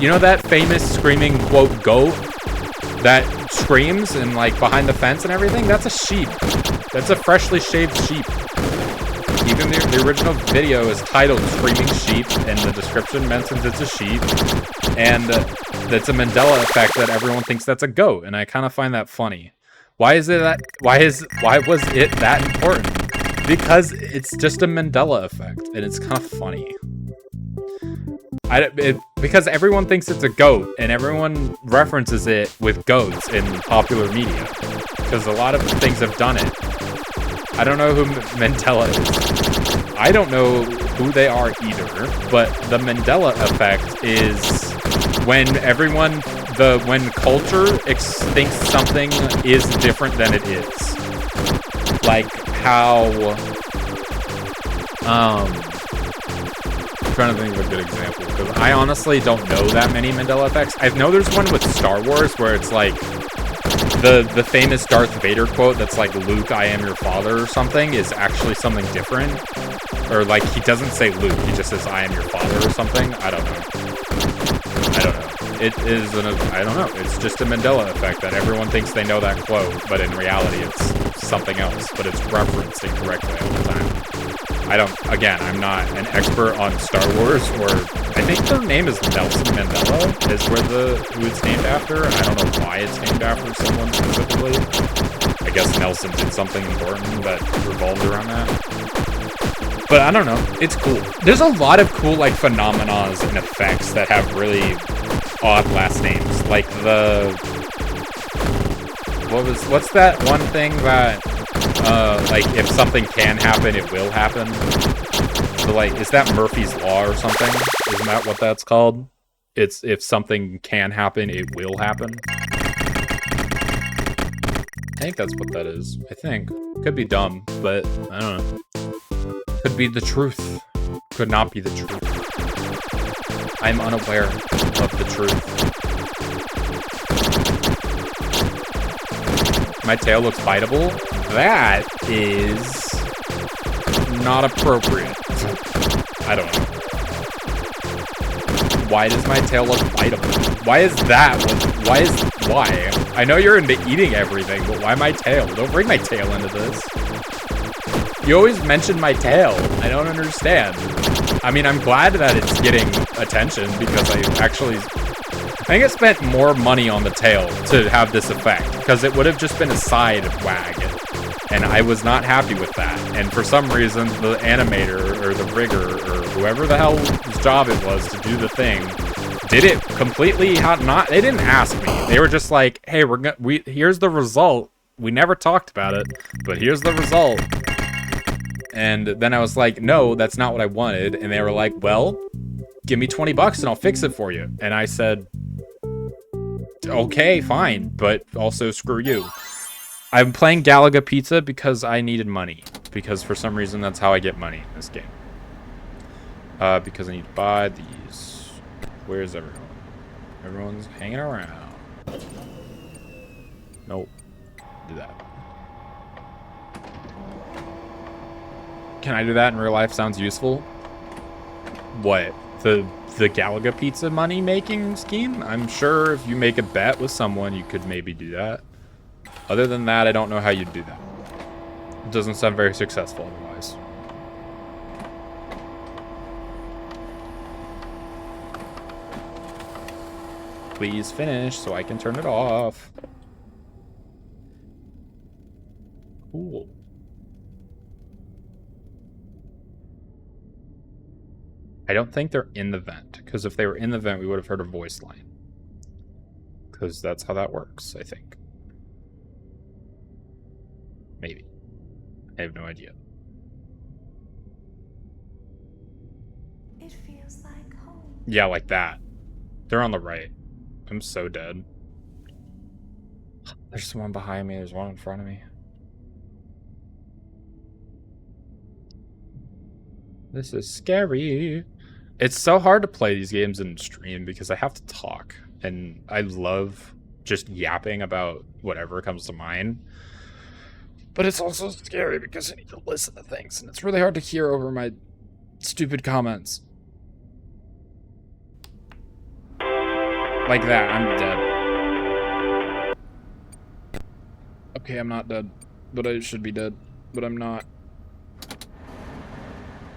You know that famous screaming quote goat that screams and like behind the fence and everything? That's a sheep. That's a freshly shaved sheep. Even the original video is titled Screaming Sheep and the description mentions it's a sheep. And that's a Mandela effect that everyone thinks that's a goat, and I kind of find that funny. Why was it that important? Because it's just a Mandela effect and it's kind of funny. Because everyone thinks it's a goat, and everyone references it with goats in popular media. Because a lot of things have done it. I don't know who Mandela is. I don't know who they are either, but the Mandela effect is when when culture thinks something is different than it is. Like how, I'm trying to think of a good example because I honestly don't know that many Mandela effects. I know there's one with Star Wars where it's like the famous Darth Vader quote that's like, Luke, I am your father or something is actually something different. Or like he doesn't say Luke, he just says I am your father or something. I don't know. I don't know. It's just a Mandela effect that everyone thinks they know that quote, but in reality it's something else, but it's referenced incorrectly all the time. I'm not an expert on Star Wars, or I think their name is Nelson Mandela, is who it's named after. I don't know why it's named after someone specifically. I guess Nelson did something important that revolved around that. But I don't know. It's cool. There's a lot of cool like phenomena and effects that have really odd last names. Like what's that one thing that like if something can happen, it will happen? So like, is that Murphy's Law or something? Isn't that what that's called? It's if something can happen, it will happen. I think that's what that is. I think. Could be dumb, but I don't know. Could be the truth. Could not be the truth. I'm unaware of the truth. My tail looks biteable. That is not appropriate. I don't know. Why does my tail look biteable? Why is that? Why? I know you're into eating everything, but why my tail? Don't bring my tail into this. You always mention my tail. I don't understand. I mean, I'm glad that it's getting attention because I think I spent more money on the tail to have this effect because it would have just been a side wag. And I was not happy with that. And for some reason, the animator or the rigger or whoever the hell's job it was to do the thing did it completely they didn't ask me. They were just like, hey, here's the result. We never talked about it, but here's the result. And then I was like, no, that's not what I wanted. And they were like, well, give me $20 and I'll fix it for you. And I said, okay, fine, but also screw you. I'm playing Galaga Pizza because I needed money. because for some reason that's how I get money in this game. Because I need to buy these. Where's everyone? Everyone's hanging around. Nope. Do that. Can I do that in real life? Sounds useful. What? The Galaga pizza money making scheme? I'm sure if you make a bet with someone, you could maybe do that. Other than that, I don't know how you'd do that. It doesn't sound very successful otherwise. Please finish so I can turn it off. Cool. I don't think they're in the vent, because if they were in the vent, we would have heard a voice line. Because that's how that works, I think. Maybe. I have no idea. It feels like home. Yeah, like that. They're on the right. I'm so dead. There's one behind me. There's one in front of me. This is scary. It's so hard to play these games in stream because I have to talk. And I love just yapping about whatever comes to mind. But it's also scary because I need to listen to things. And it's really hard to hear over my stupid comments. Like that, I'm dead. Okay, I'm not dead. But I should be dead. But I'm not.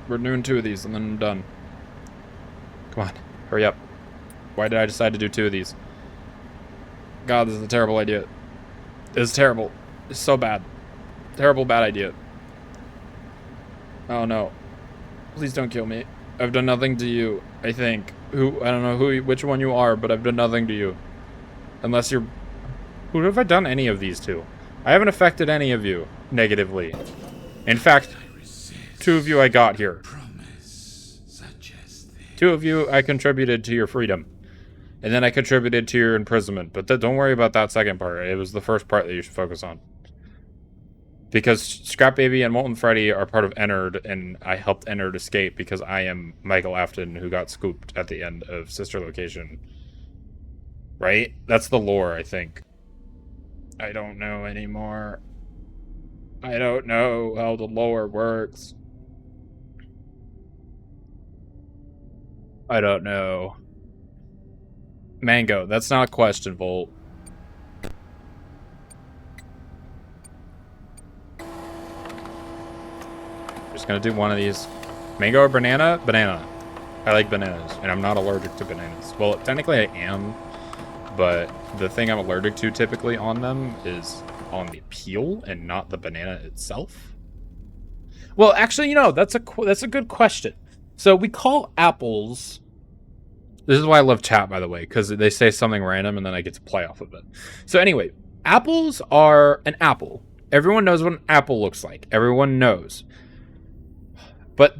We're doing 2 of these and then I'm done. Come on, hurry up. Why did I decide to do 2 of these? God, this is a terrible idea. It's terrible. It's so bad. Terrible bad idea. Oh no. Please don't kill me. I've done nothing to you, I think. I don't know which one you are, but I've done nothing to you. Unless you're... Who have I done any of these to? I haven't affected any of you negatively. In fact, 2 of you I got here. 2 of you I contributed to your freedom. And then I contributed to your imprisonment. But don't worry about that second part. It was the first part that you should focus on. Because Scrap Baby and Molten Freddy are part of Ennard, and I helped Ennard escape because I am Michael Afton, who got scooped at the end of Sister Location. Right? That's the lore, I think. I don't know anymore. I don't know how the lore works. I don't know. Mango, that's not a question, Volt. Just gonna do one of these. Mango or banana? Banana. I like bananas, and I'm not allergic to bananas. Well, technically I am, but the thing I'm allergic to typically on them is on the peel and not the banana itself. Well, actually, you know, that's a good question. So we call apples... This is why I love chat, by the way, because they say something random and then I get to play off of it. So anyway, apples are an apple. Everyone knows what an apple looks like. Everyone knows. But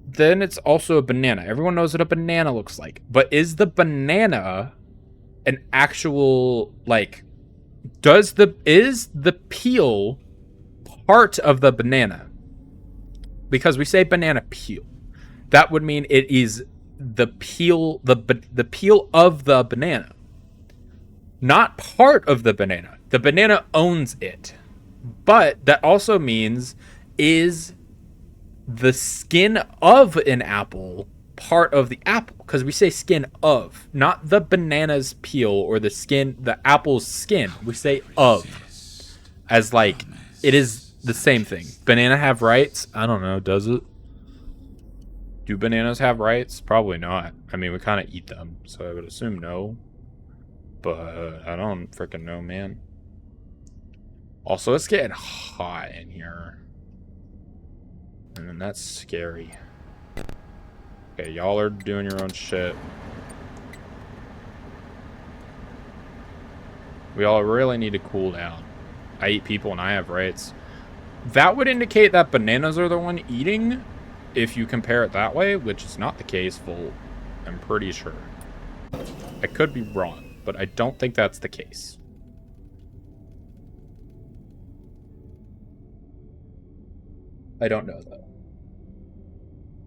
then it's also a banana. Everyone knows what a banana looks like. But is the banana an actual, like, is the peel part of the banana? Because we say banana peel. That would mean it is the peel, the peel of the banana. Not part of the banana. The banana owns it. But that also means, is the skin of an apple part of the apple? Because we say skin of, not the banana's peel or the skin, the apple's skin. We say of, as like it is the same thing. Banana have rights? I don't know. Does it? Do bananas have rights? Probably not. I mean, we kind of eat them, so I would assume no. But I don't freaking know, man. Also, it's getting hot in here. And that's scary. Okay, y'all are doing your own shit. We all really need to cool down. I eat people and I have rights. That would indicate that bananas are the one eating, if you compare it that way, which is not the case, Volt. I'm pretty sure. I could be wrong, but I don't think that's the case. I don't know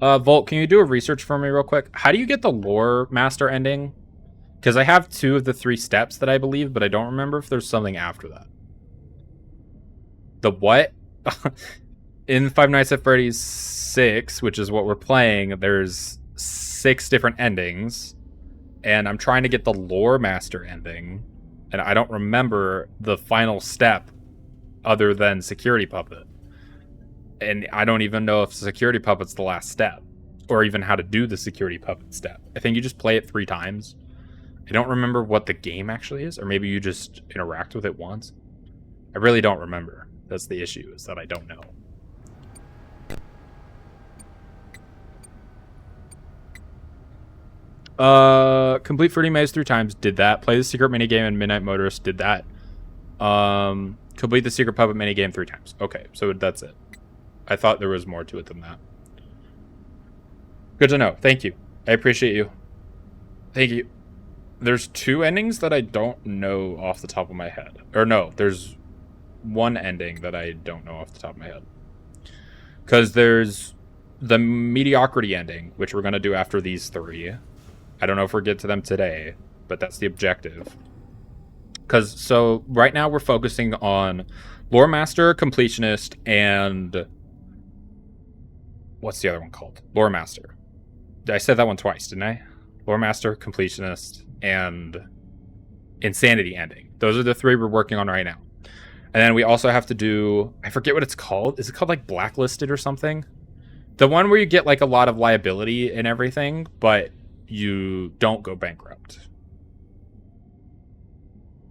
though. Volt, can you do a research for me real quick? How do you get the lore master ending? Because I have 2 of the 3 steps that I believe, but I don't remember if there's something after that. The what? In Five Nights at Freddy's 6, which is what we're playing, there's 6 different endings. And I'm trying to get the lore master ending. And I don't remember the final step other than security puppet. And I don't even know if security puppet's the last step. Or even how to do the security puppet step. I think you just play it 3 times. I don't remember what the game actually is. Or maybe you just interact with it once. I really don't remember. That's the issue, is that I don't know. Complete Fruity Maze 3 times. Did that. Play the secret minigame in Midnight Motorist. Did that. Complete the secret puppet minigame 3 times. Okay, so that's it. I thought there was more to it than that. Good to know. Thank you. I appreciate you. Thank you. There's 2 endings that I don't know off the top of my head. Or no, there's 1 ending that I don't know off the top of my head. Because there's the mediocrity ending, which we're going to do after these 3. I don't know if we'll get to them today, but that's the objective. So right now we're focusing on Lore Master, Completionist, and what's the other one called? Lore Master. I said that one twice, didn't I? Lore Master, Completionist, and Insanity ending. Those are the 3 we're working on right now. And then we also have to do, I forget what it's called. Is it called like Blacklisted or something? The one where you get like a lot of liability and everything, but you don't go bankrupt.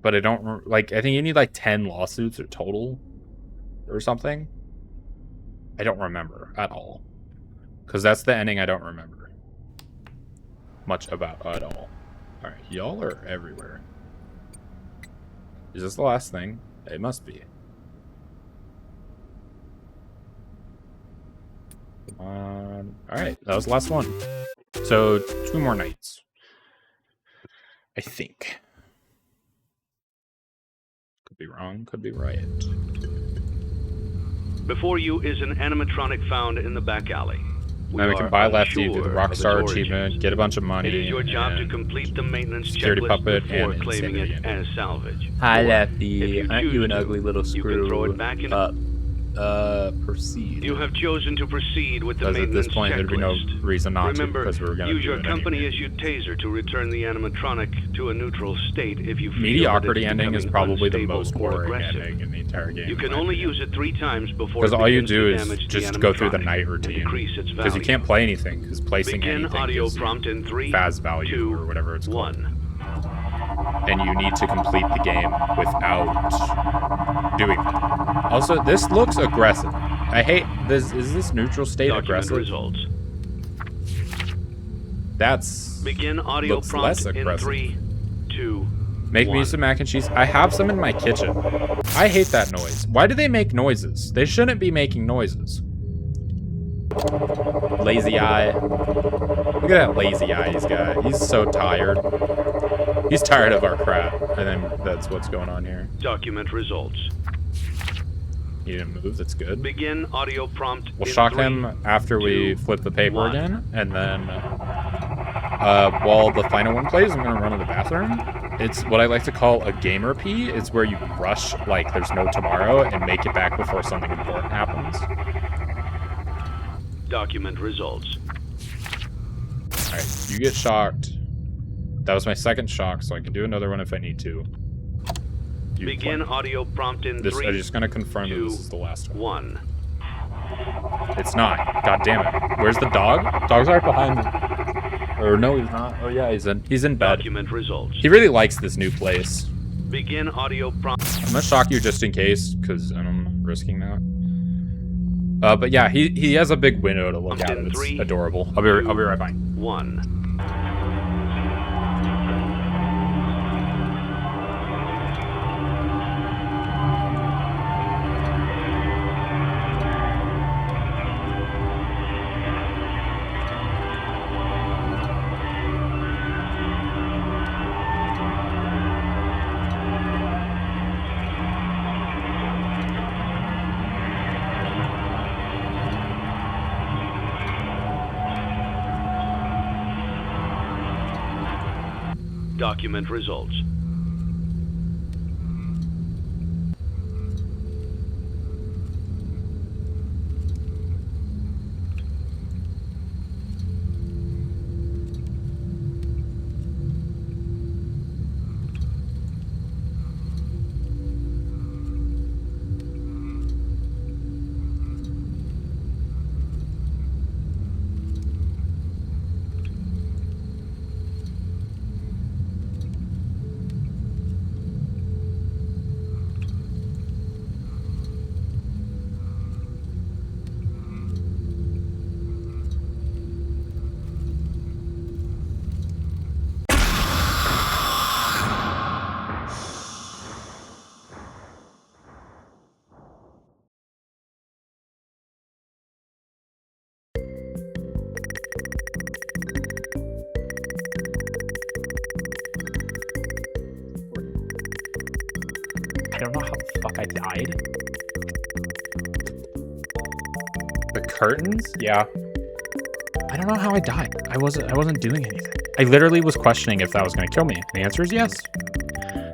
But I don't, like, I think you need like 10 lawsuits or total or something. I don't remember at all. Because that's the ending I don't remember much about at all. Alright, y'all are everywhere. Is this the last thing? It must be. Come on. Alright, that was the last one. So, 2 more nights. I think. Could be wrong, could be right. Before you is an animatronic found in the back alley. Now we can buy Lefty, do the Rockstar achievement, get a bunch of money. It is your job to complete the maintenance security checklist puppet before and claiming insanity it as salvage. Hi, Or, Lefty. if you Aren't choose you an to, ugly little you can throw screw it back in. up? Proceed. You have chosen to proceed with the Because at maintenance this point, checklist. there'd be no reason not Remember, to, because we were going to use do your it company anyway. as your taser to return the animatronic to a neutral state if you feel Mediocrity that it's ending is becoming probably the unstable most or boring aggressive. ending in the entire game. You can only use it 3 times before because it all you begins do to is damage just the go through the animatronic night and routine. decrease its Because you value. can't play anything, because placing Begin anything audio gives you prompt in 3, Faz value 2, or whatever it's called. 1. And you need to complete the game without doing that. Also, this looks aggressive. I hate this. Is this neutral state Document aggressive? results. That's Begin audio looks prompt less in aggressive. 3, 2, Make me 1. some mac and cheese. I have some in my kitchen. I hate that noise. Why do they make noises? They shouldn't be making noises. Lazy eye. Look at that lazy eye he's got. He's so tired. He's tired of our crap. I think that's what's going on here. Document results. He didn't move. That's good. Begin audio prompt We'll in shock 3, him after we 2, flip the paper 1. again. And then while the final one plays, I'm going to run to the bathroom. It's what I like to call a gamer pee. It's where you rush like there's no tomorrow and make it back before something important happens. Document results. Alright, you get shocked. That was my second shock, so I can do another one if I need to. You Begin play. audio prompt in This, 3, I'm just going to confirm that 2, this is the last one. 1. It's not. God damn it. Where's the dog? Dog's right behind me. Or no, he's not. Oh yeah, he's in bed. Document results. He really likes this new place. Begin audio prompt. I'm gonna shock you just in case, because I'm risking that. But yeah, he has a big window to look out of. It's 3, adorable. I'll be right back. 1. document results. I don't know how the fuck I died. The curtains? Yeah. I don't know how I died. I wasn't doing anything. I literally was questioning if that was gonna kill me. The answer is yes.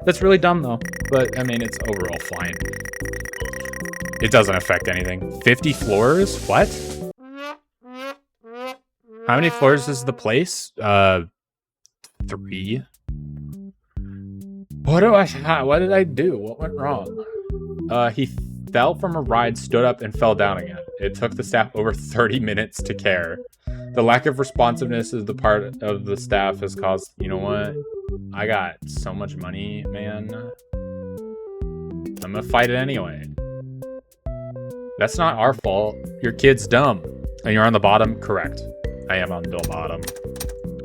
That's really dumb though. But I mean, it's overall fine. It doesn't affect anything. 50 floors? What? How many floors is the place? 3. What did I do? What went wrong? He fell from a ride, stood up, and fell down again. It took the staff over 30 minutes to care. The lack of responsiveness is the part of the staff has caused... You know what? I got so much money, man. I'm gonna fight it anyway. That's not our fault. Your kid's dumb. And you're on the bottom? Correct. I am on the bottom.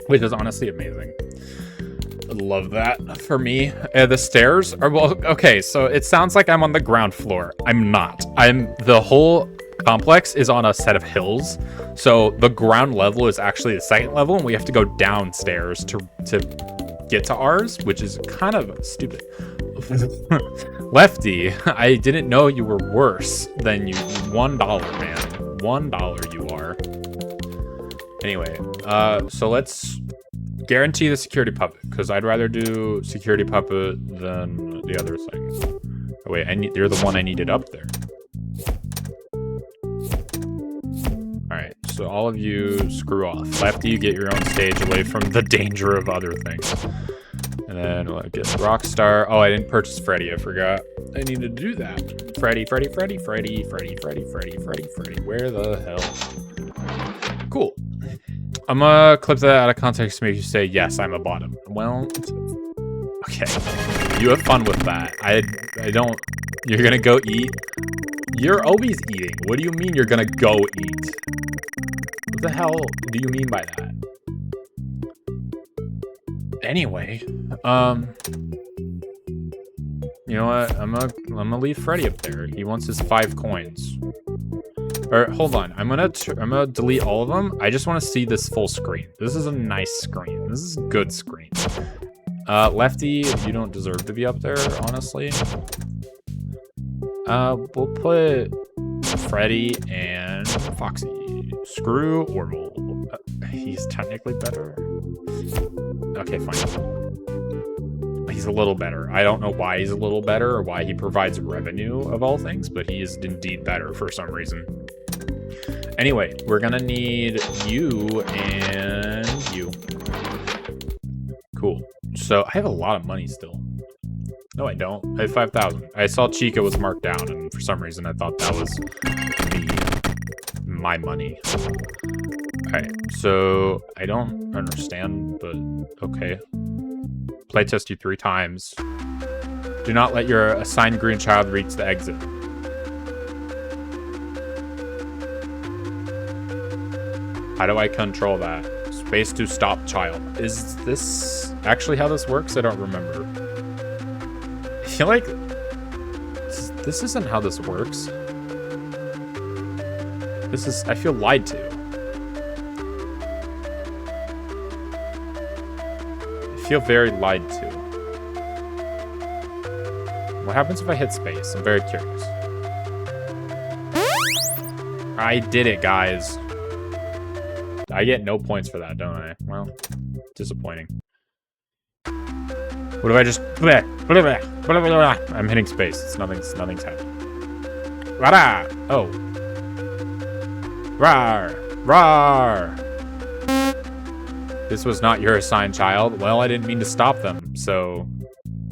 Which is honestly amazing. I love that for me. The stairs are... Well, okay, so it sounds like I'm on the ground floor. I'm not. The whole complex is on a set of hills. So the ground level is actually the second level, and we have to go downstairs to get to ours, which is kind of stupid. Lefty, I didn't know you were worse than you. $1, man. $1 you are. Anyway, so let's guarantee the security puppet, because I'd rather do security puppet than the other thing. Oh, wait, you're the one I needed up there. Alright, so all of you screw off. Lefty, you get your own stage away from the danger of other things. And then we'll get Rockstar. Oh, I didn't purchase Freddy, I forgot. I needed to do that. Freddy. Where the hell? Cool. I'm gonna clip that out of context to make you say, yes, I'm a bottom. Well, okay. You have fun with that. I don't... You're gonna go eat? You're always eating. What do you mean you're gonna go eat? What the hell do you mean by that? Anyway, you know what? I'm gonna leave Freddy up there. He wants his 5 coins. Or hold on, I'm gonna delete all of them. I just want to see this full screen. This is a nice screen. This is a good screen. Lefty, you don't deserve to be up there, honestly. We'll put Freddy and Foxy. Screw Orville. He's technically better. Okay, fine. He's a little better. I don't know why he's a little better or why he provides revenue of all things, but he is indeed better for some reason. Anyway, we're gonna need you and you. Cool. So I have a lot of money still. No, I don't. I have 5,000. I saw Chica was marked down, and for some reason I thought that was my money. Alright, so I don't understand, but okay. Playtest you 3 times. Do not let your assigned green child reach the exit. How do I control that? Space to stop child. Is this actually how this works? I don't remember. I feel like this isn't how this works. I feel lied to. I feel very lied to. What happens if I hit space? I'm very curious. I did it, guys. I get no points for that, don't I? Well, disappointing. What if I just... I'm hitting space. It's nothing's happening. Rah! Oh. Rar! Rar! This was not your assigned child. Well, I didn't mean to stop them, so...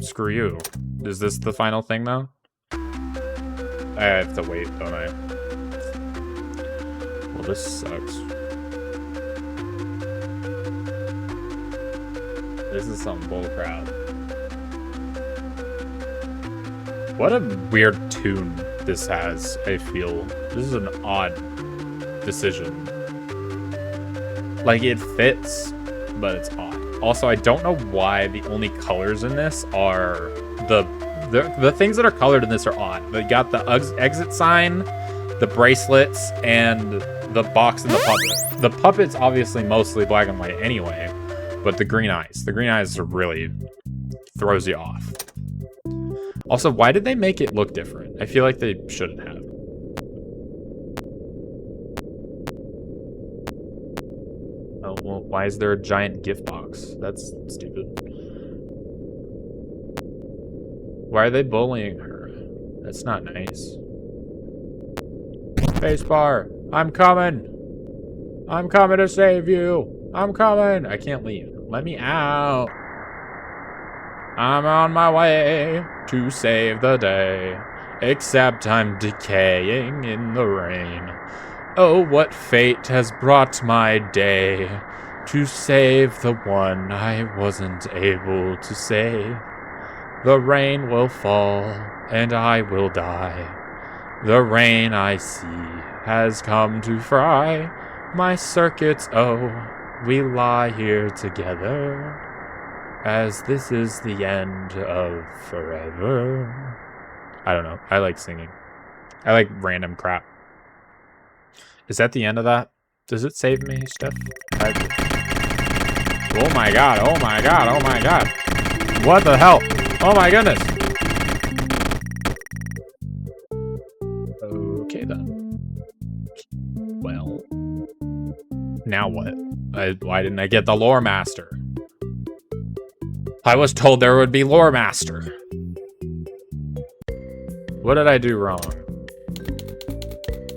Screw you. Is this the final thing, though? I have to wait, don't I? Well, this sucks. This is some bullcrap. What a weird tune this has, I feel. This is an odd decision. Like, it fits, but it's odd. Also, I don't know why the only colors in this are the things that are colored in this are odd. They got the exit sign, the bracelets, and the box and the puppet. The puppet's obviously mostly black and white anyway, but the green eyes are really throws you off. Also, why did they make it look different? I feel like they shouldn't have. Oh, well, why is there a giant gift box? That's stupid. Why are they bullying her? That's not nice. Spacebar! I'm coming! I'm coming to save you! I'm coming! I can't leave. Let me out! I'm on my way to save the day. Except I'm decaying in the rain. Oh, what fate has brought my day to save the one I wasn't able to save. The rain will fall, and I will die. The rain I see has come to fry my circuits. Oh, we lie here together, as this is the end of forever. I don't know. I like singing. I like random crap. Is that the end of that? Does it save me, Steph? Oh my god, oh my god, oh my god. What the hell? Oh my goodness. Okay then. Well. Now what? Why didn't I get the lore master? I was told there would be lore master. What did I do wrong?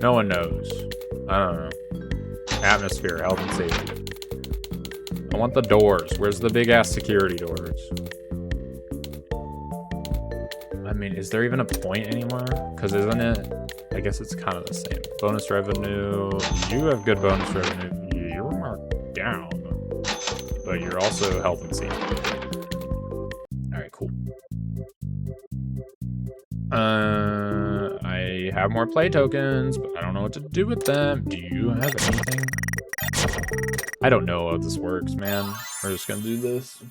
No one knows. I don't know. Atmosphere, health and safety. I want the doors. Where's the big ass security doors? I mean, is there even a point anymore? Because isn't it? I guess it's kind of the same. Bonus revenue. You have good bonus revenue. You're marked down. But you're also health and safety. Alright, cool. I have more play tokens, but I don't know what to do with them. Do you have anything? I don't know how this works, man. We're just gonna do this.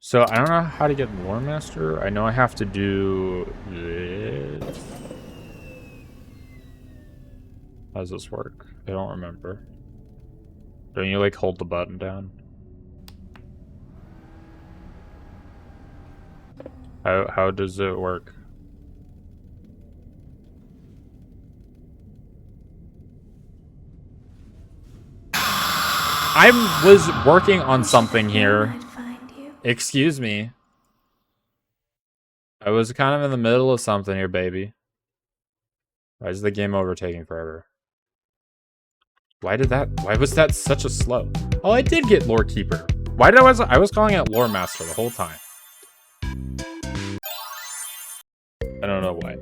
So, I don't know how to get Lore Master. I know I have to do this. How does this work? I don't remember. Don't you, like, hold the button down? How does it work? I was working on something here. Excuse me. I was kind of in the middle of something here, baby. Why is the game over taking forever? Why was that such a slow? Oh, I did get Lore Keeper. I was calling it Lore Master the whole time. I don't know why.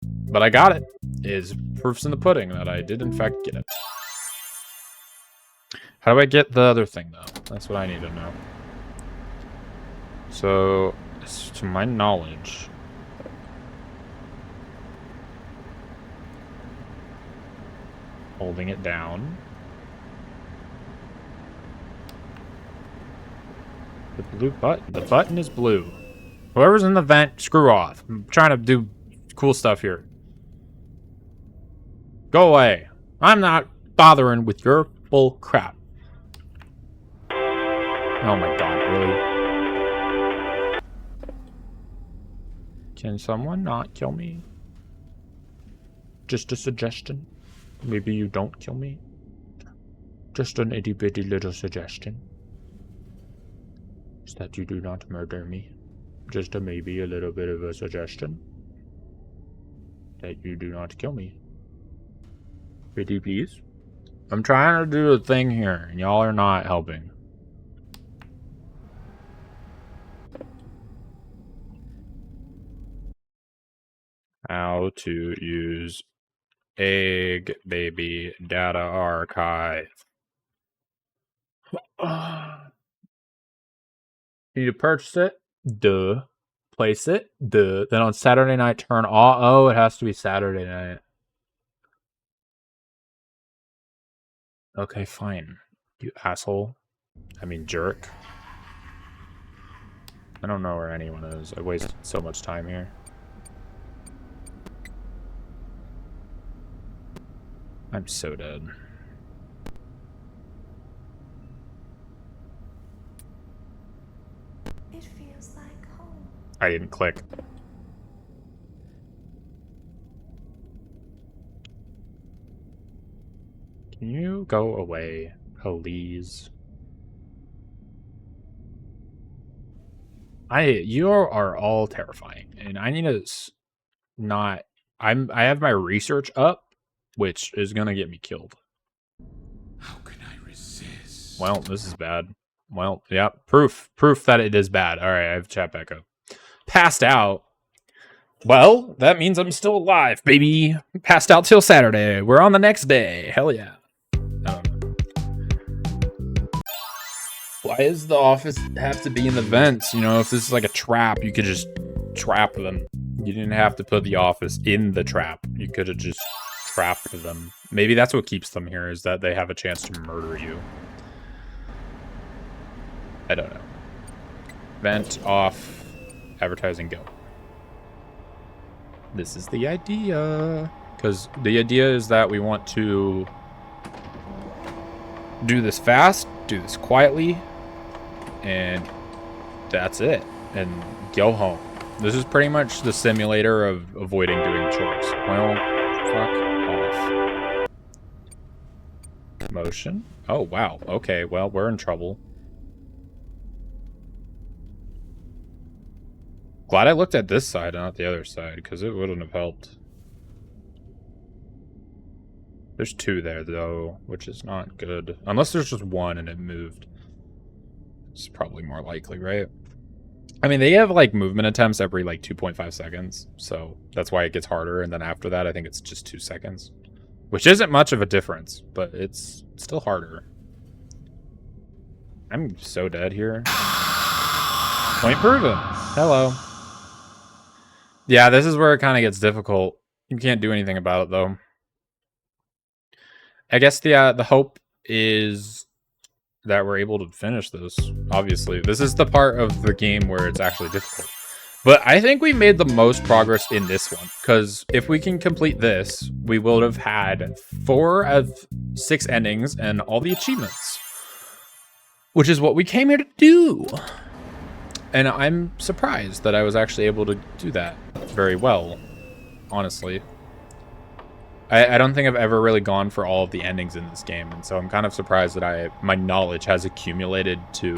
But I got it. Is proofs in the pudding that I did in fact get it. How do I get the other thing, though? That's what I need to know. So, to my knowledge... Holding it down. The blue button. The button is blue. Whoever's in the vent, screw off. I'm trying to do cool stuff here. Go away. I'm not bothering with your bull crap. Oh my god, really? Can someone not kill me? Just a suggestion. Maybe you don't kill me. Just an itty bitty little suggestion. is that you do not murder me. Just maybe a little bit of a suggestion. That you do not kill me. Pretty please? I'm trying to do a thing here, and y'all are not helping. How to use egg baby data archive. Need to purchase it? Duh. Place it? Duh. Then on Saturday night turn off. Oh, it has to be Saturday night. Okay, fine. You asshole. I mean, jerk. I don't know where anyone is. I wasted so much time here. I'm so dead. It feels like home. I didn't click. Can you go away, please? You are all terrifying, and I need to not. I have my research up, which is gonna get me killed. How can I resist? Well, this is bad. Well, yeah, proof that it is bad. All right, I have chat back up. Passed out. Well, that means I'm still alive, baby. Passed out till Saturday. We're on the next day. Hell yeah. Why does the office have to be in the vents? You know, if this is like a trap, you could just trap them. You didn't have to put the office in the trap. You could have just trapped them. Maybe that's what keeps them here, is that they have a chance to murder you. I don't know. Vent off. Advertising go. This is the idea. Because the idea is that we want to do this fast, do this quietly, and that's it. And go home. This is pretty much the simulator of avoiding doing chores. Well, fuck off. Motion? Oh, wow. Okay, well, we're in trouble. Glad I looked at this side and not the other side, because it wouldn't have helped. There's two there, though, which is not good. Unless there's just one and it moved. It's probably more likely, right? I mean, they have, like, movement attempts every, like, 2.5 seconds. So that's why it gets harder. And then after that, I think it's just 2 seconds. Which isn't much of a difference, but it's still harder. I'm so dead here. Point proven. Hello. Yeah, this is where it kind of gets difficult. You can't do anything about it, though. I guess the hope is that we're able to finish this. Obviously, this is the part of the game where it's actually difficult. But I think we made the most progress in this one, because if we can complete this, we will have had 4 of 6 endings and all the achievements, which is what we came here to do. And I'm surprised that I was actually able to do that very well, honestly. I don't think I've ever really gone for all of the endings in this game, and so I'm kind of surprised that my knowledge has accumulated to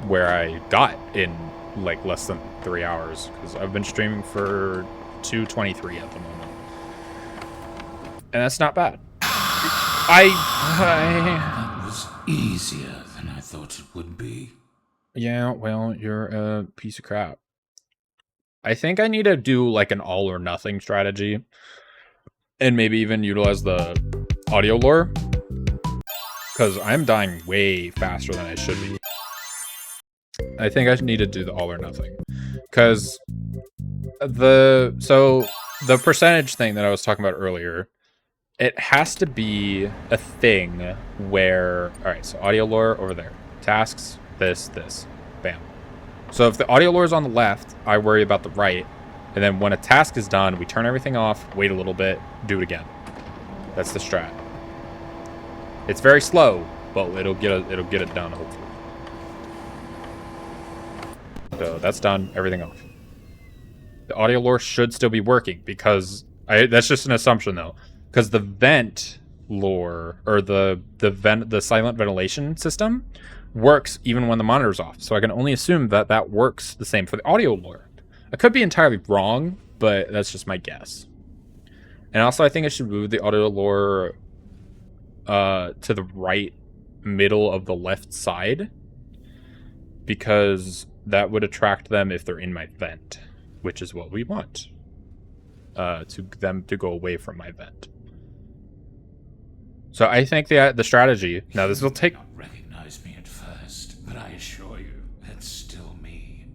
where I got in like less than 3 hours, because I've been streaming for 2:23 at the moment, and that's not bad. That was easier than I thought it would be. Yeah, well, you're a piece of crap. I think I need to do like an all or nothing strategy. And maybe even utilize the audio lore. Because I'm dying way faster than I should be. I think I need to do the all or nothing. Because the percentage thing that I was talking about earlier, it has to be a thing where... Alright, so audio lore over there. Tasks, this. Bam. So if the audio lore is on the left, I worry about the right. And then when a task is done, we turn everything off, wait a little bit, do it again. That's the strat. It's very slow, but it'll get it done, hopefully. So that's done, everything off. The audio lore should still be working, because that's just an assumption though. Because the vent lore, or the silent ventilation system, works even when the monitor's off. So I can only assume that that works the same for the audio lure. I could be entirely wrong, but that's just my guess. And also, I think I should move the audio lure to the right middle of the left side, because that would attract them if they're in my vent, which is what we want. To them to go away from my vent. So I think the strategy, now this will take... You may not recognize me at first, but I assure you, it's still me.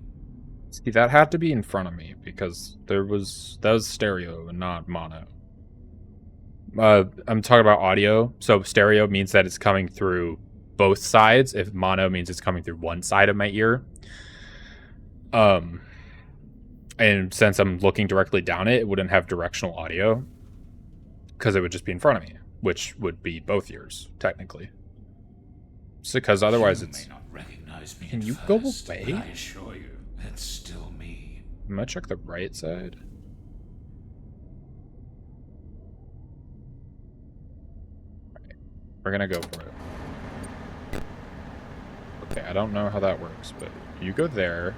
See, that had to be in front of me, because that was stereo and not mono. I'm talking about audio, so stereo means that it's coming through both sides, if mono means it's coming through one side of my ear. And since I'm looking directly down it, it wouldn't have directional audio, because it would just be in front of me, which would be both ears, technically. So, because otherwise You it's... may not recognize me Can at you first, go but away? I assure you, it's still me. I'm gonna check the right side. Alright, we're gonna go for it. Okay, I don't know how that works, but you go there.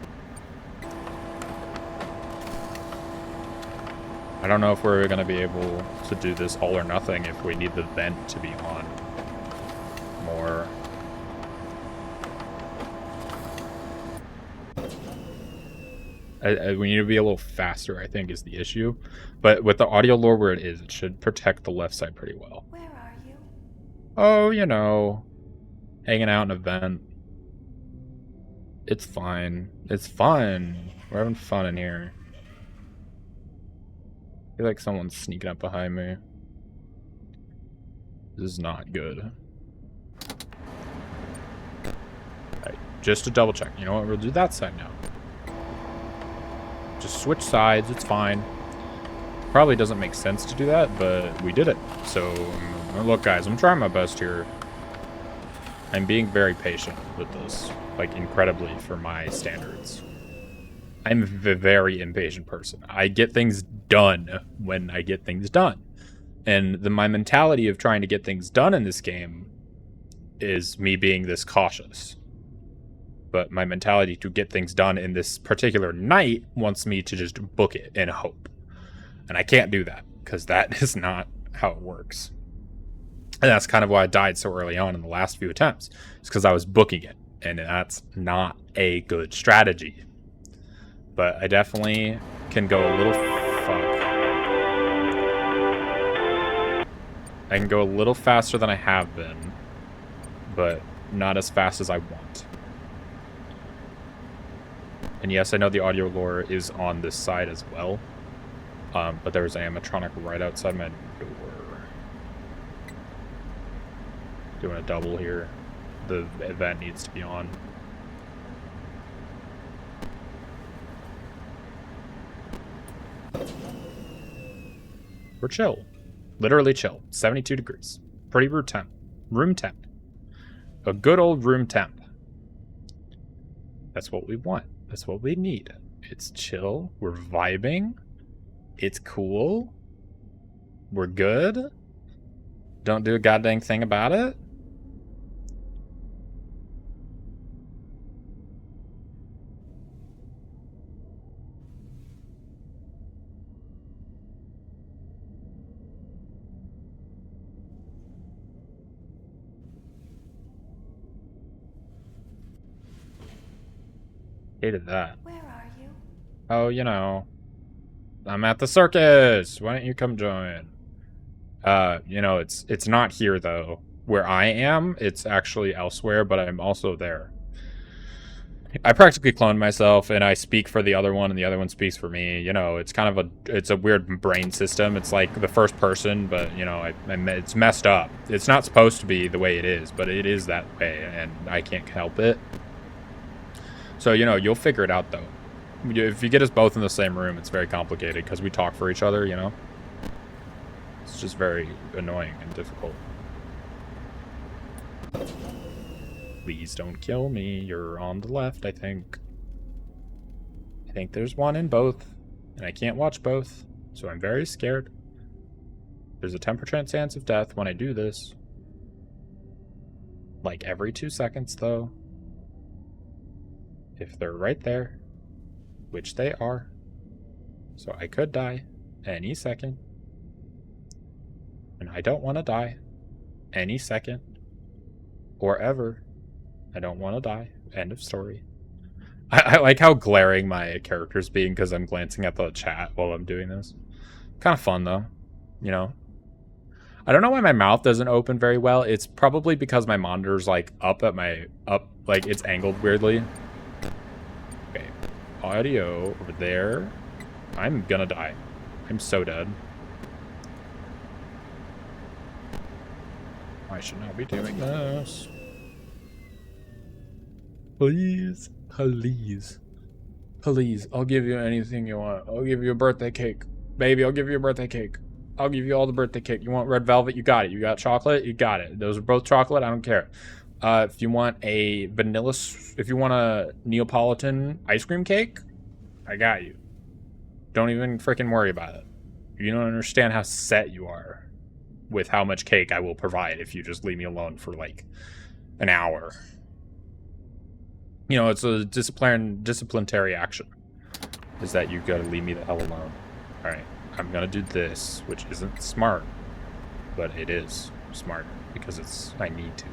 I don't know if we're gonna be able to do this all or nothing if we need the vent to be on more. We need to be a little faster, I think, is the issue. But with the audio lure where it is, it should protect the left side pretty well. Where are you? Oh, you know, hanging out in a vent. It's fine. It's fun. We're having fun in here. I feel like someone's sneaking up behind me. This is not good. Alright, just to double check. You know what? We'll do that side now. Just switch sides. It's fine. Probably doesn't make sense to do that, but we did it. So, look, guys, I'm trying my best here. I'm being very patient with this. Like, incredibly for my standards. I'm a very impatient person. I get things done when I get things done. And my mentality of trying to get things done in this game is me being this cautious. But my mentality to get things done in this particular night wants me to just book it and hope. And I can't do that, because that is not how it works. And that's kind of why I died so early on in the last few attempts. It's because I was booking it. And that's not a good strategy. But I definitely can go a little... Fuck. I can go a little faster than I have been. But not as fast as I want. And yes, I know the audio lure is on this side as well. But there's an animatronic right outside my door. Doing a double here. The event needs to be on. We're chill. Literally chill. 72 degrees. Pretty room temp. Room temp. A good old room temp. That's what we want. That's what we need. It's chill. We're vibing. It's cool. We're good. Don't do a goddamn thing about it. Hated that. Where are you? Oh, you know. I'm at the circus. Why don't you come join? You know, it's not here though. Where I am, it's actually elsewhere, but I'm also there. I practically cloned myself, and I speak for the other one, and the other one speaks for me. You know, it's kind of it's a weird brain system. It's like the first person, but you know, it's messed up. It's not supposed to be the way it is, but it is that way, and I can't help it. So, you know, you'll figure it out, though. If you get us both in the same room, it's very complicated, because we talk for each other, you know? It's just very annoying and difficult. Please don't kill me. You're on the left, I think. I think there's one in both, and I can't watch both, so I'm very scared. There's a 10% chance of death when I do this. Like every 2 seconds, though. if they're right there, which they are. So I could die any second. And I don't want to die any second. Or ever. I don't want to die. End of story. I like how glaring my character's being because I'm glancing at the chat while I'm doing this. Kind of fun, though. You know? I don't know why my mouth doesn't open very well. It's probably because my monitor's, like, like, it's angled weirdly. Okay. Audio over there. I'm gonna die. I'm so dead. I should not be doing this. Please. Please. Please. I'll give you anything you want. I'll give you a birthday cake. Baby, I'll give you a birthday cake. I'll give you all the birthday cake. You want red velvet? You got it. You got chocolate? You got it. Those are both chocolate. I don't care. If you want a vanilla... If you want a Neapolitan ice cream cake, I got you. Don't even freaking worry about it. You don't understand how set you are with how much cake I will provide if you just leave me alone for, like, an hour. You know, it's a disciplinary action. Is that you gotta leave me the hell alone. Alright, I'm gonna do this, which isn't smart. But it is smart, because I need to.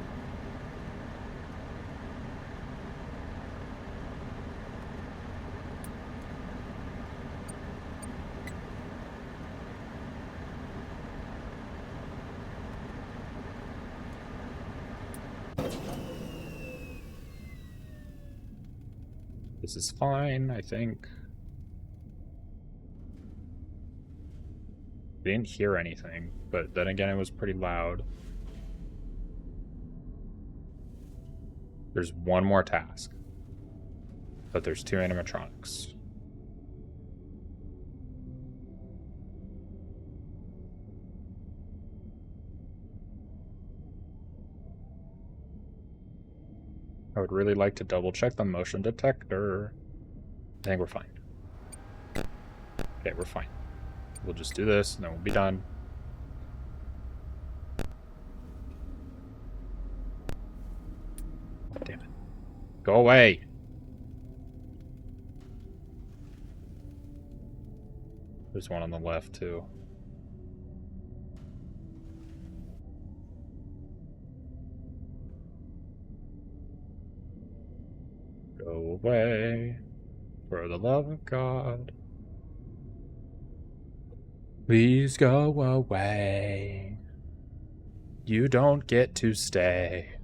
This is fine, I think. Didn't hear anything, but then again, it was pretty loud. There's one more task, but there's 2 animatronics. I would really like to double check the motion detector. I think we're fine. Okay, we're fine. We'll just do this, and then we'll be done. Oh, damn it. Go away! There's one on the left, too. Go away, for the love of God. Please go away. You don't get to stay.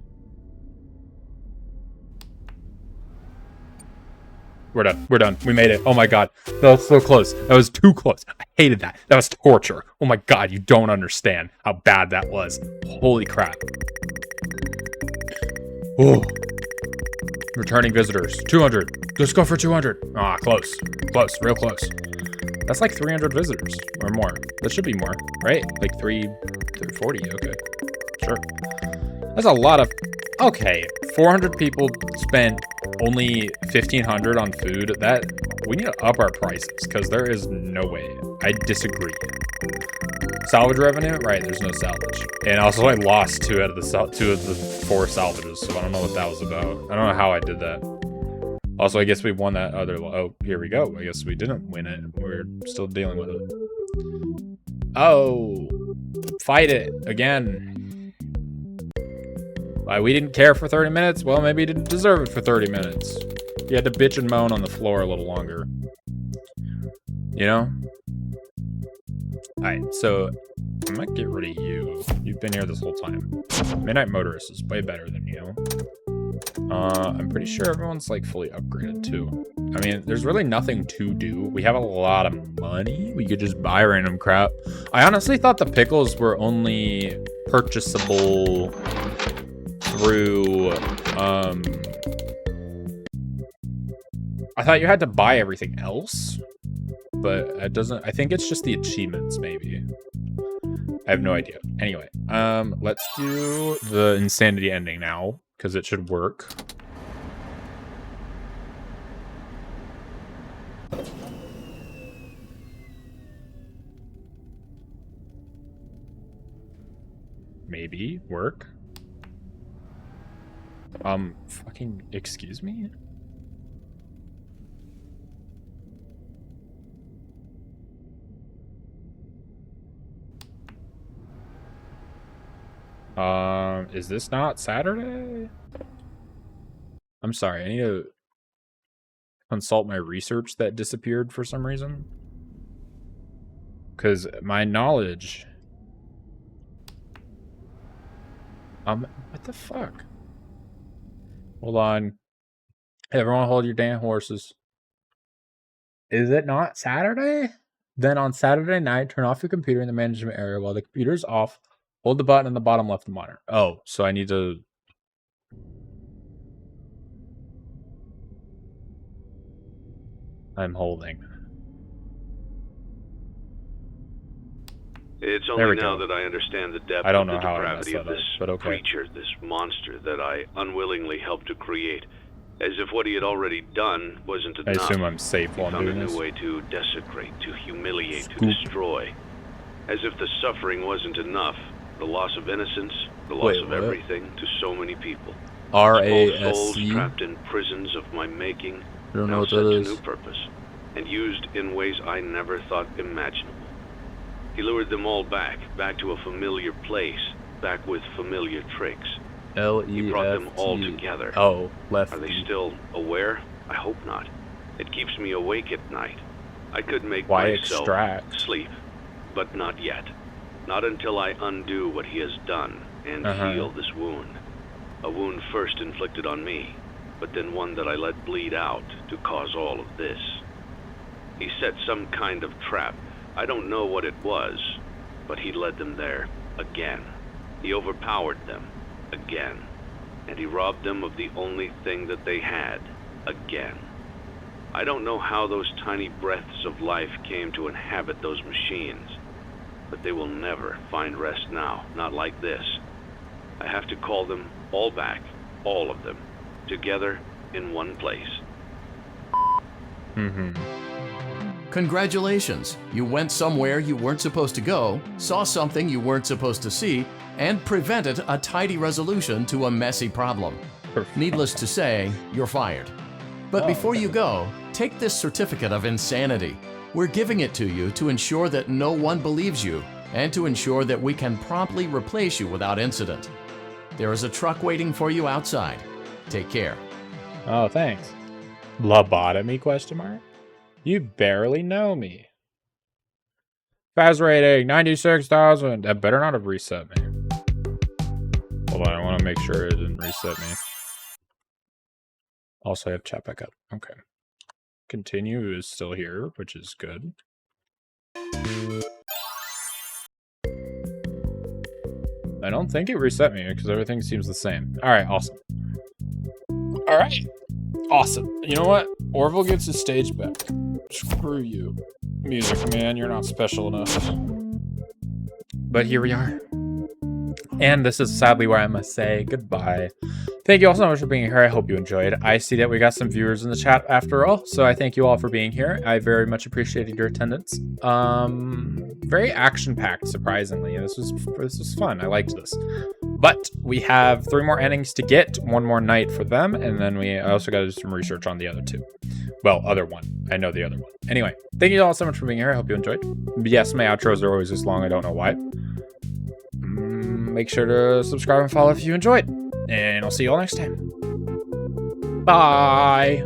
We're done. We're done. We made it. Oh my god. That was so close. That was too close. I hated that. That was torture. Oh my god, you don't understand how bad that was. Holy crap. Oh. Returning visitors. 200. Let's go for 200. Ah, close. Close. Real close. That's like 300 visitors or more. That should be more, right? Like 340. Okay. Sure. That's a lot of... Okay. 400 people spent only 1,500 on food. That... We need to up our prices because there is no way. I disagree. Salvage revenue? Right, there's no salvage. And also I lost two of the 4 salvages, so I don't know what that was about. I don't know how I did that. Also, I guess we won that other... Oh, here we go. I guess we didn't win it. We're still dealing with it. Oh. Fight it. Again. Why, we didn't care for 30 minutes? Well, maybe you didn't deserve it for 30 minutes. You had to bitch and moan on the floor a little longer. You know? Alright, so... I might get rid of you. You've been here this whole time. Midnight Motorist is way better than you. I'm pretty sure everyone's like fully upgraded too. I mean, there's really nothing to do. We have a lot of money. We could just buy random crap. I honestly thought the pickles were only purchasable through, I thought you had to buy everything else, but it doesn't, I think it's just the achievements maybe. I have no idea. Anyway, let's do the insanity ending now, because it should work. Maybe work. Fucking excuse me? Is this not Saturday? I'm sorry, I need to consult my research that disappeared for some reason. Because my knowledge... what the fuck? Hold on. Everyone hold your damn horses. Is it not Saturday? Then on Saturday night, turn off your computer in the management area while the computer's off. Hold the button in the bottom left of the monitor. Oh, so I need to... I'm holding. It's There we only now go. that I understand the depth I don't of know the how I messed depravity of that up, this but okay. creature, this monster that I unwillingly helped to create. As if what he had already done wasn't I enough. assume I'm safe He while I'm found a doing new this. way to desecrate, to humiliate, to Scoop. destroy. As if the suffering wasn't enough. The loss of innocence, the loss Wait, of what? everything to so many people. RASC? Souls trapped in prisons of my making, I don't know now what set that to is. new purpose, and used in ways I never thought imaginable. He lured them all back to a familiar place, back with familiar tricks. He brought them all L-E-F-T. together. Oh, left. Are they still aware? I hope not. It keeps me awake at night. I could make Why myself extract? sleep, but not yet. Not until I undo what he has done and heal this wound. A wound first inflicted on me, but then one that I let bleed out to cause all of this. He set some kind of trap. I don't know what it was, but he led them there again. He overpowered them again, and he robbed them of the only thing that they had again. I don't know how those tiny breaths of life came to inhabit those machines, but they will never find rest now, not like this. I have to call them all back, all of them, together in one place. Congratulations! You went somewhere you weren't supposed to go, saw something you weren't supposed to see, and prevented a tidy resolution to a messy problem. Needless to say, you're fired. But before you go, take this certificate of insanity. We're giving it to you to ensure that no one believes you, and to ensure that we can promptly replace you without incident. There is a truck waiting for you outside. Take care. Oh, thanks. Lobotomy, question mark? You barely know me. Faz rating, 96,000. That better not have reset me. Hold on, I want to make sure it didn't reset me. Also, I have chat back up. Okay. Continue is still here, which is good. I don't think it reset me because everything seems the same. All right, awesome. All right, awesome. You know what? Orville gets his stage back. Screw you, Music Man. You're not special enough. But here we are. And this is sadly where I must say goodbye. Thank you all so much for being here. I hope you enjoyed. I see that we got some viewers in the chat after all, so I thank you all for being here. I very much appreciated your attendance. Very action-packed, surprisingly. This was fun. I liked this. But we have 3 more endings to get, 1 more night for them, and then I also got to do some research on the other 2. Well, other one. I know the other one. Anyway, thank you all so much for being here. I hope you enjoyed. Yes, my outros are always this long. I don't know why. Make sure to subscribe and follow if you enjoyed. And I'll see you all next time. Bye.